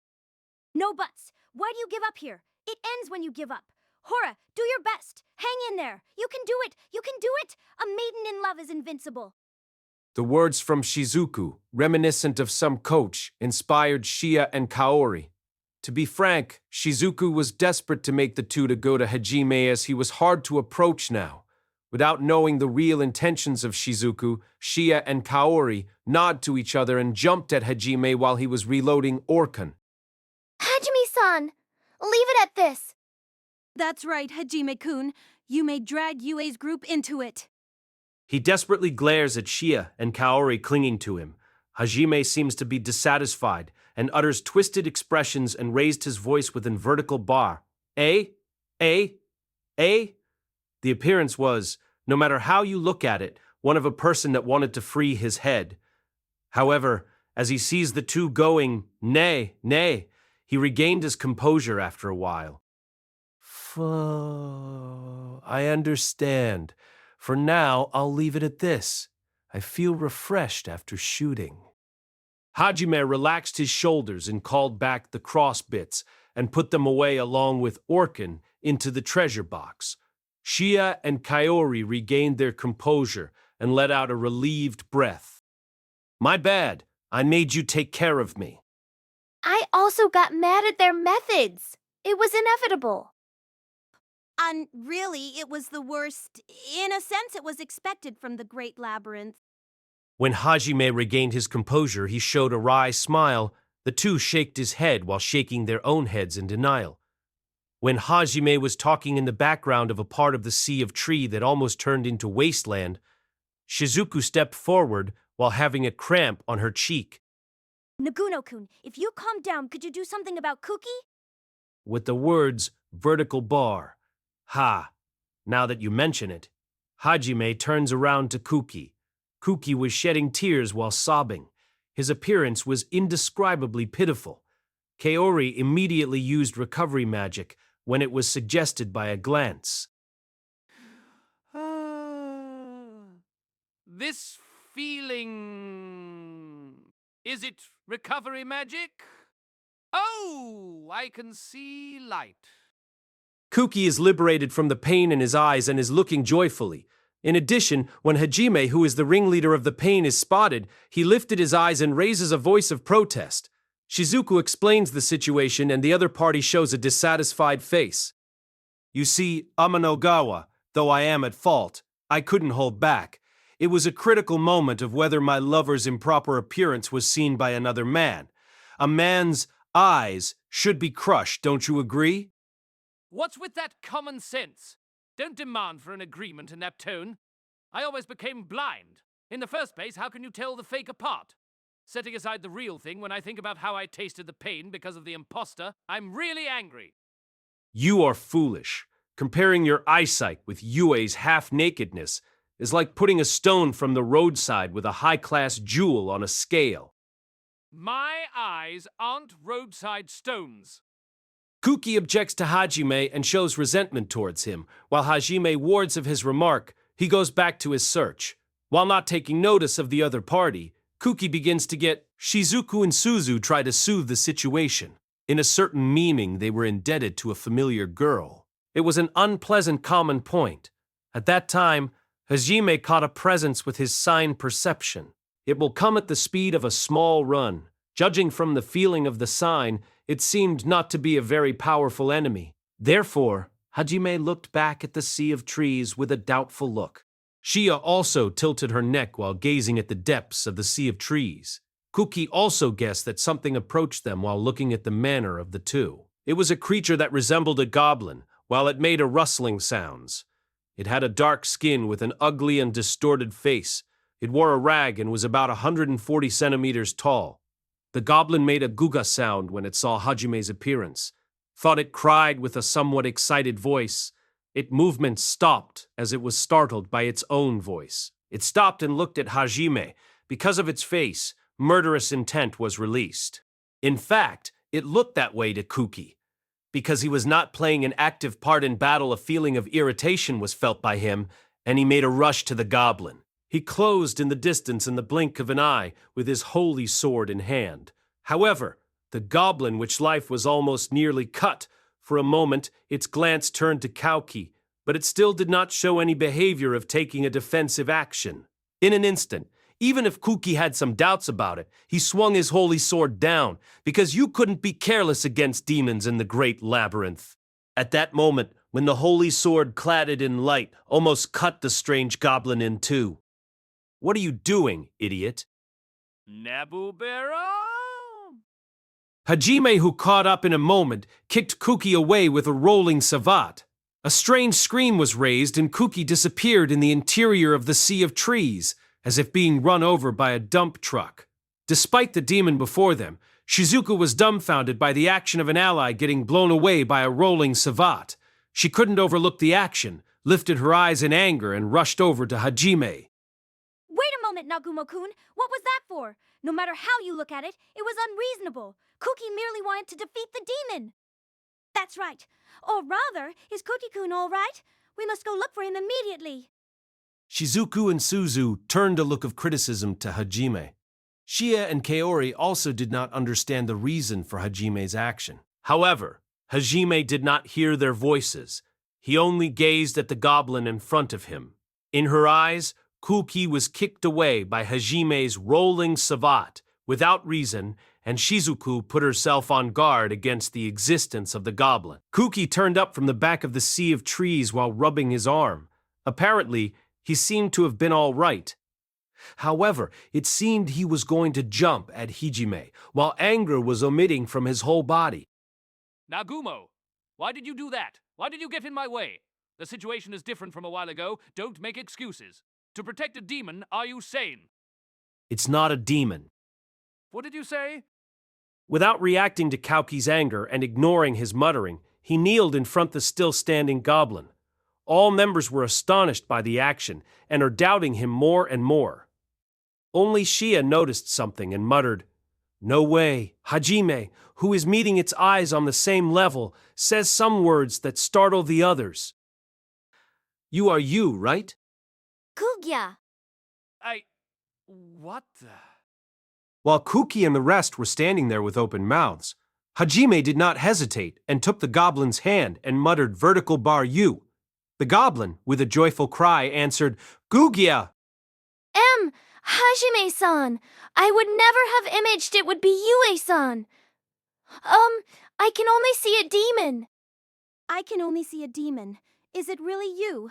No buts. Why do you give up here? It ends when you give up. Hora, do your best. Hang in there. You can do it. You can do it. A maiden in love is invincible. The words from Shizuku, reminiscent of some coach, inspired Shia and Kaori. To be frank, Shizuku was desperate to make the two to go to Hajime as he was hard to approach now. Without knowing the real intentions of Shizuku, Shia and Kaori nod to each other and jumped at Hajime while he was reloading Orkan. Hajime-san, leave it at this. That's right, Hajime-kun. You may drag Yue's group into it. He desperately glares at Shia and Kaori clinging to him. Hajime seems to be dissatisfied and utters twisted expressions and raised his voice with an vertical bar. Eh? Eh? Eh? The appearance was, no matter how you look at it, one of a person that wanted to free his head. However, as he sees the two going, nay, nay, he regained his composure after a while. I understand. For now, I'll leave it at this. I feel refreshed after shooting. Hajime relaxed his shoulders and called back the cross bits and put them away along with Orkan into the treasure box. Shia and Kaori regained their composure and let out a relieved breath. My bad. I made you take care of me. I also got mad at their methods. It was inevitable. And really, it was the worst. In a sense, it was expected from the Great Labyrinth. When Hajime regained his composure, he showed a wry smile. The two shaked his head while shaking their own heads in denial. When Hajime was talking in the background of a part of the sea of tree that almost turned into wasteland, Shizuku stepped forward while having a cramp on her cheek. Naguno-kun, if you calm down, could you do something about Kuki? With the words, vertical bar. Ha! Now that you mention it. Hajime turns around to Kuki. Kuki was shedding tears while sobbing. His appearance was indescribably pitiful. Kaori immediately used recovery magic when it was suggested by a glance. This feeling... Is it recovery magic? Oh, I can see light. Kuki is liberated from the pain in his eyes and is looking joyfully. In addition, when Hajime, who is the ringleader of the pain, is spotted, he lifted his eyes and raises a voice of protest. Shizuku explains the situation and the other party shows a dissatisfied face. You see, Amanogawa, though I am at fault, I couldn't hold back. It was a critical moment of whether my lover's improper appearance was seen by another man. A man's eyes should be crushed, don't you agree? What's with that common sense? Don't demand for an agreement in that tone. I always became blind. In the first place, how can you tell the fake apart? Setting aside the real thing, when I think about how I tasted the pain because of the imposter, I'm really angry. You are foolish. Comparing your eyesight with Yue's half-nakedness is like putting a stone from the roadside with a high-class jewel on a scale. My eyes aren't roadside stones. Kuki objects to Hajime and shows resentment towards him. While Hajime wards of his remark, he goes back to his search. While not taking notice of the other party, Kuki begins to get Shizuku and Suzu try to soothe the situation. In a certain meaning, they were indebted to a familiar girl. It was an unpleasant common point. At that time, Hajime caught a presence with his sign perception. It will come at the speed of a small run. Judging from the feeling of the sign, it seemed not to be a very powerful enemy. Therefore, Hajime looked back at the sea of trees with a doubtful look. Shia also tilted her neck while gazing at the depths of the sea of trees. Kuki also guessed that something approached them while looking at the manner of the two. It was a creature that resembled a goblin, while it made a rustling sounds. It had a dark skin with an ugly and distorted face. It wore a rag and was about 140 centimeters tall. The goblin made a guga sound when it saw Hajime's appearance. Thought it cried with a somewhat excited voice. Its movement stopped as it was startled by its own voice. It stopped and looked at Hajime. Because of its face, murderous intent was released. In fact, it looked that way to Kuki. Because he was not playing an active part in battle, a feeling of irritation was felt by him, and he made a rush to the goblin. He closed in the distance in the blink of an eye with his holy sword in hand. However, the goblin, which life was almost nearly cut, for a moment its glance turned to Kauki, but it still did not show any behavior of taking a defensive action. In an instant, even if Kuki had some doubts about it, he swung his holy sword down, because you couldn't be careless against demons in the Great Labyrinth. At that moment, when the holy sword cladded in light, almost cut the strange goblin in two. What are you doing, idiot? Nabubera? Hajime, who caught up in a moment, kicked Kuki away with a rolling savate. A strange scream was raised and Kuki disappeared in the interior of the sea of trees, as if being run over by a dump truck. Despite the demon before them, Shizuku was dumbfounded by the action of an ally getting blown away by a rolling savate. She couldn't overlook the action, lifted her eyes in anger, and rushed over to Hajime. Wait a moment, Nagumo-kun. What was that for? No matter how you look at it, it was unreasonable. Kuki merely wanted to defeat the demon. That's right. Or rather, is Kuki-kun all right? We must go look for him immediately. Shizuku and Suzu turned a look of criticism to Hajime. Shia and Kaori also did not understand the reason for Hajime's action. However, Hajime did not hear their voices. He only gazed at the goblin in front of him. In her eyes, Kuki was kicked away by Hajime's rolling savate without reason, and Shizuku put herself on guard against the existence of the goblin. Kuki turned up from the back of the sea of trees while rubbing his arm. Apparently, he seemed to have been all right. However, it seemed he was going to jump at Hajime, while anger was emitting from his whole body. Nagumo, why did you do that? Why did you get in my way? The situation is different from a while ago. Don't make excuses. To protect a demon, are you sane? It's not a demon. What did you say? Without reacting to Kauki's anger and ignoring his muttering, he kneeled in front of the still-standing goblin. All members were astonished by the action and are doubting him more and more. Only Shia noticed something and muttered, "No way, Hajime, who is meeting its eyes on the same level, says some words that startle the others." "You are you, right?" Kugya. What the... While Kuki and the rest were standing there with open mouths, Hajime did not hesitate and took the goblin's hand and muttered vertical bar U. The goblin, with a joyful cry, answered, "Gugya!" Hajime-san, I would never have imaged it would be Yue-san. I can only see a demon. I can only see a demon. Is it really you?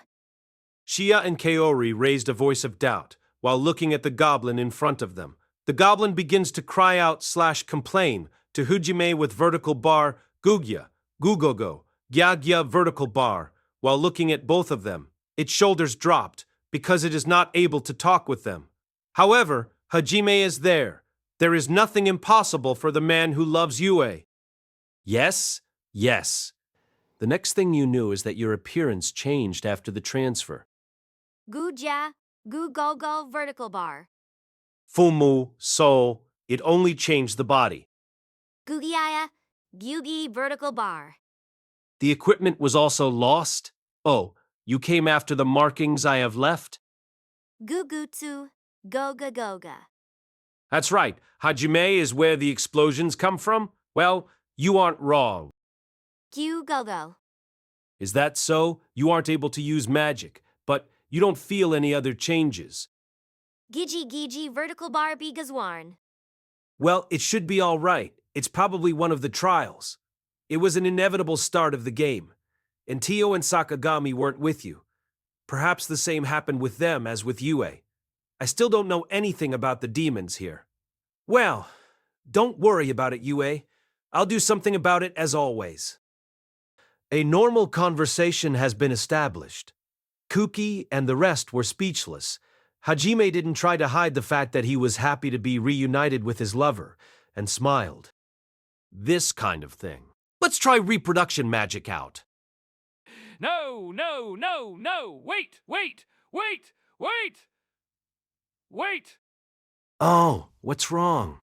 Shia and Kaori raised a voice of doubt while looking at the goblin in front of them. The goblin begins to cry out/complain to Hajime with vertical bar Gugya, Gugogo, Gyagya vertical bar, while looking at both of them. Its shoulders dropped because it is not able to talk with them. However, Hajime is there. There is nothing impossible for the man who loves Yue. Yes, yes. The next thing you knew is that your appearance changed after the transfer. Guja, Gugogo vertical bar. Fumu, so, it only changed the body. Gugiaya, Gyugi vertical bar. The equipment was also lost? Oh, you came after the markings I have left? Gugutsu, Goga Goga. That's right. Hajime is where the explosions come from? Well, you aren't wrong. Gyu Gogo. Is that so? You aren't able to use magic, but you don't feel any other changes. Gigi Gigi vertical bar Bigazwarn. Well, it should be all right. It's probably one of the trials. It was an inevitable start of the game. And Tio and Sakagami weren't with you. Perhaps the same happened with them as with Yue. I still don't know anything about the demons here. Well, don't worry about it, Yue. I'll do something about it as always. A normal conversation has been established. Kuki and the rest were speechless. Hajime didn't try to hide the fact that he was happy to be reunited with his lover, and smiled. This kind of thing. Let's try reproduction magic out. No! Wait! Oh, what's wrong?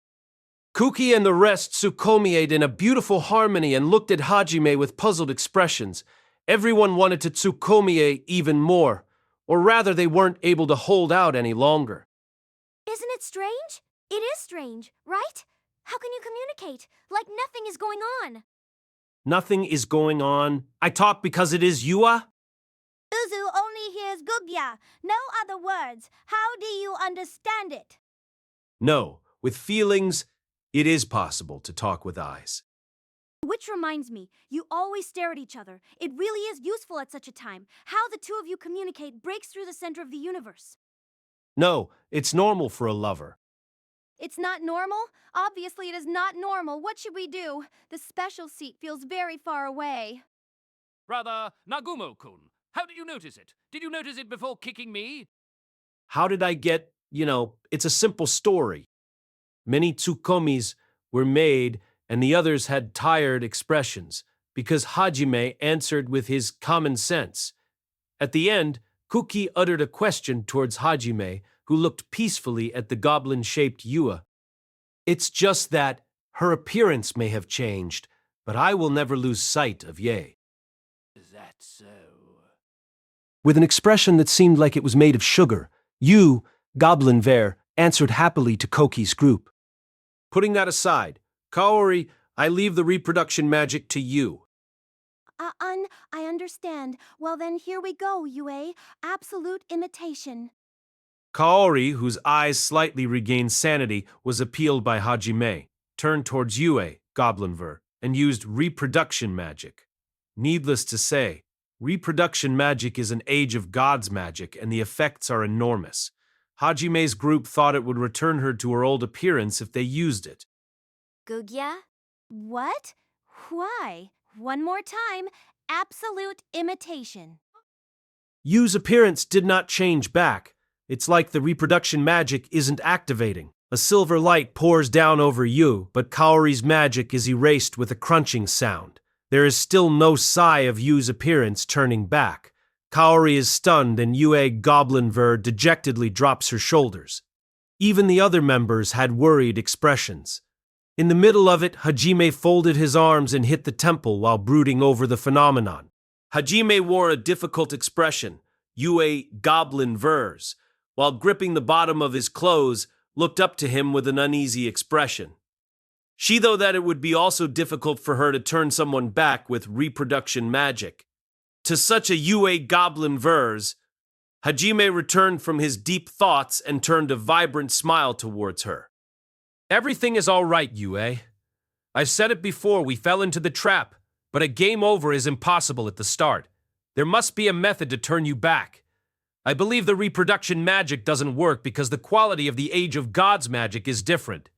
Kuki and the rest tsukomied in a beautiful harmony and looked at Hajime with puzzled expressions. Everyone wanted to tsukomie even more, or rather they weren't able to hold out any longer. Isn't it strange? It is strange, right? How can you communicate? Like nothing is going on. Nothing is going on. I talk because it is Yua? Uzu only hears Gugya. No other words. How do you understand it? No, with feelings, it is possible to talk with eyes. Which reminds me, you always stare at each other. It really is useful at such a time. How the two of you communicate breaks through the center of the universe. No, it's normal for a lover. It's not normal? Obviously it is not normal. What should we do? The special seat feels very far away. Brother Nagumo-kun, how did you notice it? Did you notice it before kicking me? How did I get, it's a simple story. Many tsukomis were made and the others had tired expressions because Hajime answered with his common sense. At the end, Kuki uttered a question towards Hajime, who looked peacefully at the goblin-shaped Yua. It's just that her appearance may have changed, but I will never lose sight of Ye. Is that so? With an expression that seemed like it was made of sugar, Yu, Goblin Bear, answered happily to Koki's group. Putting that aside, Kaori, I leave the reproduction magic to you. I understand. Well then, here we go, Yue. Absolute imitation. Kaori, whose eyes slightly regained sanity, was appealed by Hajime, turned towards Yue, Goblinver, and used reproduction magic. Needless to say, reproduction magic is an Age of Gods magic, and the effects are enormous. Hajime's group thought it would return her to her old appearance if they used it. Gugya? What? Why? One more time. Absolute imitation. Yu's appearance did not change back. It's like the reproduction magic isn't activating. A silver light pours down over Yu, but Kaori's magic is erased with a crunching sound. There is still no sigh of Yu's appearance turning back. Kaori is stunned and Yue Goblinver dejectedly drops her shoulders. Even the other members had worried expressions. In the middle of it, Hajime folded his arms and hit the temple while brooding over the phenomenon. Hajime wore a difficult expression, Yue Goblinver's, while gripping the bottom of his clothes, looked up to him with an uneasy expression. She thought that it would be also difficult for her to turn someone back with reproduction magic. To such a Yue Goblinver's, Hajime returned from his deep thoughts and turned a vibrant smile towards her. Everything is all right, Yue. I've said it before, we fell into the trap, but a game over is impossible at the start. There must be a method to turn you back. I believe the reproduction magic doesn't work because the quality of the Age of Gods magic is different.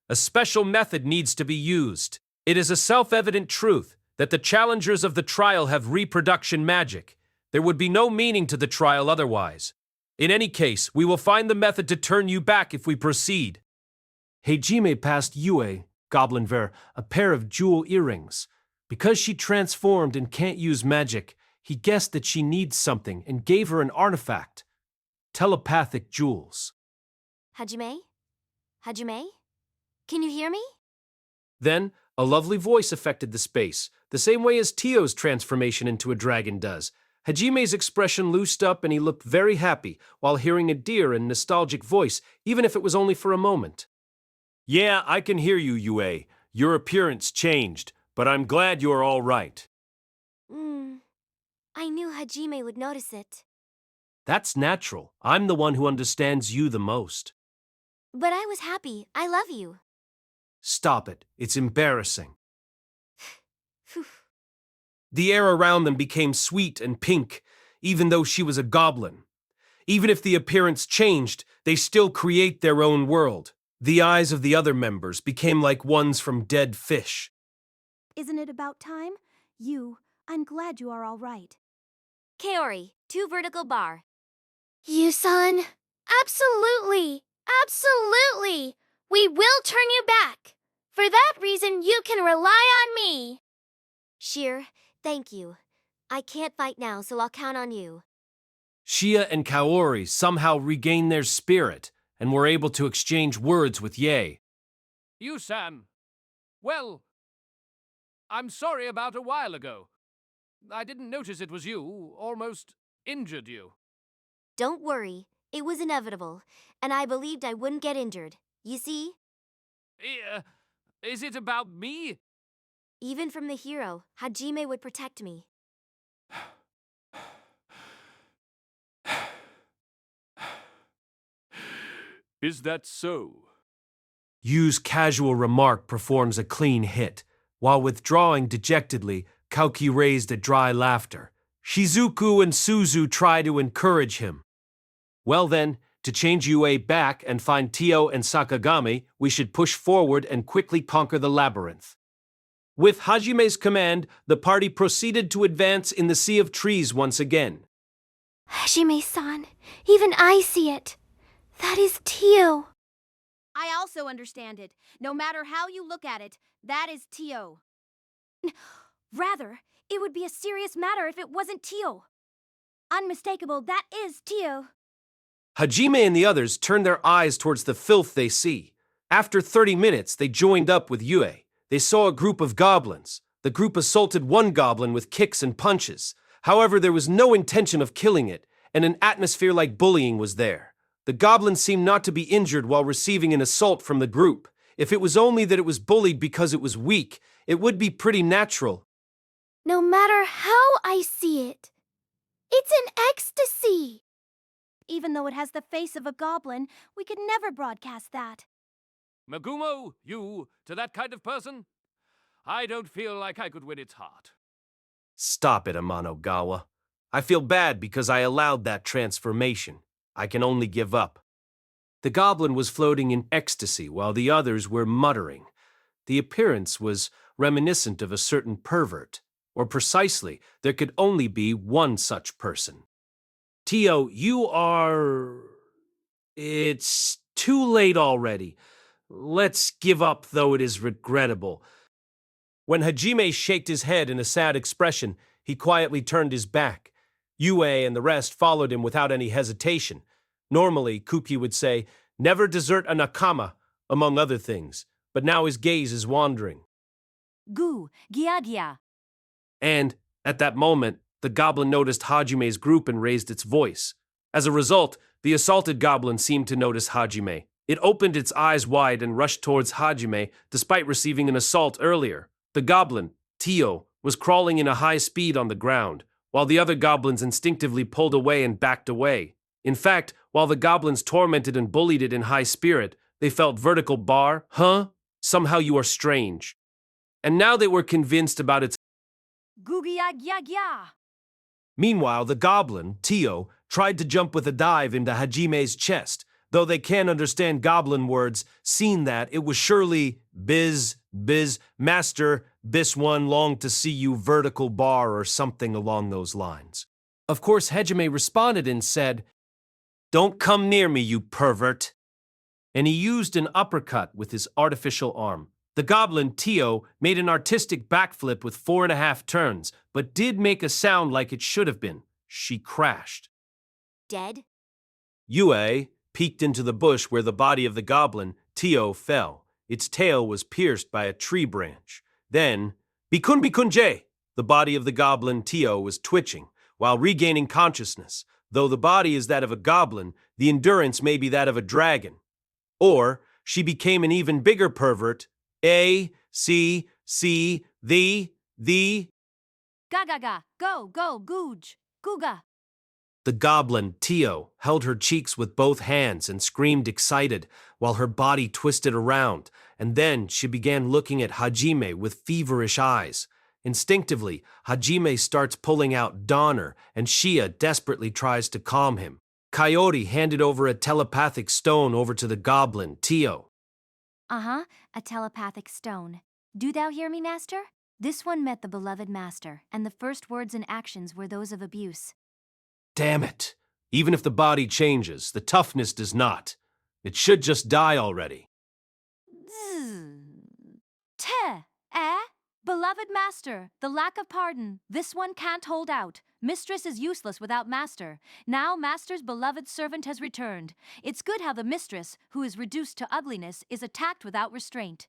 A special method needs to be used. It is a self-evident truth that the challengers of the trial have reproduction magic. There would be no meaning to the trial otherwise. In any case, we will find the method to turn you back if we proceed. Hajime passed Yue, Goblinver, a pair of jewel earrings. Because she transformed and can't use magic, he guessed that she needs something and gave her an artifact. Telepathic jewels. Hajime? Hajime? Can you hear me? Then, a lovely voice affected the space, the same way as Tio's transformation into a dragon does. Hajime's expression loosed up and he looked very happy while hearing a dear and nostalgic voice, even if it was only for a moment. Yeah, I can hear you, Yue. Your appearance changed, but I'm glad you are all right. I knew Hajime would notice it. That's natural. I'm the one who understands you the most. But I was happy. I love you. Stop it. It's embarrassing. The air around them became sweet and pink, even though she was a goblin. Even if the appearance changed, they still create their own world. The eyes of the other members became like ones from dead fish. Isn't it about time? I'm glad you are all right. Kaori, 2 vertical bar. Yu-san, absolutely, absolutely. We will turn you back. For that reason, you can rely on me. Sheer, thank you. I can't fight now, so I'll count on you. Shia and Kaori somehow regained their spirit and were able to exchange words with Ye. Yu-san. Well, I'm sorry about a while ago. I didn't notice it was you, almost injured you. Don't worry, it was inevitable, and I believed I wouldn't get injured. You see? Is it about me? Even from the hero, Hajime would protect me. Is that so? Yu's casual remark performs a clean hit. While withdrawing dejectedly, Kauki raised a dry laughter. Shizuku and Suzu try to encourage him. Well then, to change Yue back and find Tio and Sakagami, we should push forward and quickly conquer the labyrinth. With Hajime's command, the party proceeded to advance in the sea of trees once again. Hajime-san, even I see it. That is Tio. I also understand it. No matter how you look at it, that is Tio. Rather, it would be a serious matter if it wasn't Tio. Unmistakable, that is Tio. Hajime and the others turned their eyes towards the filth they see. After 30 minutes, they joined up with Yue. They saw a group of goblins. The group assaulted one goblin with kicks and punches. However, there was no intention of killing it, and an atmosphere like bullying was there. The goblin seemed not to be injured while receiving an assault from the group. If it was only that it was bullied because it was weak, it would be pretty natural. No matter how I see it, it's an ecstasy. Even though it has the face of a goblin, we could never broadcast that. Nagumo, you, to that kind of person? I don't feel like I could win its heart. Stop it, Amanogawa. I feel bad because I allowed that transformation. I can only give up. The goblin was floating in ecstasy while the others were muttering. The appearance was reminiscent of a certain pervert, or precisely, there could only be one such person. Tio, you are... It's too late already. Let's give up, though it is regrettable. When Hajime shaked his head in a sad expression, he quietly turned his back. Yue and the rest followed him without any hesitation. Normally, Kuki would say, "Never desert a nakama," among other things, but now his gaze is wandering. Gu, Gia. And, at that moment, the goblin noticed Hajime's group and raised its voice. As a result, the assaulted goblin seemed to notice Hajime. It opened its eyes wide and rushed towards Hajime, despite receiving an assault earlier. The goblin, Tio, was crawling in a high speed on the ground, while the other goblins instinctively pulled away and backed away. In fact, while the goblins tormented and bullied it in high spirit, they felt vertical bar, somehow you are strange. And now they were convinced about its... Gugia. Meanwhile, the goblin, Tio, tried to jump with a dive into Hajime's chest. Though they can't understand goblin words, seeing that it was surely biz, master, bis one long to see you vertical bar or something along those lines. Of course, Hajime responded and said, "Don't come near me, you pervert." And he used an uppercut with his artificial arm. The goblin, Tio, made an artistic backflip with 4.5 turns, but did make a sound like it should have been. She crashed. Dead? Yue peeked into the bush where the body of the goblin, Tio, fell. Its tail was pierced by a tree branch. Then, bikunje! The body of the goblin, Tio, was twitching, while regaining consciousness. Though the body is that of a goblin, the endurance may be that of a dragon. Or, she became an even bigger pervert. The. Ga. Go, Gooj. Guga. The goblin, Tio, held her cheeks with both hands and screamed excited, while her body twisted around, and then she began looking at Hajime with feverish eyes. Instinctively, Hajime starts pulling out Donner, and Shia desperately tries to calm him. Coyote handed over a telepathic stone over to the goblin, Tio. A telepathic stone. Do thou hear me, master? This one met the beloved master, and the first words and actions were those of abuse. Damn it. Even if the body changes, the toughness does not. It should just die already. Beloved master, the lack of pardon. This one can't hold out. Mistress is useless without master. Now master's beloved servant has returned. It's good how the mistress, who is reduced to ugliness, is attacked without restraint.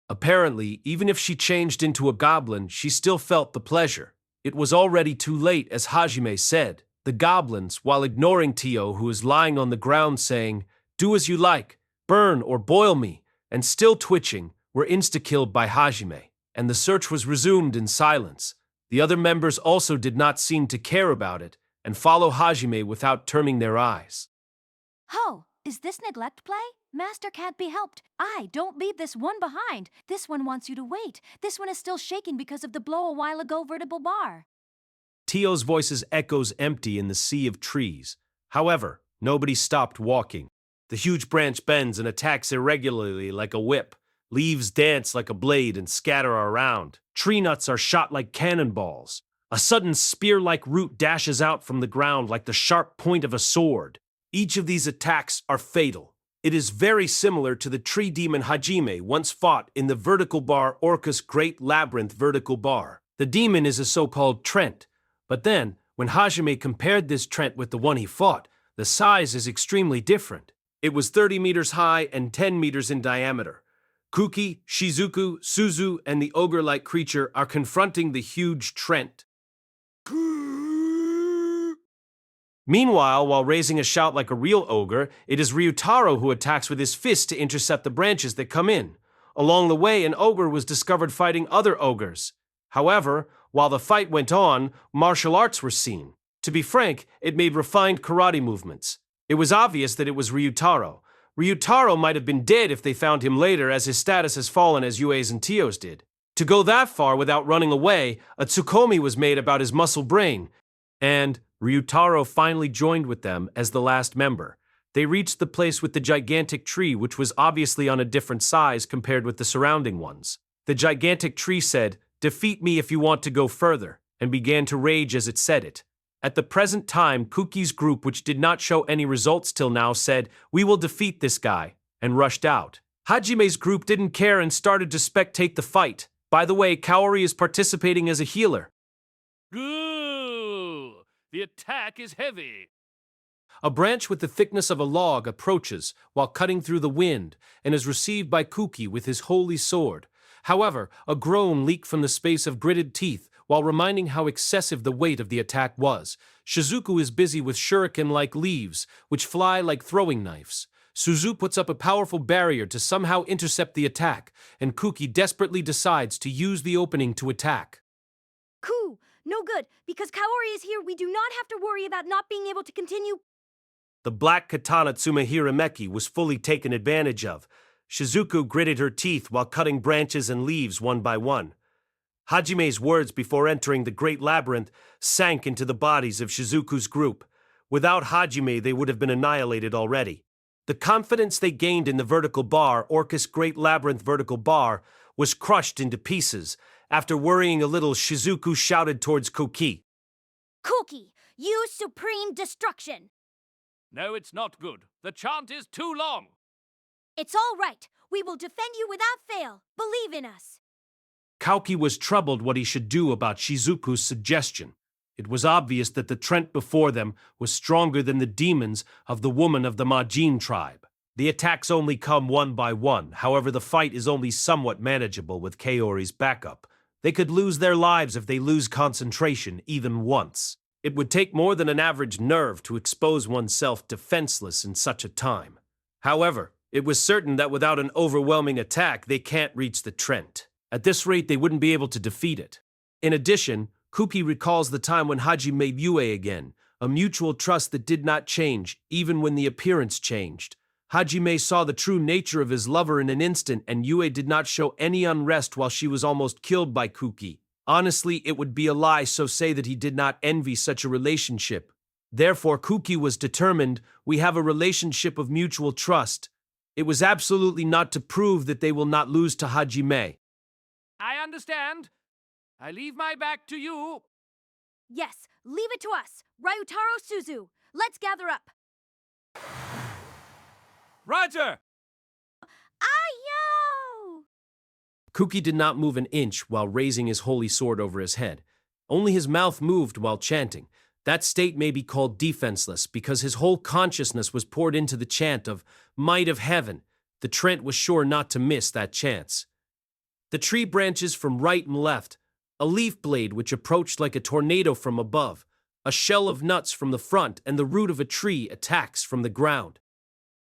Apparently, even if she changed into a goblin, she still felt the pleasure. It was already too late, as Hajime said. The goblins, while ignoring Tio, who is lying on the ground saying, "Do as you like, burn or boil me," and still twitching, were insta-killed by Hajime, and the search was resumed in silence. The other members also did not seem to care about it, and follow Hajime without turning their eyes. Ho! Is this neglect play? Master can't be helped. Don't leave this one behind. This one wants you to wait. This one is still shaking because of the blow a while ago vertebral bar. Tio's voices echoes empty in the sea of trees. However, nobody stopped walking. The huge branch bends and attacks irregularly like a whip. Leaves dance like a blade and scatter around. Tree nuts are shot like cannonballs. A sudden spear-like root dashes out from the ground like the sharp point of a sword. Each of these attacks are fatal. It is very similar to the tree demon Hajime once fought in the vertical bar Orcus Great Labyrinth vertical bar. The demon is a so-called Trent. But then, when Hajime compared this Trent with the one he fought, the size is extremely different. It was 30 meters high and 10 meters in diameter. Kuki, Shizuku, Suzu, and the ogre-like creature are confronting the huge Trent. Meanwhile, while raising a shout like a real ogre, it is Ryutaro who attacks with his fist to intercept the branches that come in. Along the way, an ogre was discovered fighting other ogres. However, While the fight went on, martial arts were seen. To be frank, it made refined karate movements. It was obvious that it was Ryutaro. Ryutaro might have been dead if they found him later, as his status has fallen as Yue's and Tio's did. To go that far without running away, a tsukomi was made about his muscle brain, and Ryutaro finally joined with them as the last member. They reached the place with the gigantic tree, which was obviously on a different size compared with the surrounding ones. The gigantic tree said, "Defeat me if you want to go further," and began to rage as it said it. At the present time, Kuki's group, which did not show any results till now, said, "We will defeat this guy," and rushed out. Hajime's group didn't care and started to spectate the fight. By the way, Kaori is participating as a healer. Ooh, the attack is heavy. A branch with the thickness of a log approaches while cutting through the wind and is received by Kuki with his holy sword. However, a groan leaked from the space of gritted teeth while reminding how excessive the weight of the attack was. Shizuku is busy with shuriken-like leaves, which fly like throwing knives. Suzu puts up a powerful barrier to somehow intercept the attack, and Kuki desperately decides to use the opening to attack. Cool. No good. Because Kaori is here, we do not have to worry about not being able to continue. The black katana Tsumahirameki was fully taken advantage of. Shizuku gritted her teeth while cutting branches and leaves one by one. Hajime's words before entering the great labyrinth sank into the bodies of Shizuku's group. Without Hajime, they would have been annihilated already. The confidence they gained in the vertical bar, Orcus Great Labyrinth vertical bar, was crushed into pieces. After worrying a little, Shizuku shouted towards Kuki. Kuki, use supreme destruction. No, it's not good. The chant is too long. It's all right. We will defend you without fail. Believe in us. Kauki was troubled what he should do about Shizuku's suggestion. It was obvious that the Trent before them was stronger than the demons of the woman of the Majin tribe. The attacks only come one by one, however the fight is only somewhat manageable with Kaori's backup. They could lose their lives if they lose concentration even once. It would take more than an average nerve to expose oneself defenseless in such a time. However, it was certain that without an overwhelming attack, they can't reach the Trent. At this rate, they wouldn't be able to defeat it. In addition, Kuki recalls the time when Hajime made Yue again, a mutual trust that did not change, even when the appearance changed. Hajime saw the true nature of his lover in an instant, and Yue did not show any unrest while she was almost killed by Kuki. Honestly, it would be a lie so say that he did not envy such a relationship. Therefore, Kuki was determined, we have a relationship of mutual trust. It was absolutely not to prove that they will not lose to Hajime. I understand. I leave my back to you. Yes, leave it to us. Ryutaro Suzu, let's gather up. Roger! Ayo! Kuki did not move an inch while raising his holy sword over his head. Only his mouth moved while chanting. That state may be called defenseless because his whole consciousness was poured into the chant of Might of Heaven. The Trent was sure not to miss that chance. The tree branches from right and left, a leaf blade which approached like a tornado from above, a shell of nuts from the front, and the root of a tree attacks from the ground.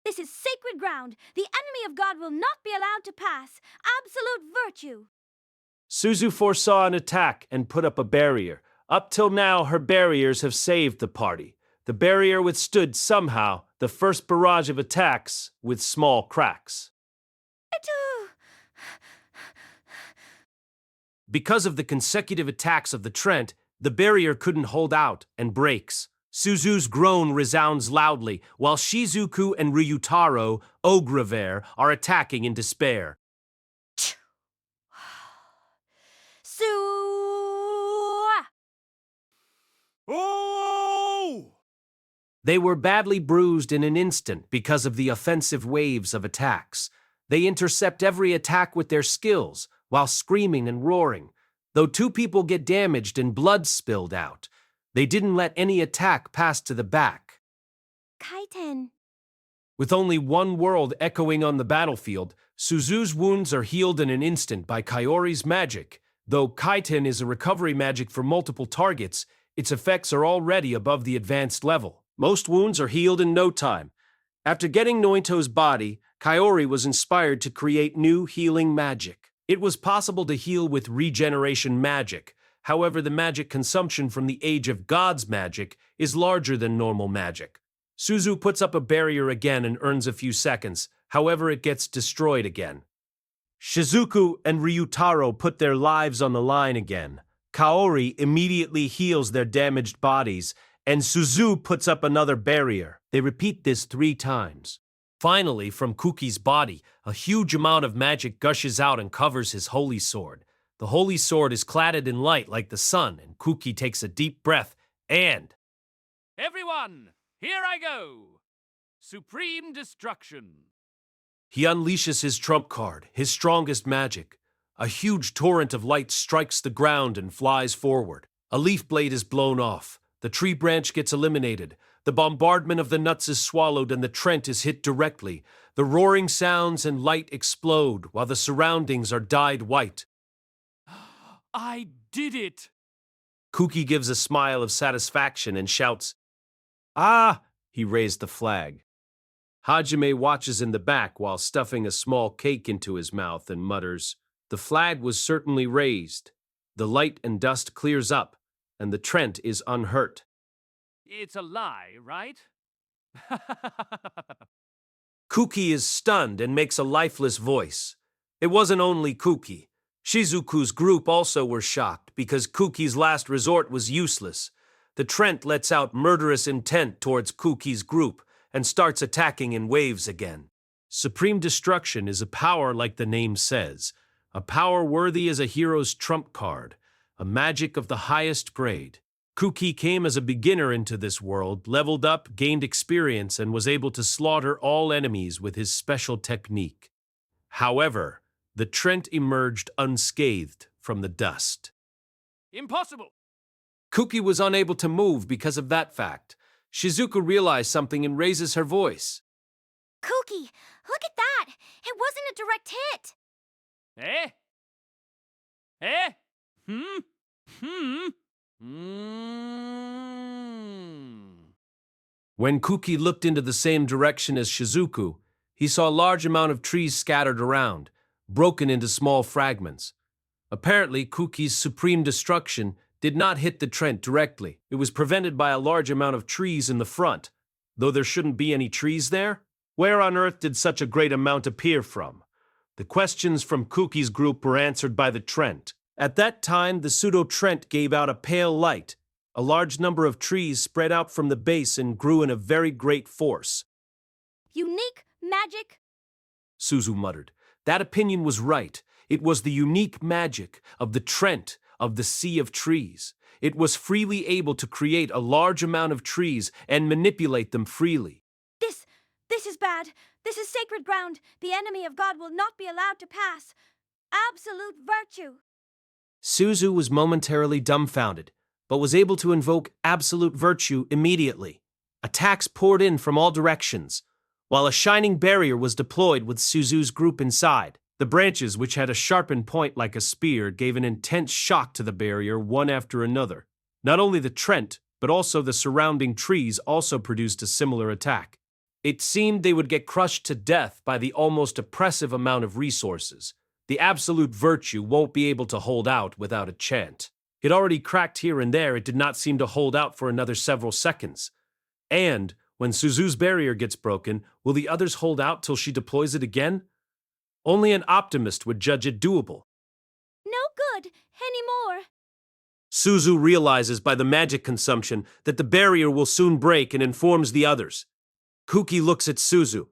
This is sacred ground. The enemy of God will not be allowed to pass. Absolute virtue. Suzu foresaw an attack and put up a barrier. Up till now, her barriers have saved the party. The barrier withstood somehow the first barrage of attacks with small cracks. Because of the consecutive attacks of the Trent, the barrier couldn't hold out and breaks. Suzu's groan resounds loudly, while Shizuku and Ryutaro, Ogrever, are attacking in despair. Oh! They were badly bruised in an instant because of the offensive waves of attacks. They intercept every attack with their skills, while screaming and roaring. Though 2 people get damaged and blood spilled out, they didn't let any attack pass to the back. Kaiten. With only one world echoing on the battlefield, Suzu's wounds are healed in an instant by Kaori's magic. Though Kaiten is a recovery magic for multiple targets, its effects are already above the advanced level. Most wounds are healed in no time. After getting Noito's body, Kaori was inspired to create new healing magic. It was possible to heal with regeneration magic. However, the magic consumption from the Age of Gods magic is larger than normal magic. Suzu puts up a barrier again and earns a few seconds. However, it gets destroyed again. Shizuku and Ryutaro put their lives on the line again. Kaori immediately heals their damaged bodies, and Suzu puts up another barrier. They repeat this 3 times. Finally, from Kuki's body, a huge amount of magic gushes out and covers his holy sword. The holy sword is cladded in light like the sun, and Kuki takes a deep breath and... Everyone, here I go! Supreme Destruction. He unleashes his trump card, his strongest magic. A huge torrent of light strikes the ground and flies forward. A leaf blade is blown off. The tree branch gets eliminated. The bombardment of the nuts is swallowed and the Trent is hit directly. The roaring sounds and light explode while the surroundings are dyed white. I did it! Kuki gives a smile of satisfaction and shouts, "Ah!" He raised the flag. Hajime watches in the back while stuffing a small cake into his mouth and mutters, "The flag was certainly raised. The light and dust clears up, and the Trent is unhurt." It's a lie, right? Kuki is stunned and makes a lifeless voice. It wasn't only Kuki. Shizuku's group also were shocked because Kuki's last resort was useless. The Trent lets out murderous intent towards Kuki's group and starts attacking in waves again. Supreme Destruction is a power like the name says, a power worthy as a hero's trump card, a magic of the highest grade. Kuki came as a beginner into this world, leveled up, gained experience, and was able to slaughter all enemies with his special technique. However, the Trent emerged unscathed from the dust. Impossible! Kuki was unable to move because of that fact. Shizuku realized something and raises her voice. Kuki, look at that! It wasn't a direct hit! Eh? Eh? When Kuki looked into the same direction as Shizuku, he saw a large amount of trees scattered around, broken into small fragments. Apparently, Kuki's supreme destruction did not hit the Trent directly. It was prevented by a large amount of trees in the front. Though there shouldn't be any trees there, where on earth did such a great amount appear from? The questions from Kuki's group were answered by the Trent. At that time, the pseudo-Trent gave out a pale light. A large number of trees spread out from the base and grew in a very great force. Unique magic? Suzu muttered. That opinion was right. It was the unique magic of the Trent of the Sea of Trees. It was freely able to create a large amount of trees and manipulate them freely. This is bad. This is sacred ground. The enemy of God will not be allowed to pass. Absolute virtue. Suzu was momentarily dumbfounded, but was able to invoke absolute virtue immediately. Attacks poured in from all directions, while a shining barrier was deployed with Suzu's group inside. The branches, which had a sharpened point like a spear, gave an intense shock to the barrier one after another. Not only the Trent, but also the surrounding trees also produced a similar attack. It seemed they would get crushed to death by the almost oppressive amount of resources. The absolute virtue won't be able to hold out without a chant. It already cracked here and there. It did not seem to hold out for another several seconds. And when Suzu's barrier gets broken, will the others hold out till she deploys it again? Only an optimist would judge it doable. No good anymore. Suzu realizes by the magic consumption that the barrier will soon break and informs the others. Kuki looks at Suzu.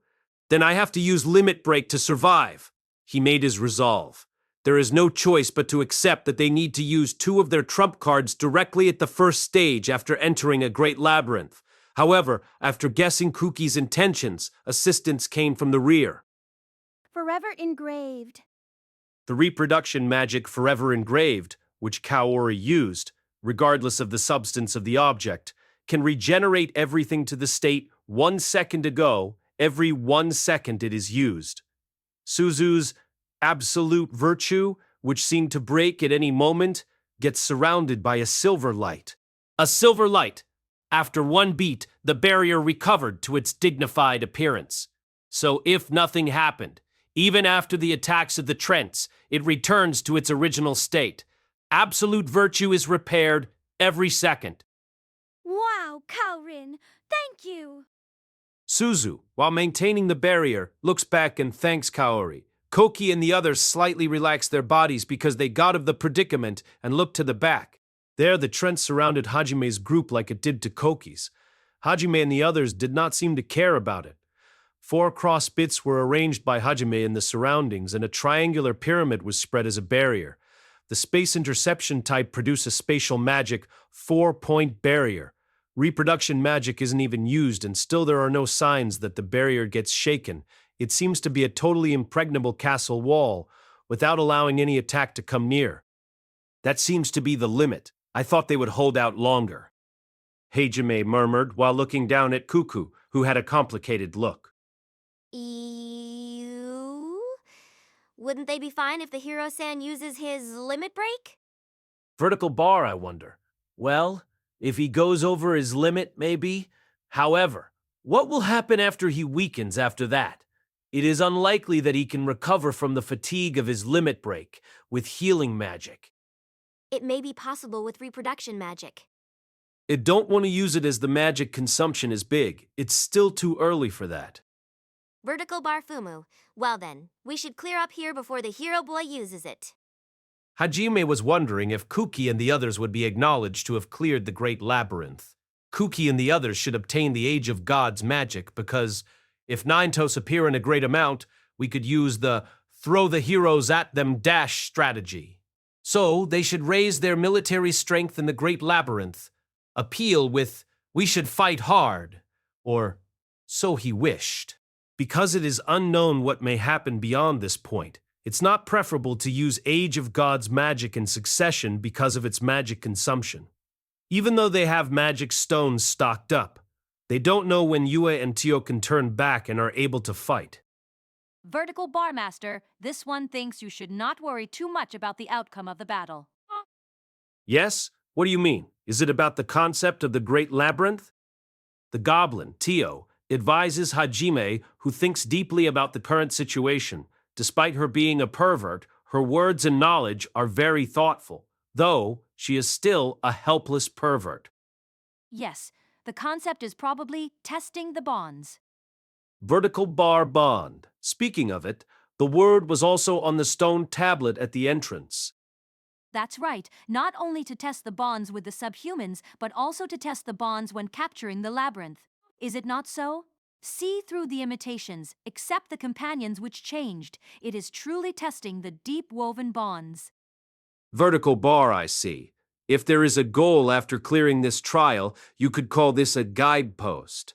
Then I have to use limit break to survive. He made his resolve. There is no choice but to accept that they need to use 2 of their trump cards directly at the first stage after entering a great labyrinth. However, after guessing Kuki's intentions, assistance came from the rear. Forever engraved. The reproduction magic Forever Engraved, which Kaori used, regardless of the substance of the object, can regenerate everything to the state 1 second ago every 1 second it is used. Suzu's absolute virtue, which seemed to break at any moment, gets surrounded by a silver light. A silver light. After 1 beat, the barrier recovered to its dignified appearance. So if nothing happened, even after the attacks of the Trents, it returns to its original state. Absolute virtue is repaired every second. Wow, Kaorin, thank you. Suzu, while maintaining the barrier, looks back and thanks Kaori. Koki and the others slightly relax their bodies because they got of the predicament and look to the back. There, the Trent surrounded Hajime's group like it did to Koki's. Hajime and the others did not seem to care about it. 4 cross bits were arranged by Hajime in the surroundings, and a triangular pyramid was spread as a barrier. The space interception type produced a spatial magic 4-point barrier. Reproduction magic isn't even used, and still there are no signs that the barrier gets shaken. It seems to be a totally impregnable castle wall, without allowing any attack to come near. That seems to be the limit. I thought they would hold out longer. Hajime murmured while looking down at Cuckoo, who had a complicated look. Ew. Wouldn't they be fine if the hero-san uses his limit break? Vertical bar, I wonder. Well, if he goes over his limit, maybe. However, what will happen after he weakens after that? It is unlikely that he can recover from the fatigue of his limit break with healing magic. It may be possible with reproduction magic. I don't want to use it as the magic consumption is big. It's still too early for that. Vertical bar Fumu. Well then, we should clear up here before the hero boy uses it. Hajime was wondering if Kuki and the others would be acknowledged to have cleared the Great Labyrinth. Kuki and the others should obtain the Age of Gods magic because if Nintos appear in a great amount, we could use the throw the heroes at them dash strategy. So they should raise their military strength in the Great Labyrinth. Appeal with, we should fight hard, or so he wished. Because it is unknown what may happen beyond this point, it's not preferable to use Age of Gods magic in succession because of its magic consumption. Even though they have magic stones stocked up, they don't know when Yue and Tio can turn back and are able to fight. Vertical Bar Master, this one thinks you should not worry too much about the outcome of the battle. Yes? What do you mean? Is it about the concept of the Great Labyrinth? The goblin, Tio, advises Hajime, who thinks deeply about the current situation. Despite her being a pervert, her words and knowledge are very thoughtful, though she is still a helpless pervert. Yes, the concept is probably testing the bonds. Vertical bar bond. Speaking of it, the word was also on the stone tablet at the entrance. That's right, not only to test the bonds with the subhumans, but also to test the bonds when capturing the labyrinth. Is it not so? See through the imitations, accept the companions which changed. It is truly testing the deep-woven bonds. Vertical bar, I see. If there is a goal after clearing this trial, you could call this a guidepost.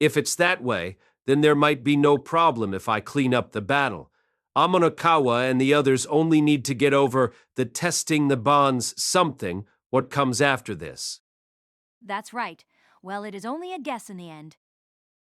If it's that way, then there might be no problem if I clean up the battle. Amonakawa and the others only need to get over the testing the bonds something, what comes after this. That's right. Well, it is only a guess in the end.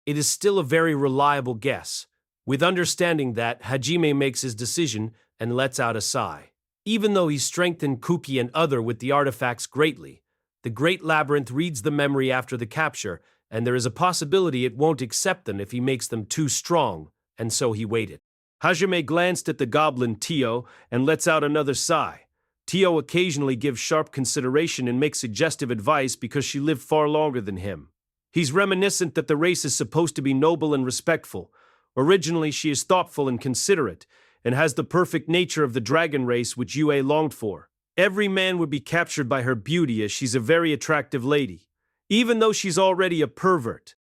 It is still a very reliable guess. With understanding that, Hajime makes his decision and lets out a sigh. Even though he strengthened Kuki and other with the artifacts greatly, the Great Labyrinth reads the memory after the capture, and there is a possibility it won't accept them if he makes them too strong, and so he waited. Hajime glanced at the goblin Tio and lets out another sigh. Tio occasionally gives sharp consideration and makes suggestive advice because she lived far longer than him. He's reminiscent that the race is supposed to be noble and respectful. Originally, she is thoughtful and considerate, and has the perfect nature of the dragon race which Yue longed for. Every man would be captured by her beauty as she's a very attractive lady, even though she's already a pervert.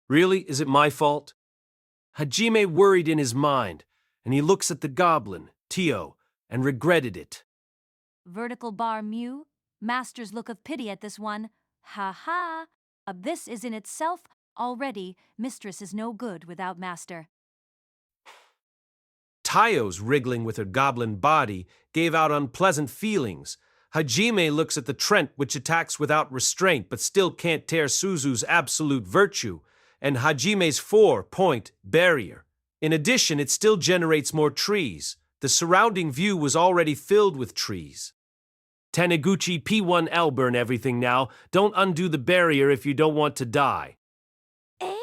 Really, is it my fault? Hajime worried in his mind, and he looks at the goblin, Tio, and regretted it. Vertical bar Mew, Master's look of pity at this one. Ha ha! This is in itself already, Mistress is no good without Master. Tayo's wriggling with her goblin body gave out unpleasant feelings. Hajime looks at the Trent, which attacks without restraint but still can't tear Suzu's absolute virtue, and Hajime's 4-point barrier. In addition, it still generates more trees. The surrounding view was already filled with trees. Taniguchi P1L burn everything now. Don't undo the barrier if you don't want to die. Eh?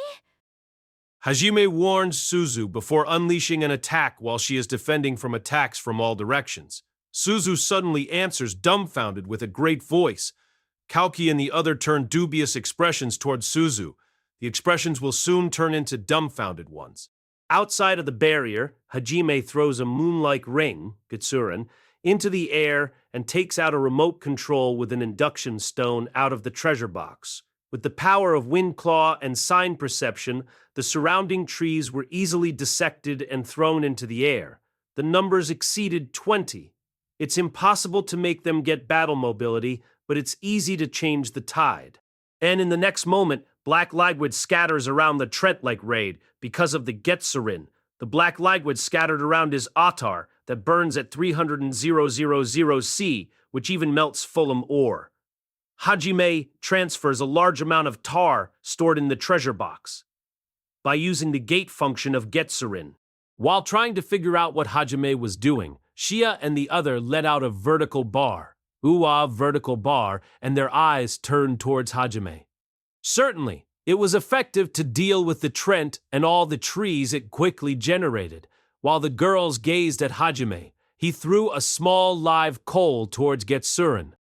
Hajime warns Suzu before unleashing an attack while she is defending from attacks from all directions. Suzu suddenly answers, dumbfounded, with a great voice. Kauki and the other turn dubious expressions towards Suzu. The expressions will soon turn into dumbfounded ones. Outside of the barrier, Hajime throws a moon-like ring, Gitsurin, into the air and takes out a remote control with an induction stone out of the treasure box. With the power of wind claw and sign perception, the surrounding trees were easily dissected and thrown into the air. The numbers exceeded 20. It's impossible to make them get battle mobility, but it's easy to change the tide. And in the next moment, black lightwood scatters around the Trent-like raid because of the Getsurin. The black lightwood scattered around his Ottar that burns at 300,000 C, which even melts Fulham ore. Hajime transfers a large amount of tar stored in the treasure box by using the gate function of Getsurin. While trying to figure out what Hajime was doing, Shia and the other let out a vertical bar. Ooh-ah, vertical bar, and their eyes turned towards Hajime. Certainly, it was effective to deal with the Trent and all the trees it quickly generated. While the girls gazed at Hajime, he threw a small live coal towards Getsurin.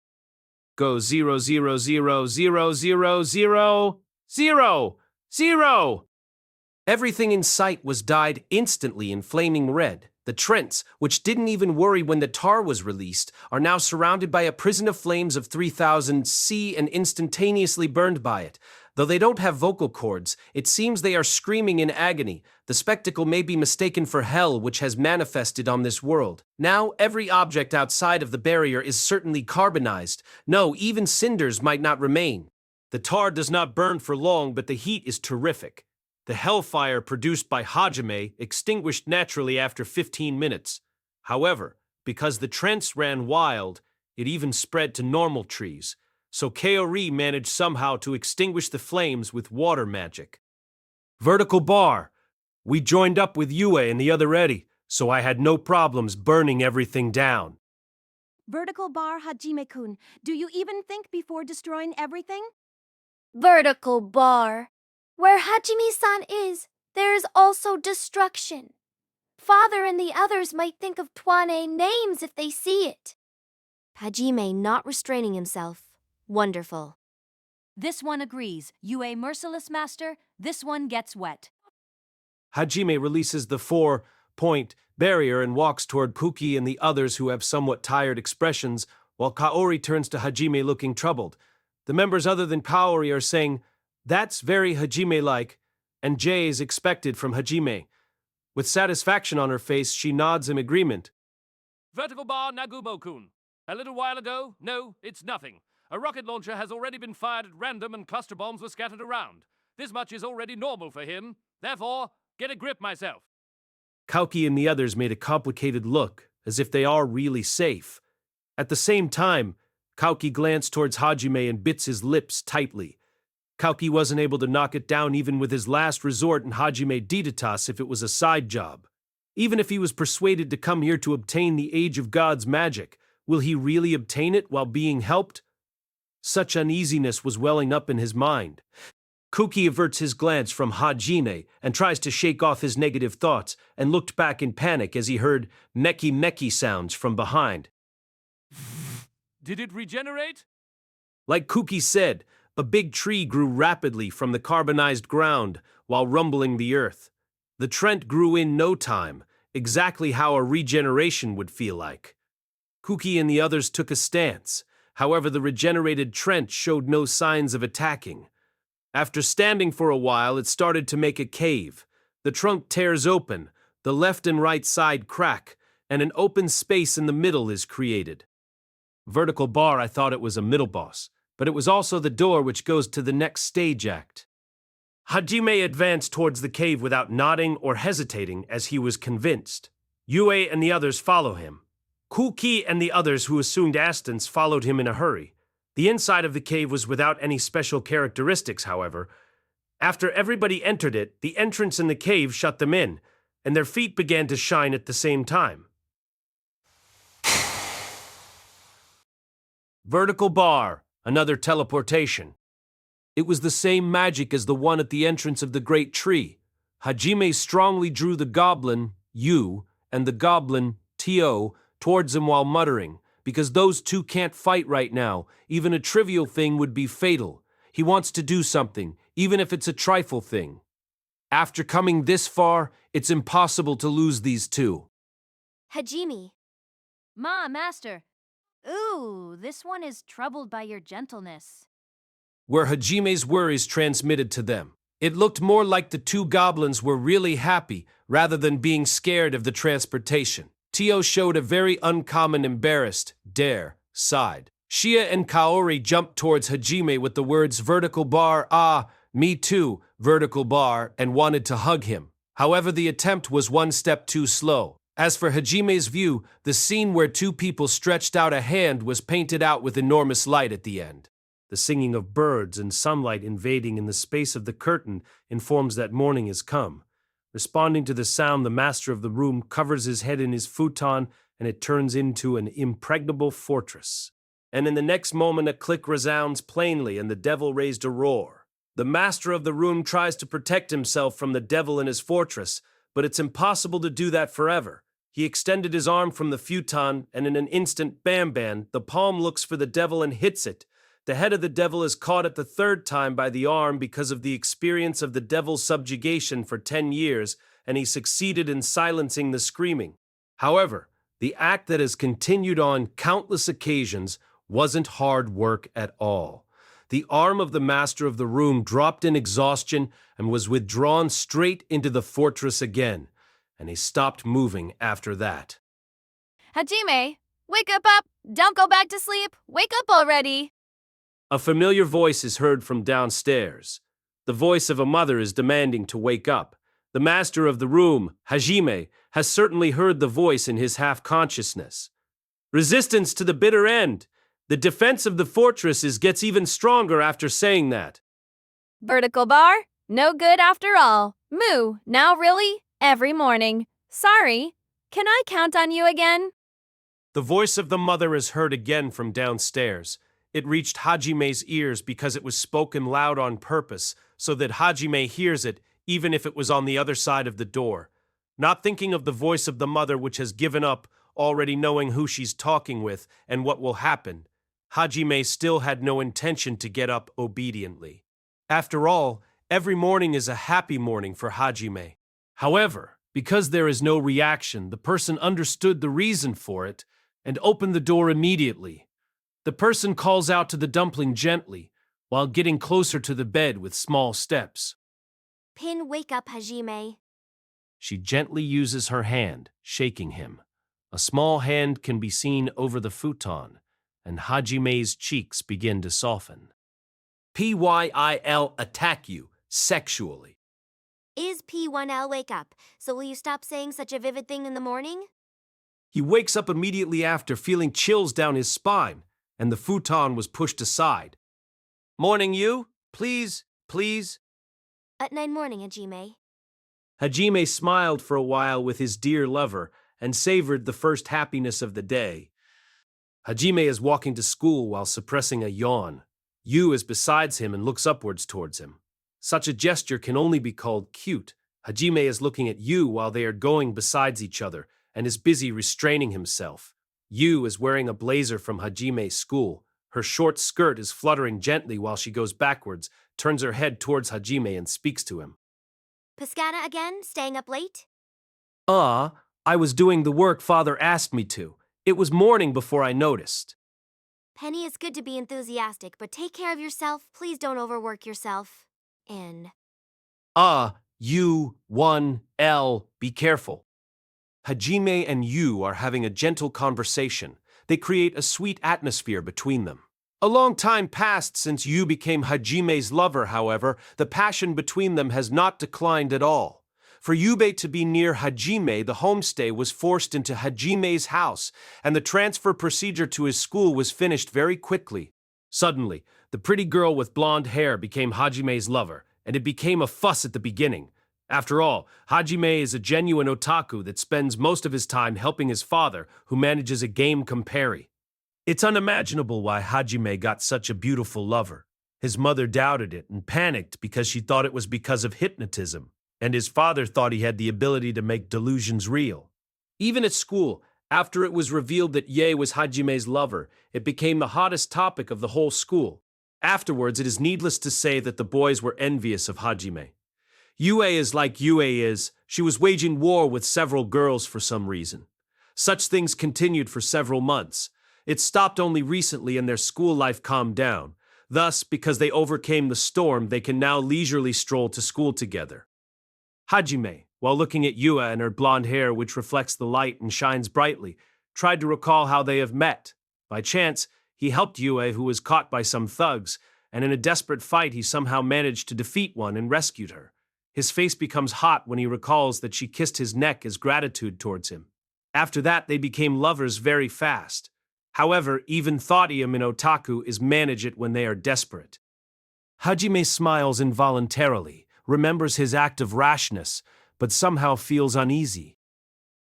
Go 0, 0, 0, 0, 0, 0, 0, 0. Everything in sight was dyed instantly in flaming red. The Trents, which didn't even worry when the tar was released, are now surrounded by a prison of flames of 3,000 C and instantaneously burned by it. Though they don't have vocal cords, it seems they are screaming in agony. The spectacle may be mistaken for hell which has manifested on this world. Now every object outside of the barrier is certainly carbonized. No, even cinders might not remain. The tar does not burn for long, but the heat is terrific. The hellfire produced by Hajime extinguished naturally after 15 minutes. However, because the Trents ran wild, it even spread to normal trees. So Kaori managed somehow to extinguish the flames with water magic. Vertical bar. We joined up with Yue and the other Eddie, so I had no problems burning everything down. Vertical bar, Hajime-kun. Do you even think before destroying everything? Vertical bar. Where Hajime-san is, there is also destruction. Father and the others might think of Twane names if they see it. Hajime not restraining himself. Wonderful. This one agrees. You a merciless master, this one gets wet. Hajime releases the 4-point barrier and walks toward Kuki and the others who have somewhat tired expressions, while Kaori turns to Hajime looking troubled. The members other than Kaori are saying, "That's very Hajime-like," and J is expected from Hajime. With satisfaction on her face, she nods in agreement. Vertical bar, Nagumo-kun. A little while ago, no, it's nothing. A rocket launcher has already been fired at random and cluster bombs were scattered around. This much is already normal for him. Therefore, get a grip myself. Kauki and the others made a complicated look, as if they are really safe. At the same time, Kauki glanced towards Hajime and bits his lips tightly. Kauki wasn't able to knock it down even with his last resort in Hajime Diditas if it was a side job. Even if he was persuaded to come here to obtain the Age of God's magic, will he really obtain it while being helped? Such uneasiness was welling up in his mind. Kuki averts his glance from Hajime and tries to shake off his negative thoughts and looked back in panic as he heard meki-meki sounds from behind. Did it regenerate? Like Kuki said, a big tree grew rapidly from the carbonized ground while rumbling the earth. The Trent grew in no time, exactly how a regeneration would feel like. Kuki and the others took a stance. However, the regenerated Trent showed no signs of attacking. After standing for a while, it started to make a cave. The trunk tears open, the left and right side crack, and an open space in the middle is created. Vertical bar, I thought it was a middle boss, but it was also the door which goes to the next stage act. Hajime advanced towards the cave without nodding or hesitating as he was convinced. Yue and the others follow him. Kuki and the others who assumed Astons followed him in a hurry. The inside of the cave was without any special characteristics, however. After everybody entered it, the entrance in the cave shut them in, and their feet began to shine at the same time. Vertical bar, another teleportation. It was the same magic as the one at the entrance of the great tree. Hajime strongly drew the goblin, Yu, and the goblin, Tio, towards him while muttering, "Because those two can't fight right now. Even a trivial thing would be fatal. He wants to do something, even if it's a trifle thing. After coming this far, it's impossible to lose these two." Hajime. Ma, master. Ooh, this one is troubled by your gentleness. Were Hajime's worries transmitted to them? It looked more like the two goblins were really happy rather than being scared of the transportation. Tio showed a very uncommon embarrassed, side. Shia and Kaori jumped towards Hajime with the words vertical bar, "Ah, me too, vertical bar," and wanted to hug him. However, the attempt was one step too slow. As for Hajime's view, the scene where two people stretched out a hand was painted out with enormous light at the end. The singing of birds and sunlight invading in the space of the curtain informs that morning has come. Responding to the sound, the master of the room covers his head in his futon, and it turns into an impregnable fortress. And in the next moment, a click resounds plainly, and the devil raised a roar. The master of the room tries to protect himself from the devil in his fortress, but it's impossible to do that forever. He extended his arm from the futon, and in an instant, bam, the palm looks for the devil and hits it. The head of the devil is caught at the third time by the arm because of the experience of the devil's subjugation for 10 years, and he succeeded in silencing the screaming. However, the act that has continued on countless occasions wasn't hard work at all. The arm of the master of the room dropped in exhaustion and was withdrawn straight into the fortress again, and he stopped moving after that. Hajime, wake up! Don't go back to sleep! Wake up already! A familiar voice is heard from downstairs. The voice of a mother is demanding to wake up. The master of the room, Hajime, has certainly heard the voice in his half-consciousness. Resistance to the bitter end. The defense of the fortress gets even stronger after saying that. Vertical bar? No good after all. Moo, now really? Every morning. Sorry. Can I count on you again? The voice of the mother is heard again from downstairs. It reached Hajime's ears because it was spoken loud on purpose, so that Hajime hears it even if it was on the other side of the door. Not thinking of the voice of the mother which has given up, already knowing who she's talking with and what will happen, Hajime still had no intention to get up obediently. After all, every morning is a happy morning for Hajime. However, because there is no reaction, the person understood the reason for it and opened the door immediately. The person calls out to the dumpling gently, while getting closer to the bed with small steps. Pin, wake up, Hajime. She gently uses her hand, shaking him. A small hand can be seen over the futon, and Hajime's cheeks begin to soften. PYIL attack you, sexually. Is P1L wake up, so will you stop saying such a vivid thing in the morning? He wakes up immediately after, feeling chills down his spine, and the futon was pushed aside. Morning, you? Please. At 9 morning, Hajime. Hajime smiled for a while with his dear lover and savored the first happiness of the day. Hajime is walking to school while suppressing a yawn. Yu is besides him and looks upwards towards him. Such a gesture can only be called cute. Hajime is looking at Yu while they are going besides each other and is busy restraining himself. Yu is wearing a blazer from Hajime's school. Her short skirt is fluttering gently while she goes backwards, turns her head towards Hajime and speaks to him. Piscata again? Staying up late? I was doing the work Father asked me to. It was morning before I noticed. Penny, it's good to be enthusiastic, but take care of yourself. Please don't overwork yourself. N. U1L, be careful. Hajime and Yu are having a gentle conversation. They create a sweet atmosphere between them. A long time passed since Yu became Hajime's lover, however, the passion between them has not declined at all. For Yubei to be near Hajime, the homestay was forced into Hajime's house, and the transfer procedure to his school was finished very quickly. Suddenly, the pretty girl with blonde hair became Hajime's lover, and it became a fuss at the beginning. After all, Hajime is a genuine otaku that spends most of his time helping his father, who manages a game compare. It's unimaginable why Hajime got such a beautiful lover. His mother doubted it and panicked because she thought it was because of hypnotism, and his father thought he had the ability to make delusions real. Even at school, After it was revealed that Ye was Hajime's lover, it became the hottest topic of the whole school. Afterwards, it is needless to say that the boys were envious of Hajime. Yue is like Yue is. She was waging war with several girls for some reason. Such things continued for several months. It stopped only recently and their school life calmed down. Thus, because they overcame the storm, they can now leisurely stroll to school together. Hajime, while looking at Yue and her blonde hair which reflects the light and shines brightly, tried to recall how they have met. By chance, he helped Yue, who was caught by some thugs, and in a desperate fight he somehow managed to defeat one and rescued her. His face becomes hot when he recalls that she kissed his neck as gratitude towards him. After that, they became lovers very fast. However, even Thoughtium in Otaku is manage it when they are desperate. Hajime smiles involuntarily, remembers his act of rashness, but somehow feels uneasy.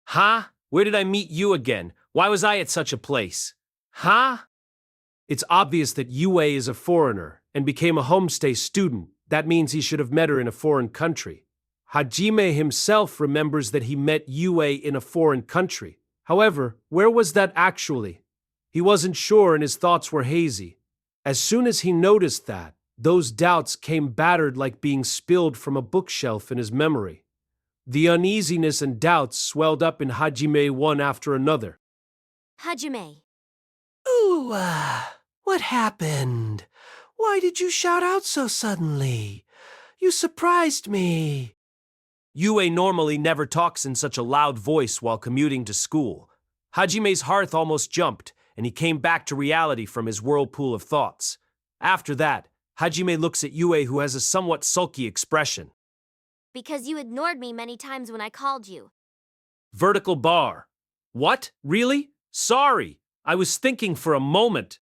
Huh? Where did I meet you again? Why was I at such a place? Huh? It's obvious that Yue is a foreigner and became a homestay student. That means he should have met her in a foreign country. Hajime himself remembers that he met Yue in a foreign country. However, where was that actually? He wasn't sure and his thoughts were hazy. As soon as he noticed that, those doubts came battered like being spilled from a bookshelf in his memory. The uneasiness and doubts swelled up in Hajime one after another. Hajime. Ooh, what happened? Why did you shout out so suddenly? You surprised me. Yue normally never talks in such a loud voice while commuting to school. Hajime's heart almost jumped, and he came back to reality from his whirlpool of thoughts. After that, Hajime looks at Yue, who has a somewhat sulky expression. Because you ignored me many times when I called you. Vertical bar. What? Really? Sorry. I was thinking for a moment.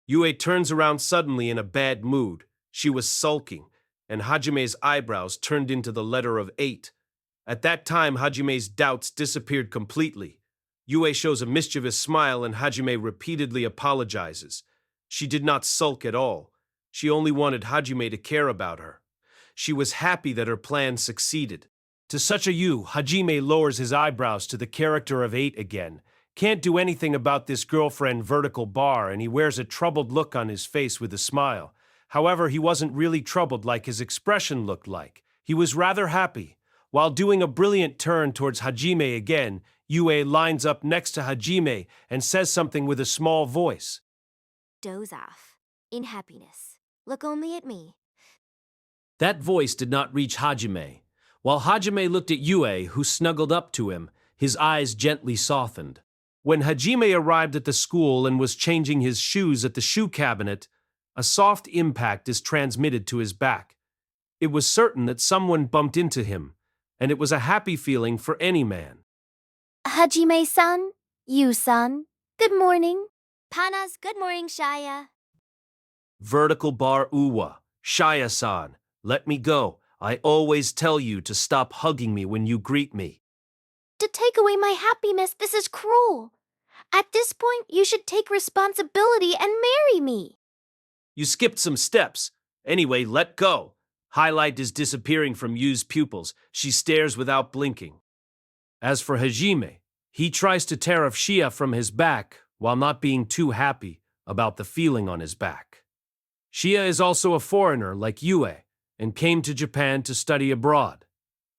Yue turns around suddenly in a bad mood. She was sulking, and Hajime's eyebrows turned into the letter of 8. At that time, Hajime's doubts disappeared completely. Yue shows a mischievous smile and Hajime repeatedly apologizes. She did not sulk at all. She only wanted Hajime to care about her. She was happy that her plan succeeded. To such a you, Hajime lowers his eyebrows to the character of 8 again. Can't do anything about this girlfriend vertical bar, and he wears a troubled look on his face with a smile. However, he wasn't really troubled like his expression looked like. He was rather happy. While doing a brilliant turn towards Hajime again, Yue lines up next to Hajime and says something with a small voice. Doze off. In happiness. Look only at me. That voice did not reach Hajime. While Hajime looked at Yue, who snuggled up to him, his eyes gently softened. When Hajime arrived at the school and was changing his shoes at the shoe cabinet, a soft impact is transmitted to his back. It was certain that someone bumped into him, and it was a happy feeling for any man. Hajime-san, you-san, good morning. Panas, good morning, Shaya. Vertical bar Uwa, Shaya-san, let me go. I always tell you to stop hugging me when you greet me. To take away my happiness, this is cruel. At this point, you should take responsibility and marry me. You skipped some steps. Anyway, let go. Highlight is disappearing from Yu's pupils. She stares without blinking. As for Hajime, he tries to tear off Shia from his back while not being too happy about the feeling on his back. Shia is also a foreigner like Yue and came to Japan to study abroad.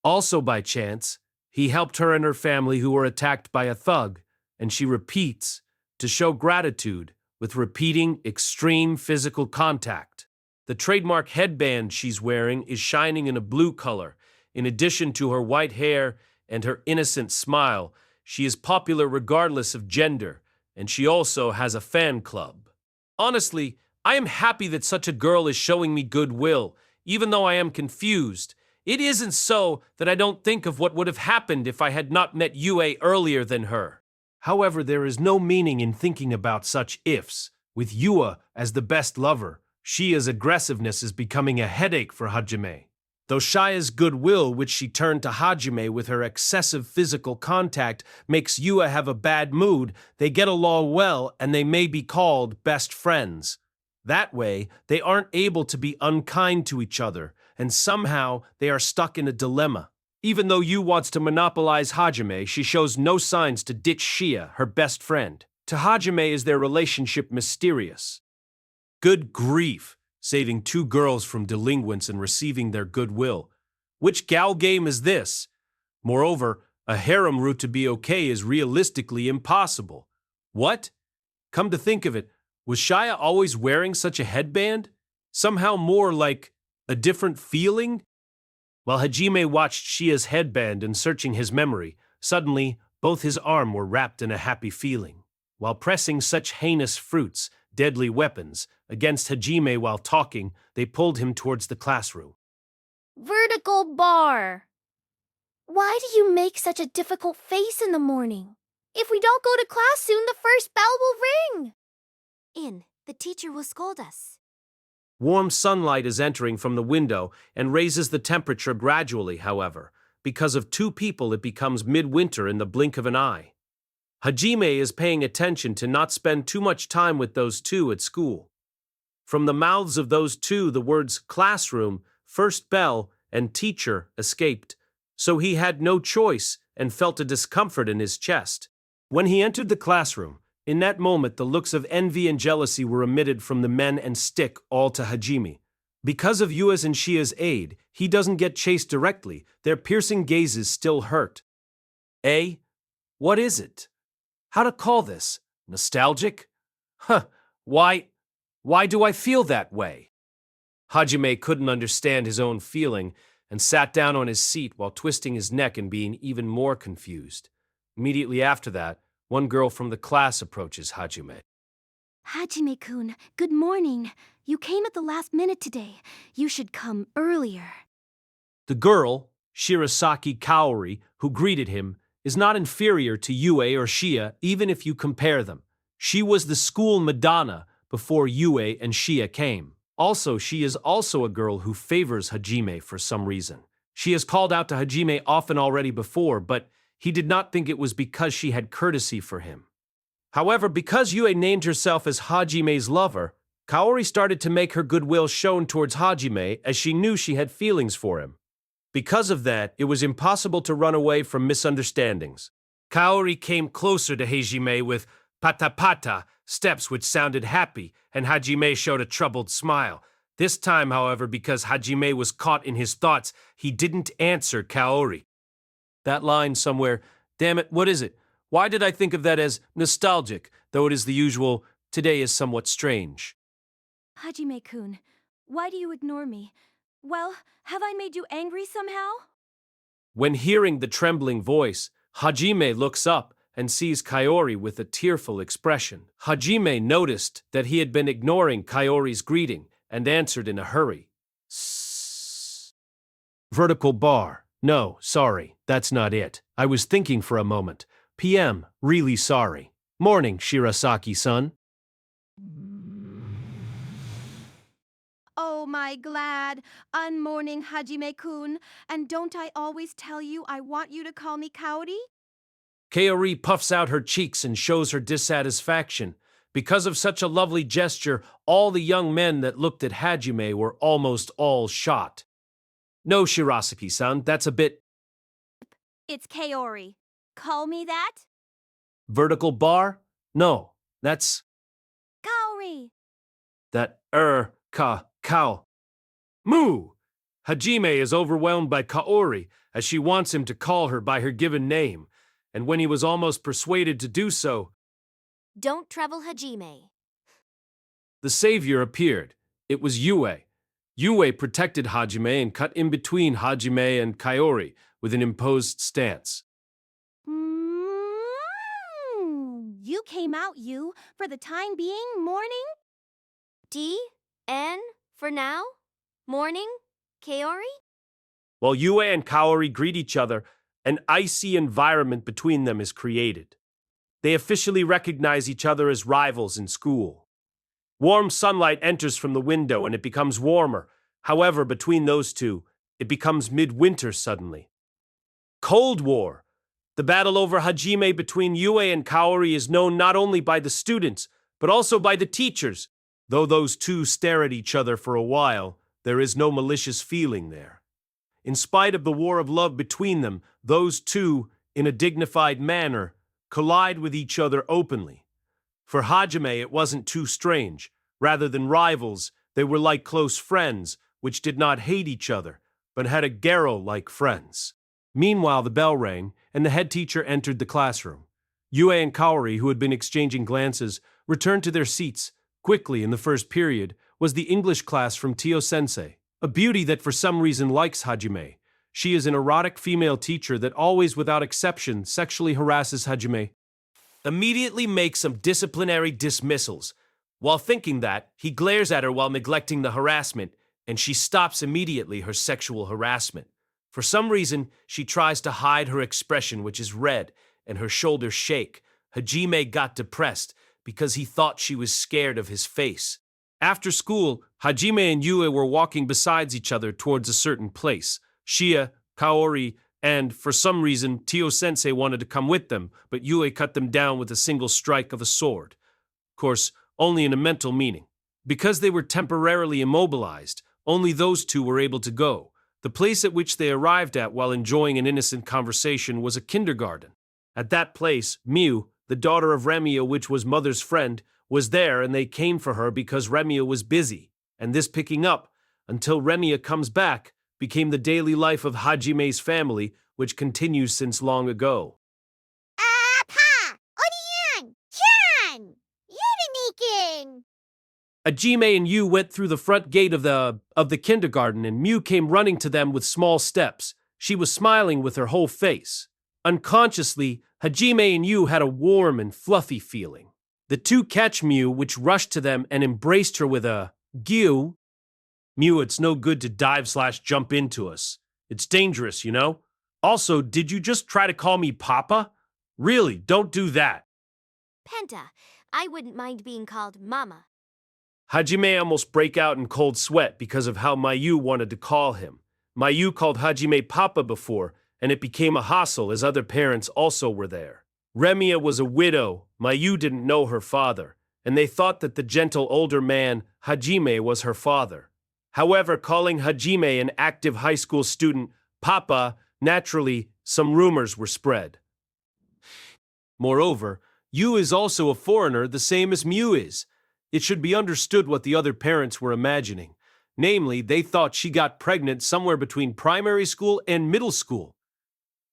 Also by chance, he helped her and her family who were attacked by a thug, and she repeats to show gratitude with repeating extreme physical contact. The trademark headband she's wearing is shining in a blue color. In addition to her white hair and her innocent smile, she is popular regardless of gender, and she also has a fan club. Honestly, I am happy that such a girl is showing me goodwill, even though I am confused. It isn't so that I don't think of what would have happened if I had not met Yue earlier than her. However, there is no meaning in thinking about such ifs. With Yue as the best lover, Shia's aggressiveness is becoming a headache for Hajime. Though Shia's goodwill, which she turned to Hajime with her excessive physical contact, makes Yue have a bad mood, they get along well and they may be called best friends. That way, they aren't able to be unkind to each other, and somehow they are stuck in a dilemma. Even though Yu wants to monopolize Hajime, she shows no signs to ditch Shia, her best friend. To Hajime is their relationship mysterious. Good grief, saving two girls from delinquents and receiving their goodwill. Which gal game is this? Moreover, a harem route to be okay is realistically impossible. What? Come to think of it, was Shia always wearing such a headband? Somehow more like a different feeling? While Hajime watched Shia's headband and searching his memory, suddenly both his arms were wrapped in a happy feeling. While pressing such heinous fruits, deadly weapons, against Hajime while talking, they pulled him towards the classroom. Vertical bar. Why do you make such a difficult face in the morning? If we don't go to class soon, the first bell will ring. The teacher will scold us. Warm sunlight is entering from the window and raises the temperature gradually, however. Because of two people, it becomes midwinter in the blink of an eye. Hajime is paying attention to not spend too much time with those two at school. From the mouths of those two, the words classroom, first bell, and teacher escaped, so he had no choice and felt a discomfort in his chest. When he entered the classroom, in that moment the looks of envy and jealousy were emitted from the men and stick all to Hajime. Because of Yua's and Shia's aid, he doesn't get chased directly. Their piercing gazes still hurt. What is it? How to call this? Nostalgic? Why do I feel that way? Hajime couldn't understand his own feeling and sat down on his seat while twisting his neck and being even more confused. Immediately after that, one girl from the class approaches Hajime. Hajime-kun, good morning. You came at the last minute today. You should come earlier. The girl, Shirasaki Kaori, who greeted him, is not inferior to Yue or Shia, even if you compare them. She was the school Madonna before Yue and Shia came. Also, she is also a girl who favors Hajime for some reason. She has called out to Hajime often already before, but he did not think it was because she had courtesy for him. However, because Yue named herself as Hajime's lover, Kaori started to make her goodwill shown towards Hajime as she knew she had feelings for him. Because of that, it was impossible to run away from misunderstandings. Kaori came closer to Hajime with pata-pata steps which sounded happy, and Hajime showed a troubled smile. This time, however, because Hajime was caught in his thoughts, he didn't answer Kaori. That line somewhere, damn it, what is it? Why did I think of that as nostalgic, though it is the usual, today is somewhat strange? Hajime-kun, why do you ignore me? Well, have I made you angry somehow? When hearing the trembling voice, Hajime looks up and sees Kaori with a tearful expression. Hajime noticed that he had been ignoring Kaori's greeting and answered in a hurry. Sss. Vertical bar. No, sorry, that's not it. I was thinking for a moment. PM, really sorry. Morning, Shirasaki-san. Oh, my glad, unmorning Hajime-kun. And don't I always tell you I want you to call me Kaori? Kaori puffs out her cheeks and shows her dissatisfaction. Because of such a lovely gesture, all the young men that looked at Hajime were almost all shot. No, Shirasaki-san, that's a bit... It's Kaori. Call me that? Vertical bar? No, that's... Kaori. That cow. Moo! Hajime is overwhelmed by Kaori as she wants him to call her by her given name, and when he was almost persuaded to do so, Don't trouble Hajime. the savior appeared. It was Yue. Yue protected Hajime and cut in between Hajime and Kaori with an imposed stance. You came out, you, for the time being, morning? D-N for now? Morning? Kaori? While Yue and Kaori greet each other, an icy environment between them is created. They officially recognize each other as rivals in school. Warm sunlight enters from the window and it becomes warmer. However, between those two, it becomes midwinter suddenly. Cold War. The battle over Hajime between Yue and Kaori is known not only by the students, but also by the teachers. Though those two stare at each other for a while, there is no malicious feeling there. in spite of the war of love between them, those two, in a dignified manner, collide with each other openly. For Hajime, it wasn't too strange. Rather than rivals, they were like close friends, which did not hate each other, but had a Gero-like friends. Meanwhile, the bell rang, and the head teacher entered the classroom. Yue and Kaori, who had been exchanging glances, returned to their seats. Quickly, in the first period, was the English class from Tio-sensei, a beauty that for some reason likes Hajime. She is an erotic female teacher that always, without exception, sexually harasses Hajime. Immediately makes some disciplinary dismissals. While thinking that, he glares at her while neglecting the harassment, and she stops immediately her sexual harassment. For some reason, she tries to hide her expression, which is red, and her shoulders shake. Hajime got depressed because he thought she was scared of his face. After school, Hajime and Yue were walking beside each other towards a certain place. Shia, Kaori, and, for some reason, Tio-sensei wanted to come with them, but Yue cut them down with a single strike of a sword. Of course, only in a mental meaning. Because they were temporarily immobilized, only those two were able to go. The place at which they arrived at while enjoying an innocent conversation was a kindergarten. At that place, Miu, the daughter of Remia, which was mother's friend, was there, and they came for her because Remia was busy. And this picking up, until Remia comes back, became the daily life of Hajime's family, which continues since long ago. Pa! Onion! Chan! Yurimaking! Hajime and Yu went through the front gate of the kindergarten, and Miu came running to them with small steps. She was smiling with her whole face. Unconsciously, Hajime and Yu had a warm and fluffy feeling. The two catch Miu, which rushed to them and embraced her with a "Gyu." Miu, it's no good to dive/jump into us. It's dangerous, you know? Also, did you just try to call me Papa? Really, don't do that. Penta, I wouldn't mind being called Mama. Hajime almost break out in cold sweat because of how Mayu wanted to call him. Mayu called Hajime Papa before, and it became a hassle as other parents also were there. Remia was a widow. Mayu didn't know her father, and they thought that the gentle older man, Hajime, was her father. However, calling Hajime, an active high school student, Papa, naturally, some rumors were spread. Moreover, Yu is also a foreigner, the same as Miu is. It should be understood what the other parents were imagining. Namely, they thought she got pregnant somewhere between primary school and middle school.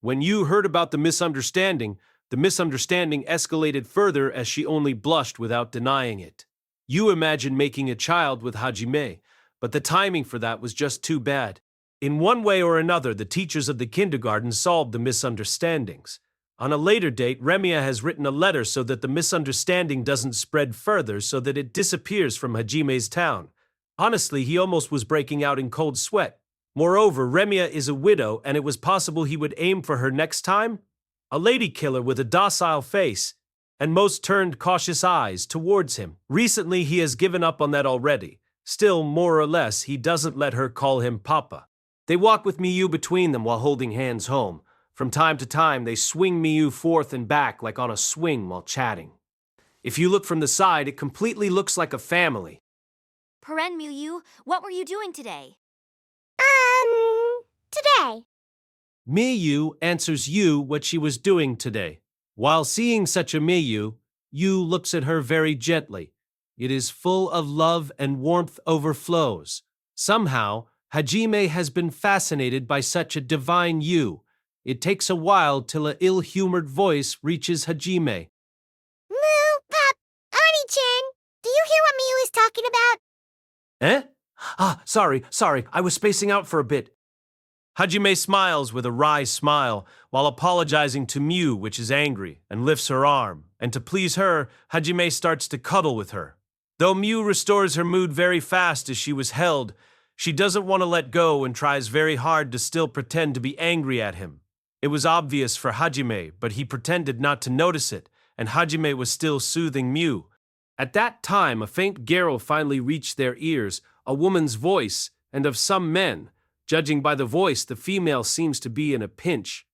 When Yu heard about the misunderstanding escalated further as she only blushed without denying it. Yu imagined making a child with Hajime, but the timing for that was just too bad. In one way or another, the teachers of the kindergarten solved the misunderstandings. On a later date, Remia has written a letter so that the misunderstanding doesn't spread further, so that it disappears from Hajime's town. Honestly, he almost was breaking out in cold sweat. Moreover, Remia is a widow, and it was possible he would aim for her next time? A lady killer with a docile face, and most turned cautious eyes towards him. Recently, he has given up on that already. Still, more or less, he doesn't let her call him Papa. They walk with Miyu between them while holding hands home. From time to time, they swing Miyu forth and back like on a swing while chatting. If you look from the side, it completely looks like a family. Peren Miyu, what were you doing today? Today. Miyu answers Yu what she was doing today. While seeing such a Miyu, Yu looks at her very gently. It is full of love and warmth overflows. Somehow, Hajime has been fascinated by such a divine Yu. It takes a while till a ill-humored voice reaches Hajime. Moo, Pop, Arnie-chan, do you hear what Miu is talking about? Eh? Sorry, I was spacing out for a bit. Hajime smiles with a wry smile while apologizing to Miu, which is angry, and lifts her arm. And to please her, Hajime starts to cuddle with her. Though Miu restores her mood very fast as she was held, she doesn't want to let go and tries very hard to still pretend to be angry at him. It was obvious for Hajime, but he pretended not to notice it, and Hajime was still soothing Miu. At that time, a faint gurgle finally reached their ears, a woman's voice, and of some men. Judging by the voice, the female seems to be in a pinch.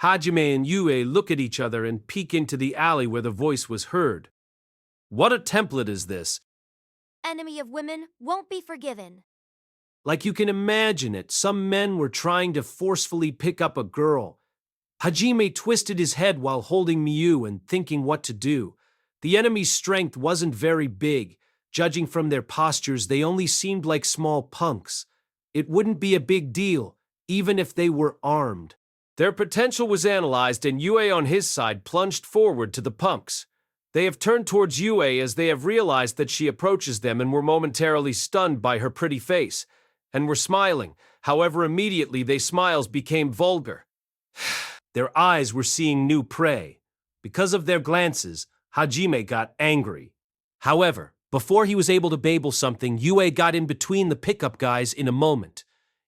Hajime and Yue look at each other and peek into the alley where the voice was heard. What a template is this? Enemy of women won't be forgiven. Like you can imagine it, some men were trying to forcefully pick up a girl. Hajime twisted his head while holding Miu and thinking what to do. The enemy's strength wasn't very big. Judging from their postures, they only seemed like small punks. It wouldn't be a big deal, even if they were armed. Their potential was analyzed, and Yue on his side plunged forward to the punks. They have turned towards Yue as they have realized that she approaches them and were momentarily stunned by her pretty face, and were smiling. However, immediately their smiles became vulgar. Their eyes were seeing new prey. Because of their glances, Hajime got angry. However, before he was able to babble something, Yue got in between the pickup guys in a moment.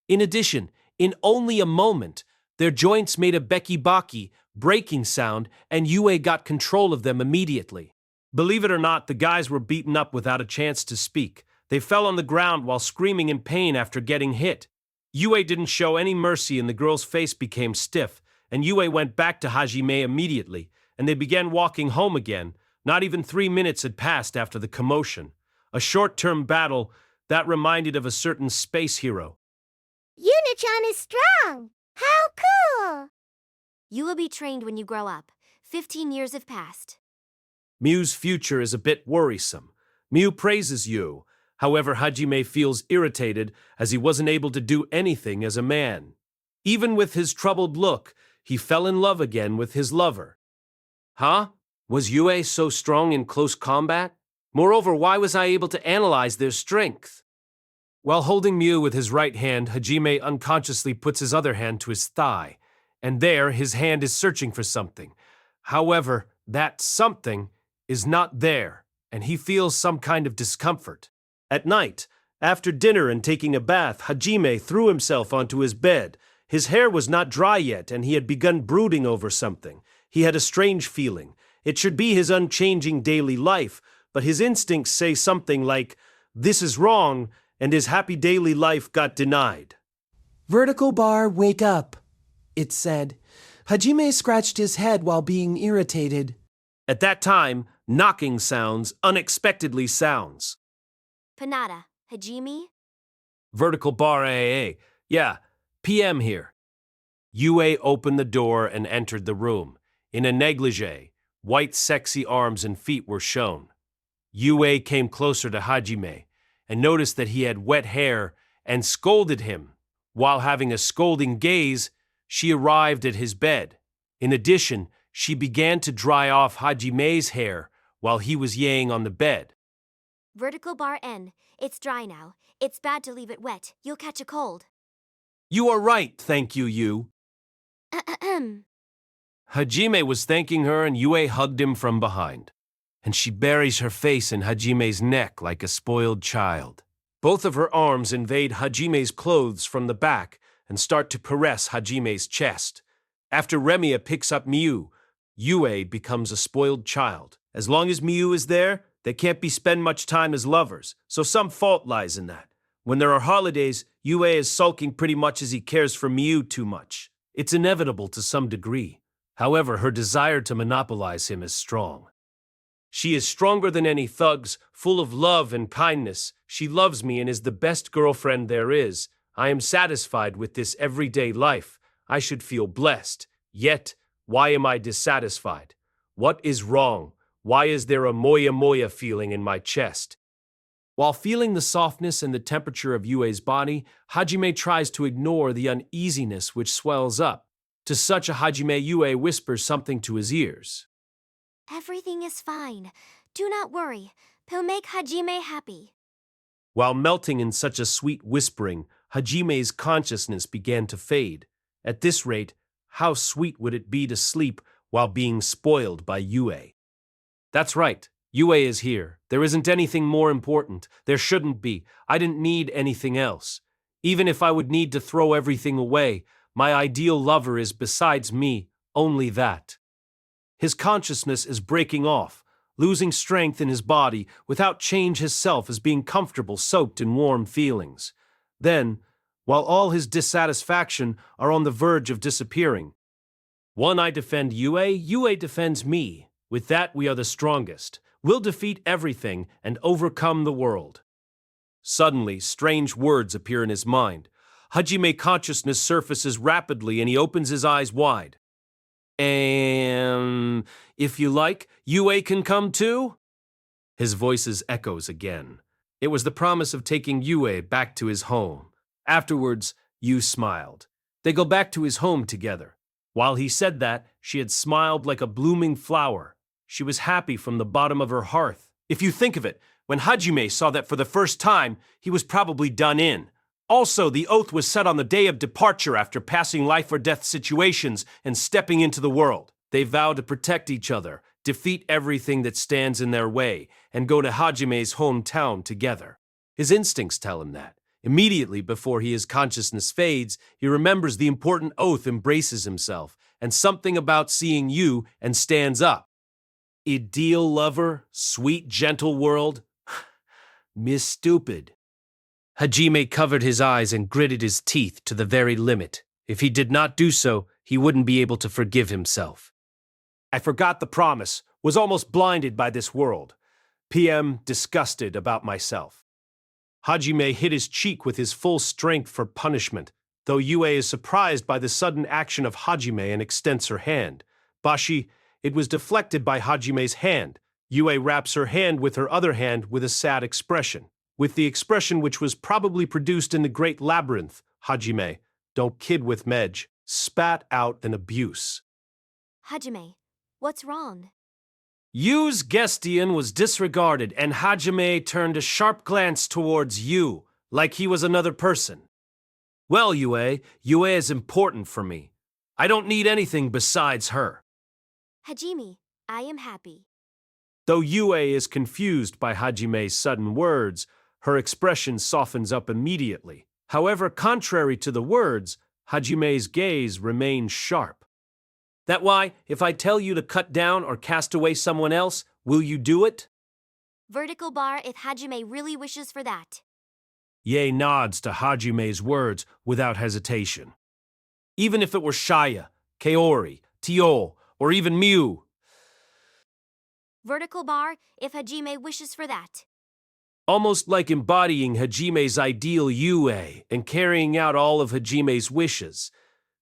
In addition, in only a moment, their joints made a beki-baki, breaking sound, and Yue got control of them immediately. Believe it or not, the guys were beaten up without a chance to speak. They fell on the ground while screaming in pain after getting hit. Yue didn't show any mercy and the girl's face became stiff, and Yue went back to Hajime immediately, and they began walking home again. Not even 3 minutes had passed after the commotion. A short-term battle that reminded of a certain space hero. Unichan is strong! How cool! You will be trained when you grow up. 15 years have passed. Miu's future is a bit worrisome. Miu praises Yu. However, Hajime feels irritated as he wasn't able to do anything as a man. Even with his troubled look, he fell in love again with his lover. Huh? Was Yue so strong in close combat? Moreover, why was I able to analyze their strength? While holding Miu with his right hand, Hajime unconsciously puts his other hand to his thigh, and there his hand is searching for something. However, that something is not there, and he feels some kind of discomfort. At night, after dinner and taking a bath, Hajime threw himself onto his bed. His hair was not dry yet, and he had begun brooding over something. He had a strange feeling. It should be his unchanging daily life, but his instincts say something like, "This is wrong," and his happy daily life got denied. Vertical bar, wake up, it said. Hajime scratched his head while being irritated. At that time, knocking sounds, unexpectedly sounds. Panada, Hajime? Vertical bar AA. Yeah, PM here. Yue opened the door and entered the room. In a negligee, white sexy arms and feet were shown. Yue came closer to Hajime and noticed that he had wet hair and scolded him. While having a scolding gaze, she arrived at his bed. In addition, she began to dry off Hajime's hair while he was yaying on the bed. Vertical bar N. It's dry now. It's bad to leave it wet. You'll catch a cold. You are right, thank you, Yu. Hajime was thanking her and Yue hugged him from behind. And she buries her face in Hajime's neck like a spoiled child. Both of her arms invade Hajime's clothes from the back and start to caress Hajime's chest. After Remia picks up Miu, Yue becomes a spoiled child. As long as Miu is there, they can't be spend much time as lovers, so some fault lies in that. When there are holidays, Yue is sulking pretty much as he cares for Miu too much. It's inevitable to some degree. However, her desire to monopolize him is strong. She is stronger than any thugs, full of love and kindness. She loves me and is the best girlfriend there is. I am satisfied with this everyday life. I should feel blessed. Yet, why am I dissatisfied? What is wrong? Why is there a moya feeling in my chest? While feeling the softness and the temperature of Yue's body, Hajime tries to ignore the uneasiness which swells up. To such a Hajime, Yue whispers something to his ears. Everything is fine. Do not worry. He'll make Hajime happy. While melting in such a sweet whispering, Hajime's consciousness began to fade. At this rate, how sweet would it be to sleep while being spoiled by Yue? That's right. Yue is here. There isn't anything more important. There shouldn't be. I didn't need anything else. Even if I would need to throw everything away, my ideal lover is, besides me, only that. His consciousness is breaking off, losing strength in his body without change himself as being comfortable soaked in warm feelings. Then, while all his dissatisfaction are on the verge of disappearing, one I defend Yue, Yue defends me. With that, we are the strongest. We'll defeat everything and overcome the world. Suddenly, strange words appear in his mind. Hajime consciousness surfaces rapidly and he opens his eyes wide. If you like, Yue can come too? His voice echoes again. It was the promise of taking Yue back to his home. Afterwards, Yu smiled. They go back to his home together. While he said that, she had smiled like a blooming flower. She was happy from the bottom of her heart. If you think of it, when Hajime saw that for the first time, he was probably done in. Also, the oath was set on the day of departure after passing life or death situations and stepping into the world. They vow to protect each other, defeat everything that stands in their way, and go to Hajime's hometown together. His instincts tell him that. Immediately before his consciousness fades, he remembers the important oath, embraces himself, and something about seeing you and stands up. Ideal lover, sweet gentle world. Miss Stupid. Hajime covered his eyes and gritted his teeth to the very limit. If he did not do so, he wouldn't be able to forgive himself. I forgot the promise, was almost blinded by this world. PM disgusted about myself. Hajime hit his cheek with his full strength for punishment, though Yue is surprised by the sudden action of Hajime and extends her hand. Bashi, it was deflected by Hajime's hand. Yue wraps her hand with her other hand with a sad expression. With the expression which was probably produced in the Great Labyrinth, Hajime, don't kid with Medj, spat out an abuse. Hajime, what's wrong? Yu's Gestian was disregarded, and Hajime turned a sharp glance towards Yu, like he was another person. Well, Yue is important for me. I don't need anything besides her. Hajime, I am happy. Though Yue is confused by Hajime's sudden words, her expression softens up immediately. However, contrary to the words, Hajime's gaze remains sharp. That why, if I tell you to cut down or cast away someone else, will you do it? Vertical bar if Hajime really wishes for that. Ye nods to Hajime's words without hesitation. Even if it were Shaya, Kaori, Tio, or even Miu. Vertical bar if Hajime wishes for that. Almost like embodying Hajime's ideal Yue and carrying out all of Hajime's wishes.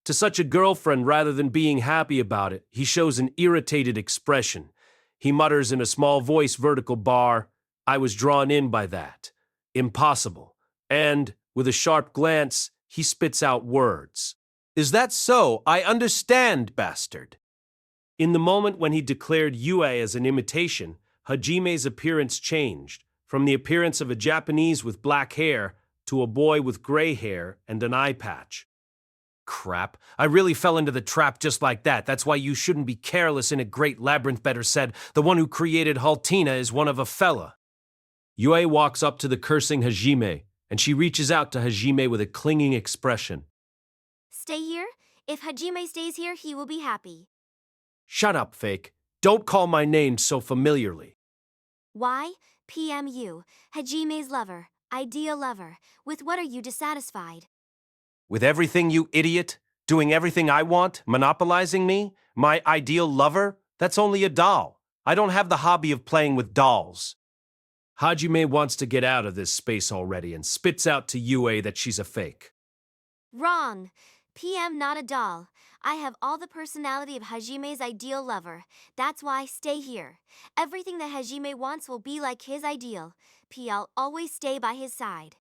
To such a girlfriend, rather than being happy about it, he shows an irritated expression. He mutters in a small voice, vertical bar, I was drawn in by that. Impossible. And, with a sharp glance, he spits out words. Is that so? I understand, bastard. In the moment when he declared Yue as an imitation, Hajime's appearance changed, from the appearance of a Japanese with black hair to a boy with gray hair and an eye patch. Crap, I really fell into the trap just like that. That's why you shouldn't be careless in a Great Labyrinth, better said. The one who created Haltina is one of a fella. Yue walks up to the cursing Hajime, and she reaches out to Hajime with a clinging expression. Stay here? If Hajime stays here, he will be happy. Shut up, fake. Don't call my name so familiarly. Why? PMU, Hajime's lover, ideal lover. With what are you dissatisfied? With everything, you idiot? Doing everything I want? Monopolizing me? My ideal lover? That's only a doll. I don't have the hobby of playing with dolls. Hajime wants to get out of this space already and spits out to Yue that she's a fake. Wrong. PM not a doll. I have all the personality of Hajime's ideal lover. That's why stay here. Everything that Hajime wants will be like his ideal. I'll always stay by his side.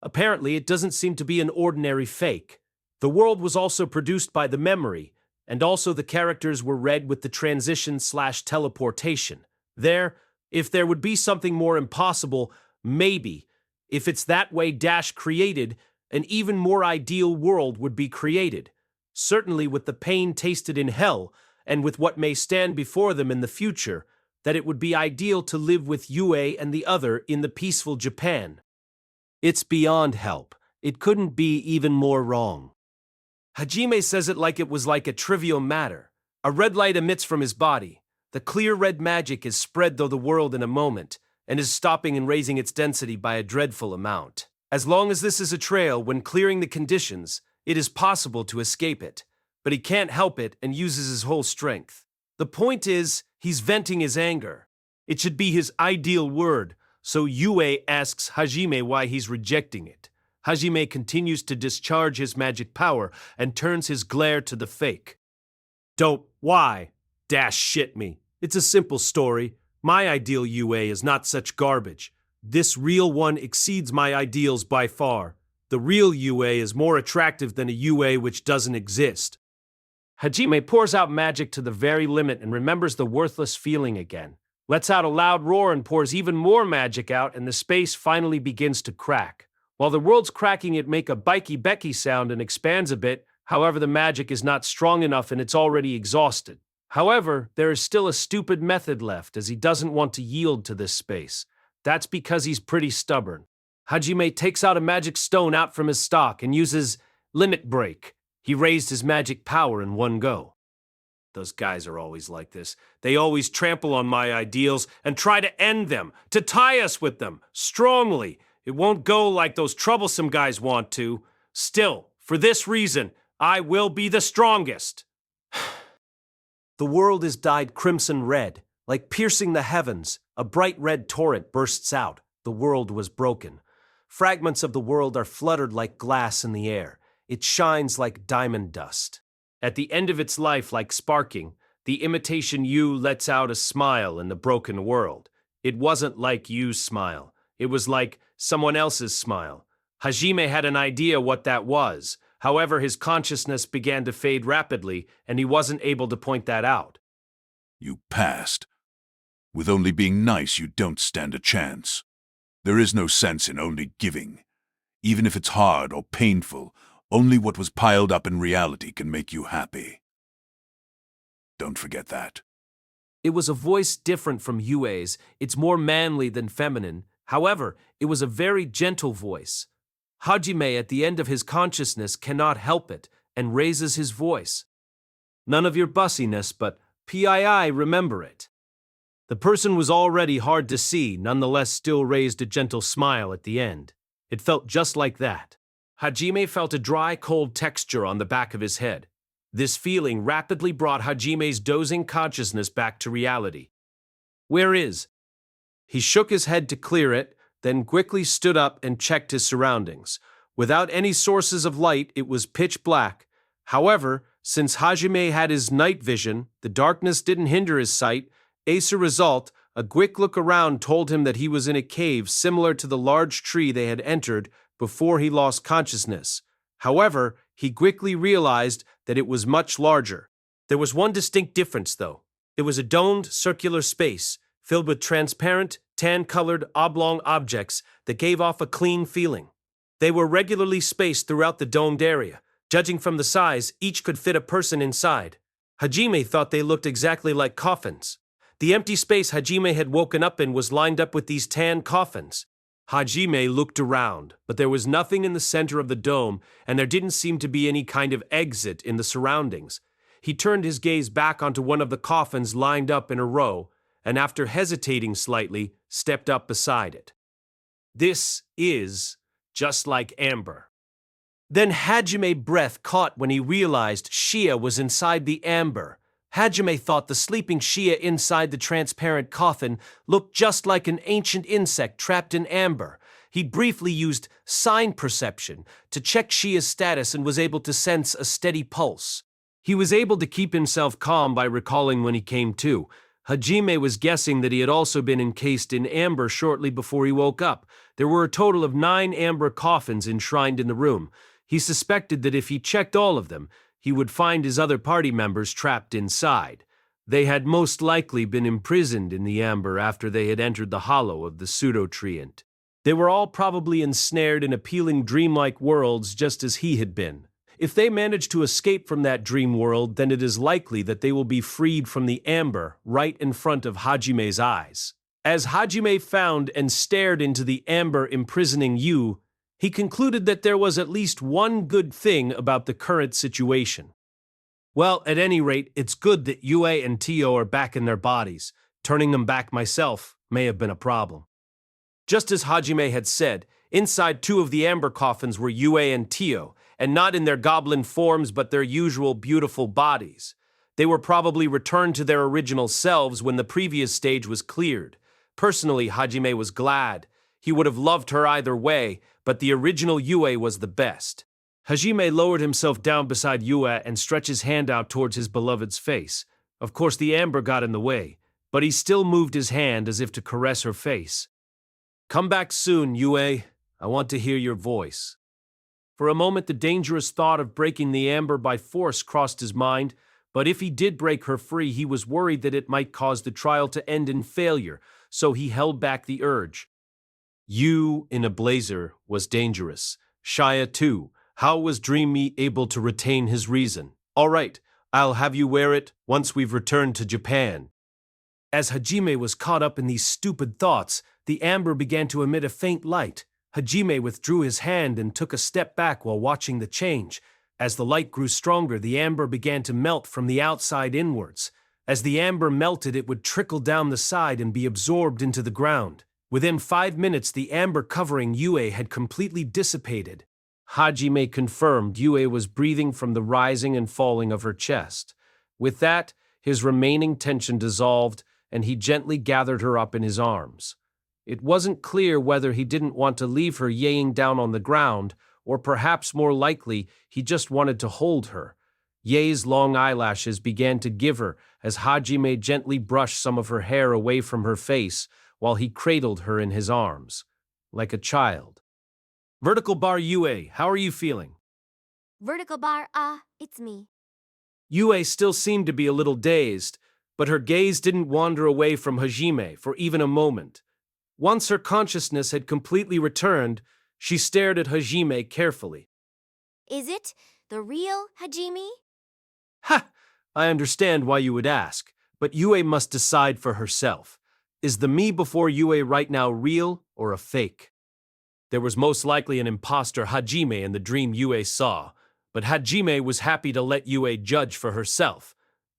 Apparently, it doesn't seem to be an ordinary fake. The world was also produced by the memory, and also the characters were read with the transition/teleportation. If there would be something more impossible, maybe, if it's that way Dash created, an even more ideal world would be created. Certainly with the pain tasted in hell, and with what may stand before them in the future, that it would be ideal to live with Yue and the other in the peaceful Japan. It's beyond help. It couldn't be even more wrong. Hajime says it like it was like a trivial matter. A red light emits from his body. The clear red magic is spread through the world in a moment, and is stopping and raising its density by a dreadful amount. As long as this is a trail, when clearing the conditions, it is possible to escape it. But he can't help it and uses his whole strength. The point is, he's venting his anger. It should be his ideal word, So Yue asks Hajime why he's rejecting it. Hajime continues to discharge his magic power and turns his glare to the fake. Dope, why? Dash shit me. It's a simple story. My ideal Yue is not such garbage. This real one exceeds my ideals by far. The real Yue is more attractive than a Yue which doesn't exist. Hajime pours out magic to the very limit and remembers the worthless feeling again. Lets out a loud roar and pours even more magic out, and the space finally begins to crack. While the world's cracking, it makes a bikey Becky sound and expands a bit. However, the magic is not strong enough and it's already exhausted. However, there is still a stupid method left, as he doesn't want to yield to this space. That's because he's pretty stubborn. Hajime takes out a magic stone out from his stock and uses Limit Break. He raised his magic power in one go. Those guys are always like this. They always trample on my ideals and try to end them, to tie us with them, strongly. It won't go like those troublesome guys want to. Still, for this reason, I will be the strongest. The world is dyed crimson red. Like piercing the heavens, a bright red torrent bursts out. The world was broken. Fragments of the world are fluttered like glass in the air. It shines like diamond dust. At the end of its life, like sparking, the imitation you lets out a smile in the broken world. It wasn't like Yu's smile. It was like someone else's smile. Hajime had an idea what that was. However, his consciousness began to fade rapidly, and he wasn't able to point that out. You passed. With only being nice, you don't stand a chance. There is no sense in only giving. Even if it's hard or painful, only what was piled up in reality can make you happy. Don't forget that. It was a voice different from Yue's. It's more manly than feminine. However, it was a very gentle voice. Hajime, at the end of his consciousness, cannot help it and raises his voice. None of your bussiness, but PII, remember it. The person was already hard to see, nonetheless still raised a gentle smile at the end. It felt just like that. Hajime felt a dry, cold texture on the back of his head. This feeling rapidly brought Hajime's dozing consciousness back to reality. Where is? He shook his head to clear it, then quickly stood up and checked his surroundings. Without any sources of light, it was pitch black. However, since Hajime had his night vision, the darkness didn't hinder his sight. As a result, a quick look around told him that he was in a cave similar to the large tree they had entered before he lost consciousness. However, he quickly realized that it was much larger. There was one distinct difference, though. It was a domed, circular space, filled with transparent, tan-colored, oblong objects that gave off a clean feeling. They were regularly spaced throughout the domed area. Judging from the size, each could fit a person inside. Hajime thought they looked exactly like coffins. The empty space Hajime had woken up in was lined up with these tan coffins. Hajime looked around, but there was nothing in the center of the dome, and there didn't seem to be any kind of exit in the surroundings. He turned his gaze back onto one of the coffins lined up in a row, and after hesitating slightly, stepped up beside it. This is just like amber. Then Hajime's breath caught when he realized Shia was inside the amber. Hajime thought the sleeping Shia inside the transparent coffin looked just like an ancient insect trapped in amber. He briefly used sign perception to check Shia's status and was able to sense a steady pulse. He was able to keep himself calm by recalling when he came to. Hajime was guessing that he had also been encased in amber shortly before he woke up. There were a total of 9 amber coffins enshrined in the room. He suspected that if he checked all of them, he would find his other party members trapped inside. They had most likely been imprisoned in the amber after they had entered the hollow of the pseudo-treant. They were all probably ensnared in appealing dreamlike worlds just as he had been. If they manage to escape from that dream world, then it is likely that they will be freed from the amber right in front of Hajime's eyes. As Hajime found and stared into the amber imprisoning Yu, he concluded that there was at least one good thing about the current situation. Well, at any rate, it's good that Yue and Tio are back in their bodies. Turning them back myself may have been a problem. Just as Hajime had said, inside 2 of the amber coffins were Yue and Tio, and not in their goblin forms but their usual beautiful bodies. They were probably returned to their original selves when the previous stage was cleared. Personally, Hajime was glad. He would have loved her either way, but the original Yue was the best. Hajime lowered himself down beside Yue and stretched his hand out towards his beloved's face. Of course, the amber got in the way, but he still moved his hand as if to caress her face. "Come back soon, Yue. I want to hear your voice." For a moment, the dangerous thought of breaking the amber by force crossed his mind, but if he did break her free, he was worried that it might cause the trial to end in failure, so he held back the urge. You in a blazer was dangerous. Shia too. How was Dreamy able to retain his reason? All right, I'll have you wear it once we've returned to Japan. As Hajime was caught up in these stupid thoughts, the amber began to emit a faint light. Hajime withdrew his hand and took a step back while watching the change. As the light grew stronger, the amber began to melt from the outside inwards. As the amber melted, it would trickle down the side and be absorbed into the ground. Within 5 minutes, the amber covering Yue had completely dissipated. Hajime confirmed Yue was breathing from the rising and falling of her chest. With that, his remaining tension dissolved, and he gently gathered her up in his arms. It wasn't clear whether he didn't want to leave her yaying down on the ground, or perhaps more likely, he just wanted to hold her. Ye's long eyelashes began to give her as Hajime gently brushed some of her hair away from her face while he cradled her in his arms, like a child. Vertical bar Yue, how are you feeling? Vertical bar, it's me. Yue still seemed to be a little dazed, but her gaze didn't wander away from Hajime for even a moment. Once her consciousness had completely returned, she stared at Hajime carefully. Is it the real Hajime? Ha! I understand why you would ask, but Yue must decide for herself. Is the me before Yue right now real or a fake? There was most likely an imposter Hajime in the dream Yue saw, but Hajime was happy to let Yue judge for herself.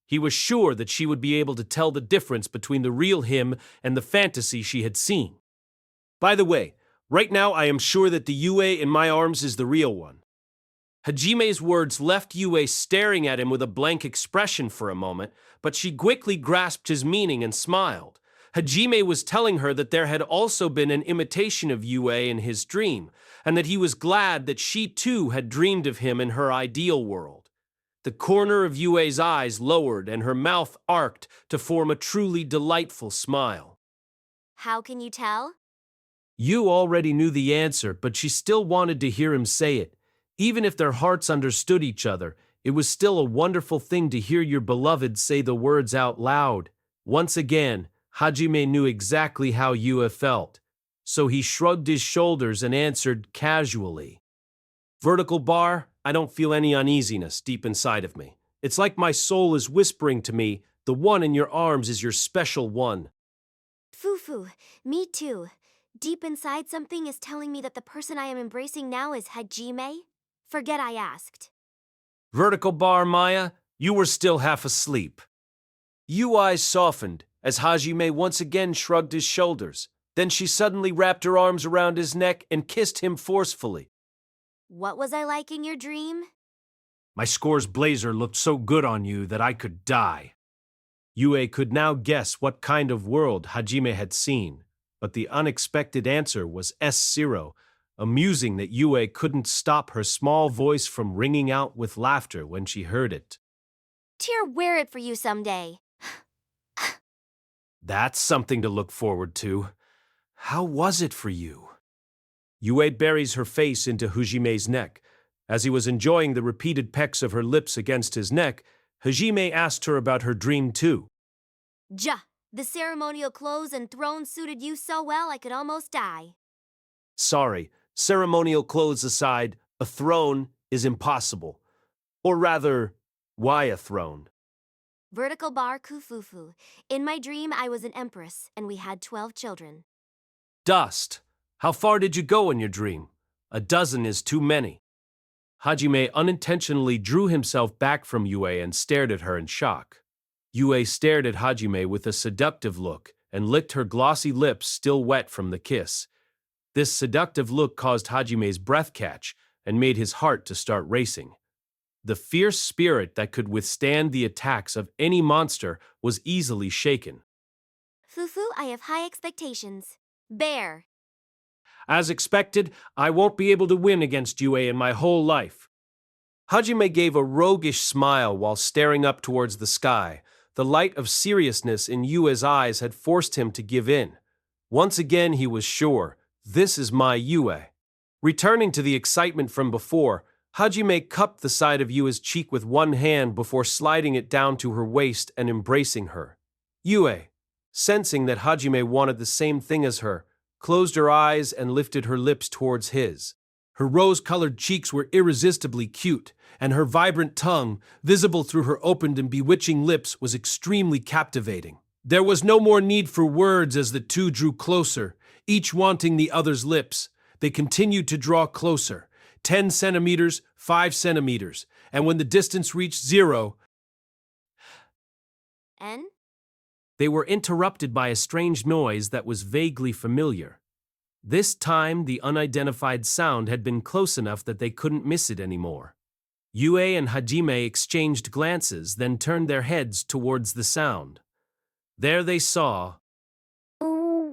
He was sure that she would be able to tell the difference between the real him and the fantasy she had seen. By the way, right now I am sure that the Yue in my arms is the real one. Hajime's words left Yue staring at him with a blank expression for a moment, but she quickly grasped his meaning and smiled. Hajime was telling her that there had also been an imitation of Yue in his dream, and that he was glad that she too had dreamed of him in her ideal world. The corner of Yue's eyes lowered and her mouth arched to form a truly delightful smile. How can you tell? Yu already knew the answer, but she still wanted to hear him say it. Even if their hearts understood each other, it was still a wonderful thing to hear your beloved say the words out loud. Once again, Hajime knew exactly how Yue felt, so he shrugged his shoulders and answered casually. Vertical bar, I don't feel any uneasiness deep inside of me. It's like my soul is whispering to me, the one in your arms is your special one. Foo-foo, me too. Deep inside something is telling me that the person I am embracing now is Hajime. Forget I asked. Vertical bar, Maya, you were still half asleep. Yu's eyes softened as Hajime once again shrugged his shoulders. Then she suddenly wrapped her arms around his neck and kissed him forcefully. What was I like in your dream? My score's blazer looked so good on you that I could die. Yue could now guess what kind of world Hajime had seen, but the unexpected answer was S0, amusing that Yue couldn't stop her small voice from ringing out with laughter when she heard it. Tear wear it for you someday. That's something to look forward to. How was it for you? Yue buries her face into Hajime's neck. As he was enjoying the repeated pecks of her lips against his neck, Hajime asked her about her dream too. The ceremonial clothes and throne suited you so well I could almost die. Sorry, ceremonial clothes aside, a throne is impossible. Or rather, why a throne? Vertical bar kufufu. In my dream, I was an empress, and we had 12 children. Dust. How far did you go in your dream? A dozen is too many. Hajime unintentionally drew himself back from Yue and stared at her in shock. Yue stared at Hajime with a seductive look and licked her glossy lips still wet from the kiss. This seductive look caused Hajime's breath catch and made his heart to start racing. The fierce spirit that could withstand the attacks of any monster was easily shaken. Fufu, I have high expectations. Bear. As expected, I won't be able to win against Yue in my whole life. Hajime gave a roguish smile while staring up towards the sky. The light of seriousness in Yue's eyes had forced him to give in. Once again he was sure, this is my Yue. Returning to the excitement from before, Hajime cupped the side of Yue's cheek with one hand before sliding it down to her waist and embracing her. Yue, sensing that Hajime wanted the same thing as her, closed her eyes and lifted her lips towards his. Her rose-colored cheeks were irresistibly cute, and her vibrant tongue, visible through her opened and bewitching lips, was extremely captivating. There was no more need for words as the two drew closer, each wanting the other's lips. They continued to draw closer, 10 centimeters, 5 centimeters, and when the distance reached 0, N? they were interrupted by a strange noise that was vaguely familiar. This time, the unidentified sound had been close enough that they couldn't miss it anymore. Yue and Hajime exchanged glances, then turned their heads towards the sound. There they saw...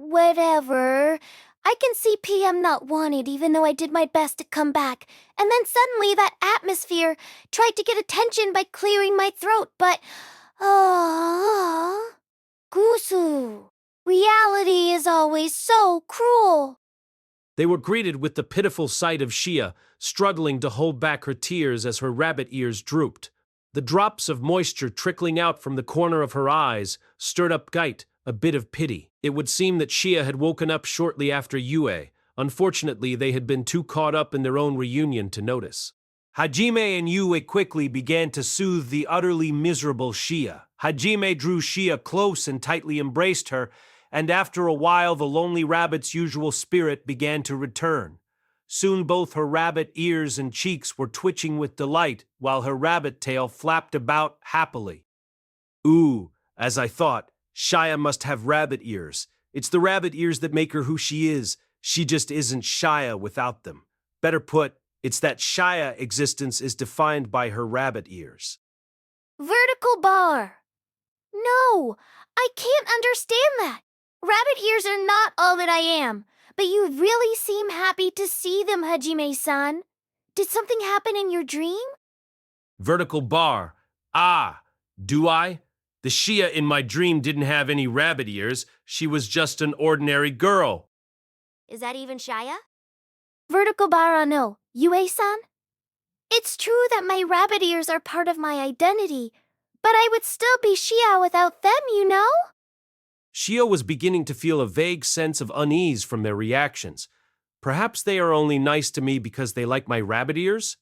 Whatever. I can see PM not wanted even though I did my best to come back. And then suddenly that atmosphere tried to get attention by clearing my throat, but... Gusu. Reality is always so cruel. They were greeted with the pitiful sight of Shia, struggling to hold back her tears as her rabbit ears drooped. The drops of moisture trickling out from the corner of her eyes stirred up Gait a bit of pity. It would seem that Shia had woken up shortly after Yue. Unfortunately, they had been too caught up in their own reunion to notice. Hajime and Yue quickly began to soothe the utterly miserable Shia. Hajime drew Shia close and tightly embraced her, and after a while the lonely rabbit's usual spirit began to return. Soon both her rabbit ears and cheeks were twitching with delight, while her rabbit tail flapped about happily. Ooh, as I thought, Shia must have rabbit ears. It's the rabbit ears that make her who she is. She just isn't Shia without them. Better put, it's that Shia existence is defined by her rabbit ears. Vertical bar. No, I can't understand that. Rabbit ears are not all that I am, but you really seem happy to see them, Hajime-san. Did something happen in your dream? Vertical bar. Ah, do I? The Shia in my dream didn't have any rabbit ears. She was just an ordinary girl. Is that even Shia? Vertical bar no, Yue-san? It's true that my rabbit ears are part of my identity, but I would still be Shia without them, you know? Shia was beginning to feel a vague sense of unease from their reactions. Perhaps they are only nice to me because they like my rabbit ears?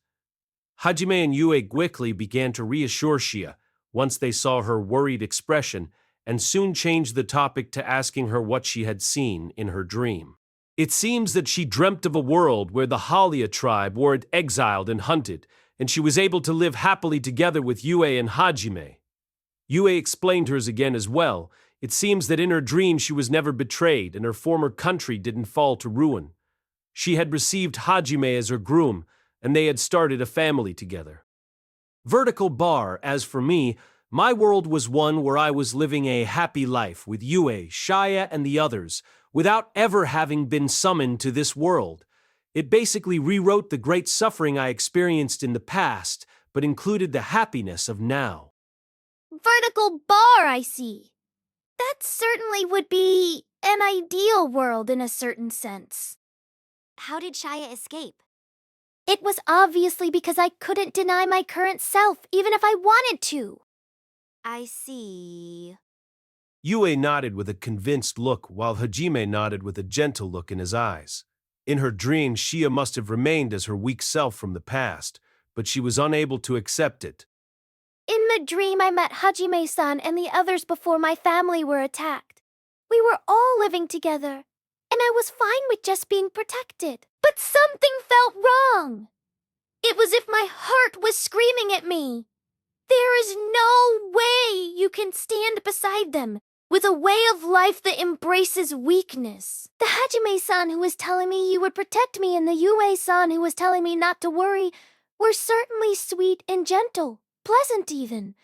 Hajime and Yue quickly began to reassure Shia once they saw her worried expression, and soon changed the topic to asking her what she had seen in her dream. It seems that she dreamt of a world where the Halia tribe were exiled and hunted, and she was able to live happily together with Yue and Hajime. Yue explained hers again as well. It seems that in her dream she was never betrayed and her former country didn't fall to ruin. She had received Hajime as her groom, and they had started a family together. Vertical bar, as for me, my world was one where I was living a happy life with Yue, Shia, and the others, without ever having been summoned to this world. It basically rewrote the great suffering I experienced in the past, but included the happiness of now. Vertical bar, I see. That certainly would be an ideal world in a certain sense. How did Shia escape? It was obviously because I couldn't deny my current self, even if I wanted to. I see. Yue nodded with a convinced look, while Hajime nodded with a gentle look in his eyes. In her dream, Shia must have remained as her weak self from the past, but she was unable to accept it. In the dream, I met Hajime-san and the others before my family were attacked. We were all living together, and I was fine with just being protected. But something felt wrong. It was as if my heart was screaming at me. There is no way you can stand beside them with a way of life that embraces weakness. The Hajime-san who was telling me you would protect me and the Yue-san who was telling me not to worry were certainly sweet and gentle, pleasant even.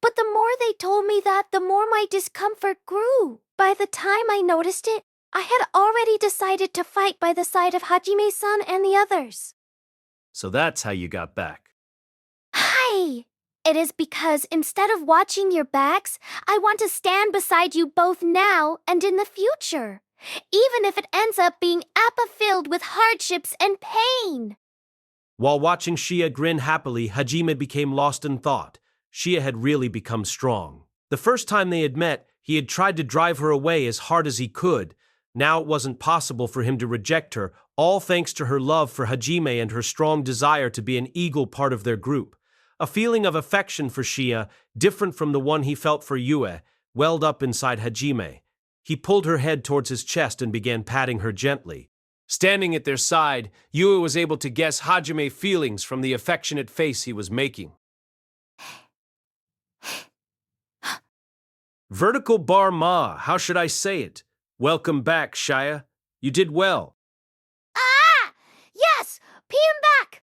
but the more they told me that, the more my discomfort grew. By the time I noticed it, I had already decided to fight by the side of Hajime-san and the others. So that's how you got back. Hi! It is because instead of watching your backs, I want to stand beside you both now and in the future, even if it ends up being filled with hardships and pain. While watching Shia grin happily, Hajime became lost in thought. Shia had really become strong. The first time they had met, he had tried to drive her away as hard as he could. Now it wasn't possible for him to reject her, all thanks to her love for Hajime and her strong desire to be an equal part of their group. A feeling of affection for Shia, different from the one he felt for Yue, welled up inside Hajime. He pulled her head towards his chest and began patting her gently. Standing at their side, Yue was able to guess Hajime's feelings from the affectionate face he was making. Vertical bar ma, how should I say it? Welcome back, Shia. You did well. Ah! Yes! Pee him back!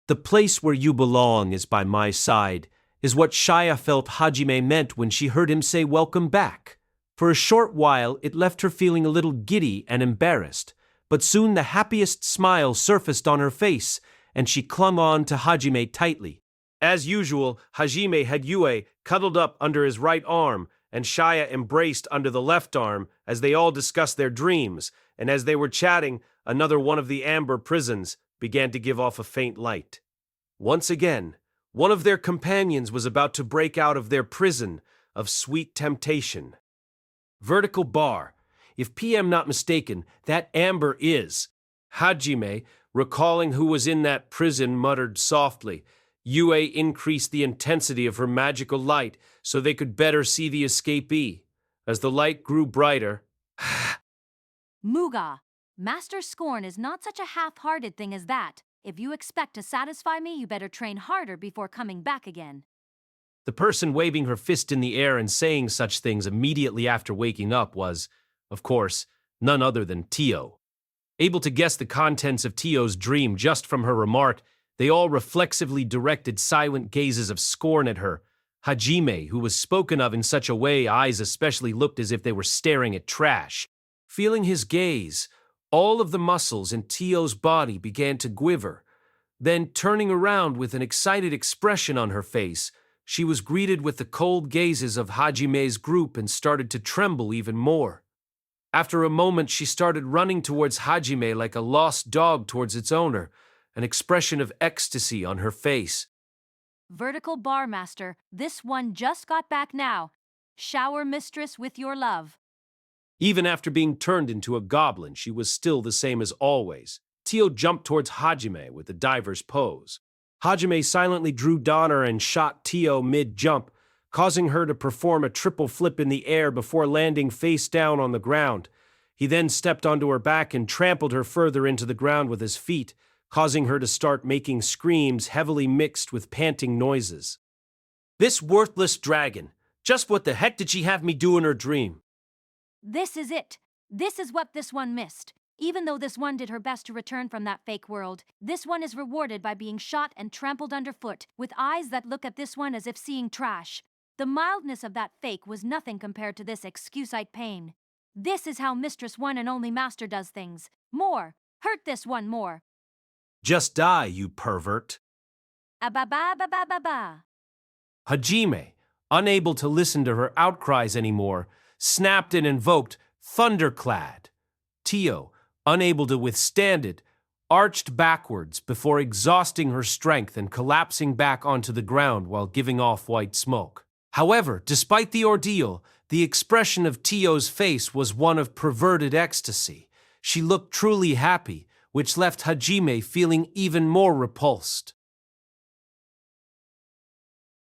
The place where you belong is by my side, is what Shia felt Hajime meant when she heard him say welcome back. For a short while, it left her feeling a little giddy and embarrassed, but soon the happiest smile surfaced on her face, and she clung on to Hajime tightly. As usual, Hajime had Yue cuddled up under his right arm, and Shia embraced under the left arm as they all discussed their dreams, and as they were chatting, another one of the amber prisons began to give off a faint light. Once again, one of their companions was about to break out of their prison of sweet temptation. Vertical bar. If PM not mistaken, that amber is. Hajime, recalling who was in that prison, muttered softly. Yue increased the intensity of her magical light so they could better see the escapee. As the light grew brighter, Muga, Master Scorn is not such a half-hearted thing as that. If you expect to satisfy me, you better train harder before coming back again. the person waving her fist in the air and saying such things immediately after waking up was, of course, none other than Tio. Able to guess the contents of Tio's dream just from her remark, they all reflexively directed silent gazes of scorn at her. Hajime, who was spoken of in such a way, eyes especially looked as if they were staring at trash. Feeling his gaze, all of the muscles in Tio's body began to quiver. Then, turning around with an excited expression on her face, she was greeted with the cold gazes of Hajime's group and started to tremble even more. After a moment, she started running towards Hajime like a lost dog towards its owner, an expression of ecstasy on her face. Vertical Bar Master, this one just got back now. Shower mistress with your love. Even after being turned into a goblin, she was still the same as always. Tio jumped towards Hajime with a diver's pose. Hajime silently drew Donner and shot Tio mid-jump, causing her to perform a triple flip in the air before landing face down on the ground. He then stepped onto her back and trampled her further into the ground with his feet, causing her to start making screams heavily mixed with panting noises. This worthless dragon! Just what the heck did she have me do in her dream? This is it. This is what this one missed. Even though this one did her best to return from that fake world, this one is rewarded by being shot and trampled underfoot, with eyes that look at this one as if seeing trash. The mildness of that fake was nothing compared to this excusite pain. This is how Mistress One and Only Master does things. More. Hurt this one more. Just die, you pervert. Ba-ba-ba-ba-ba-ba. Hajime, unable to listen to her outcries anymore, snapped and invoked Thunderclad. Tio, unable to withstand it, arched backwards before exhausting her strength and collapsing back onto the ground while giving off white smoke. However, despite the ordeal, the expression of Tio's face was one of perverted ecstasy. She looked truly happy, which left Hajime feeling even more repulsed.